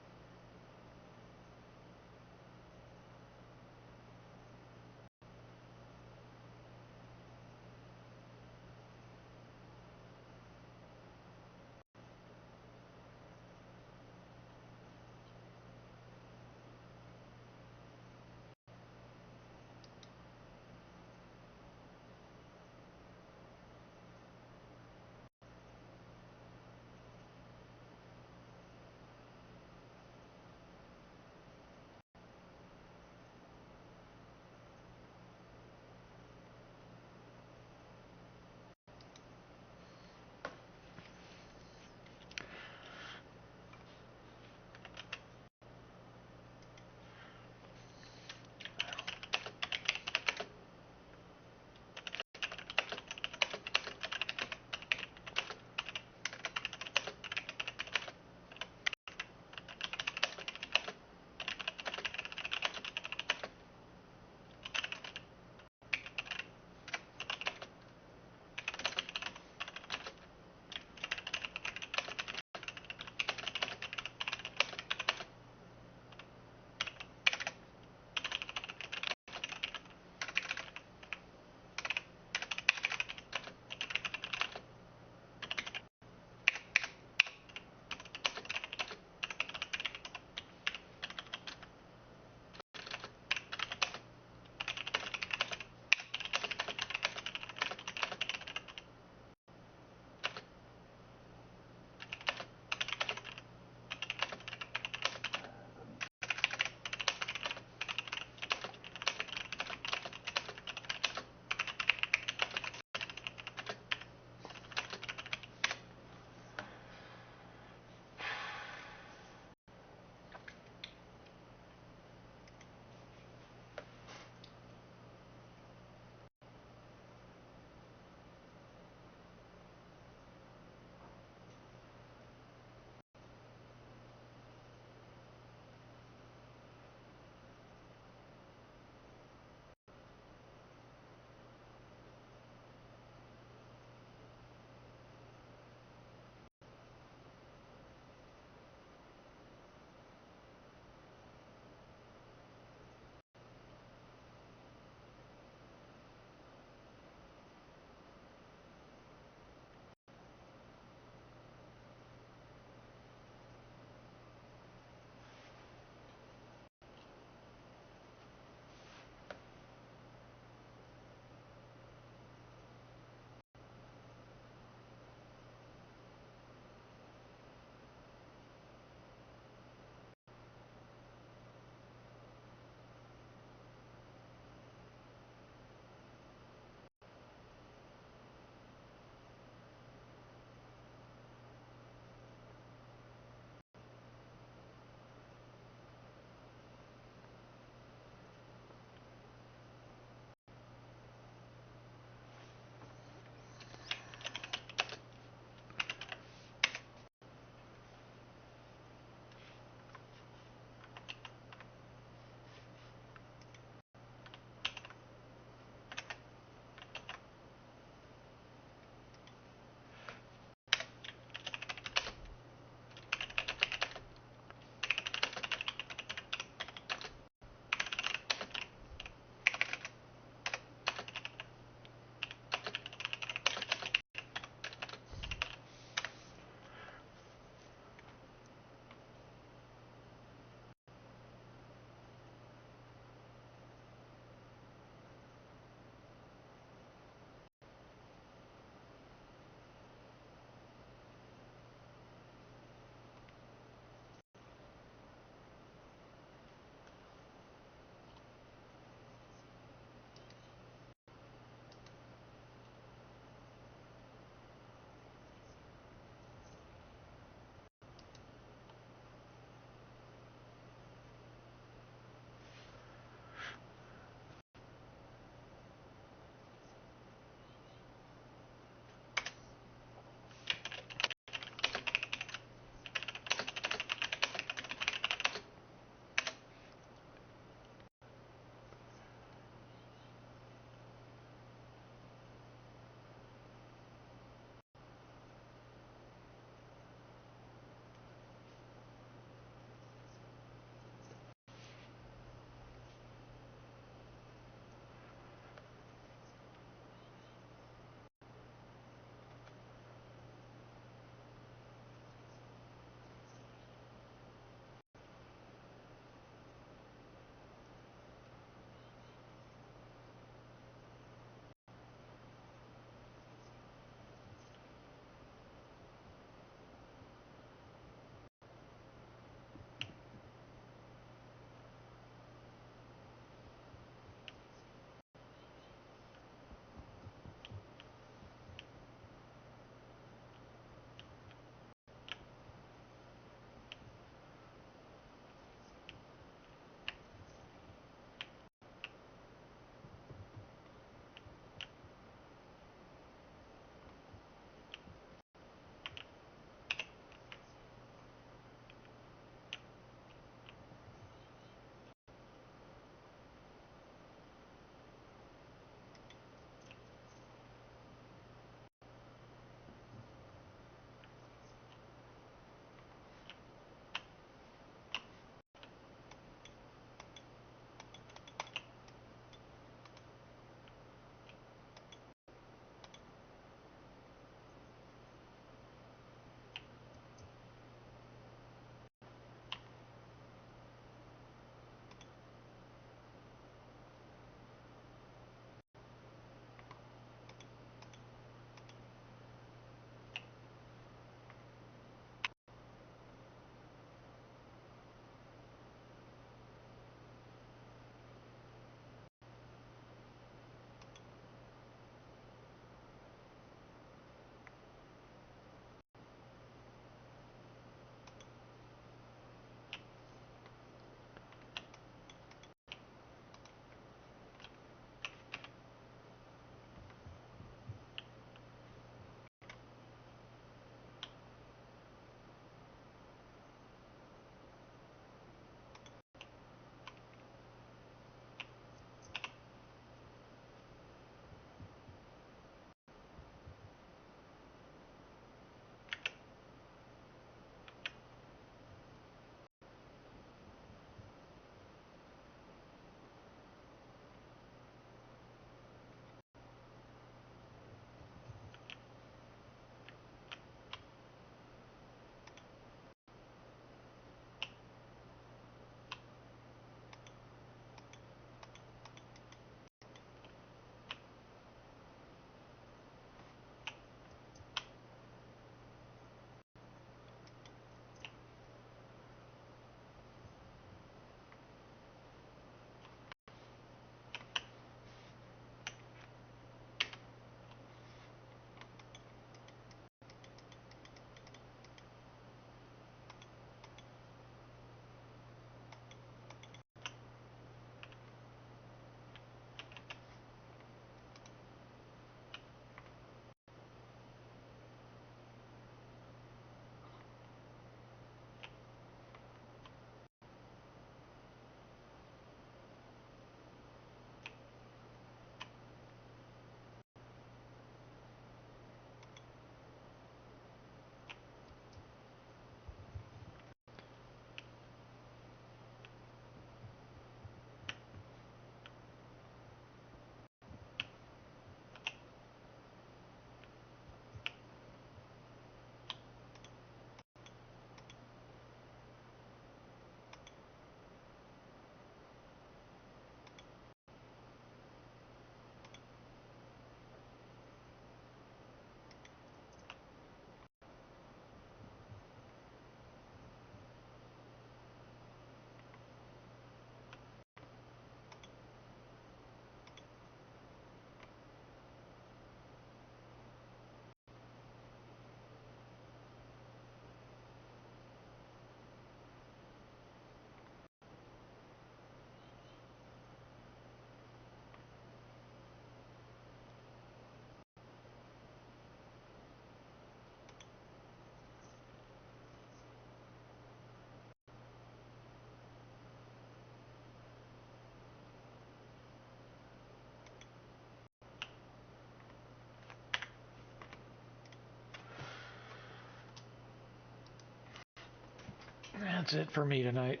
That's it for me tonight.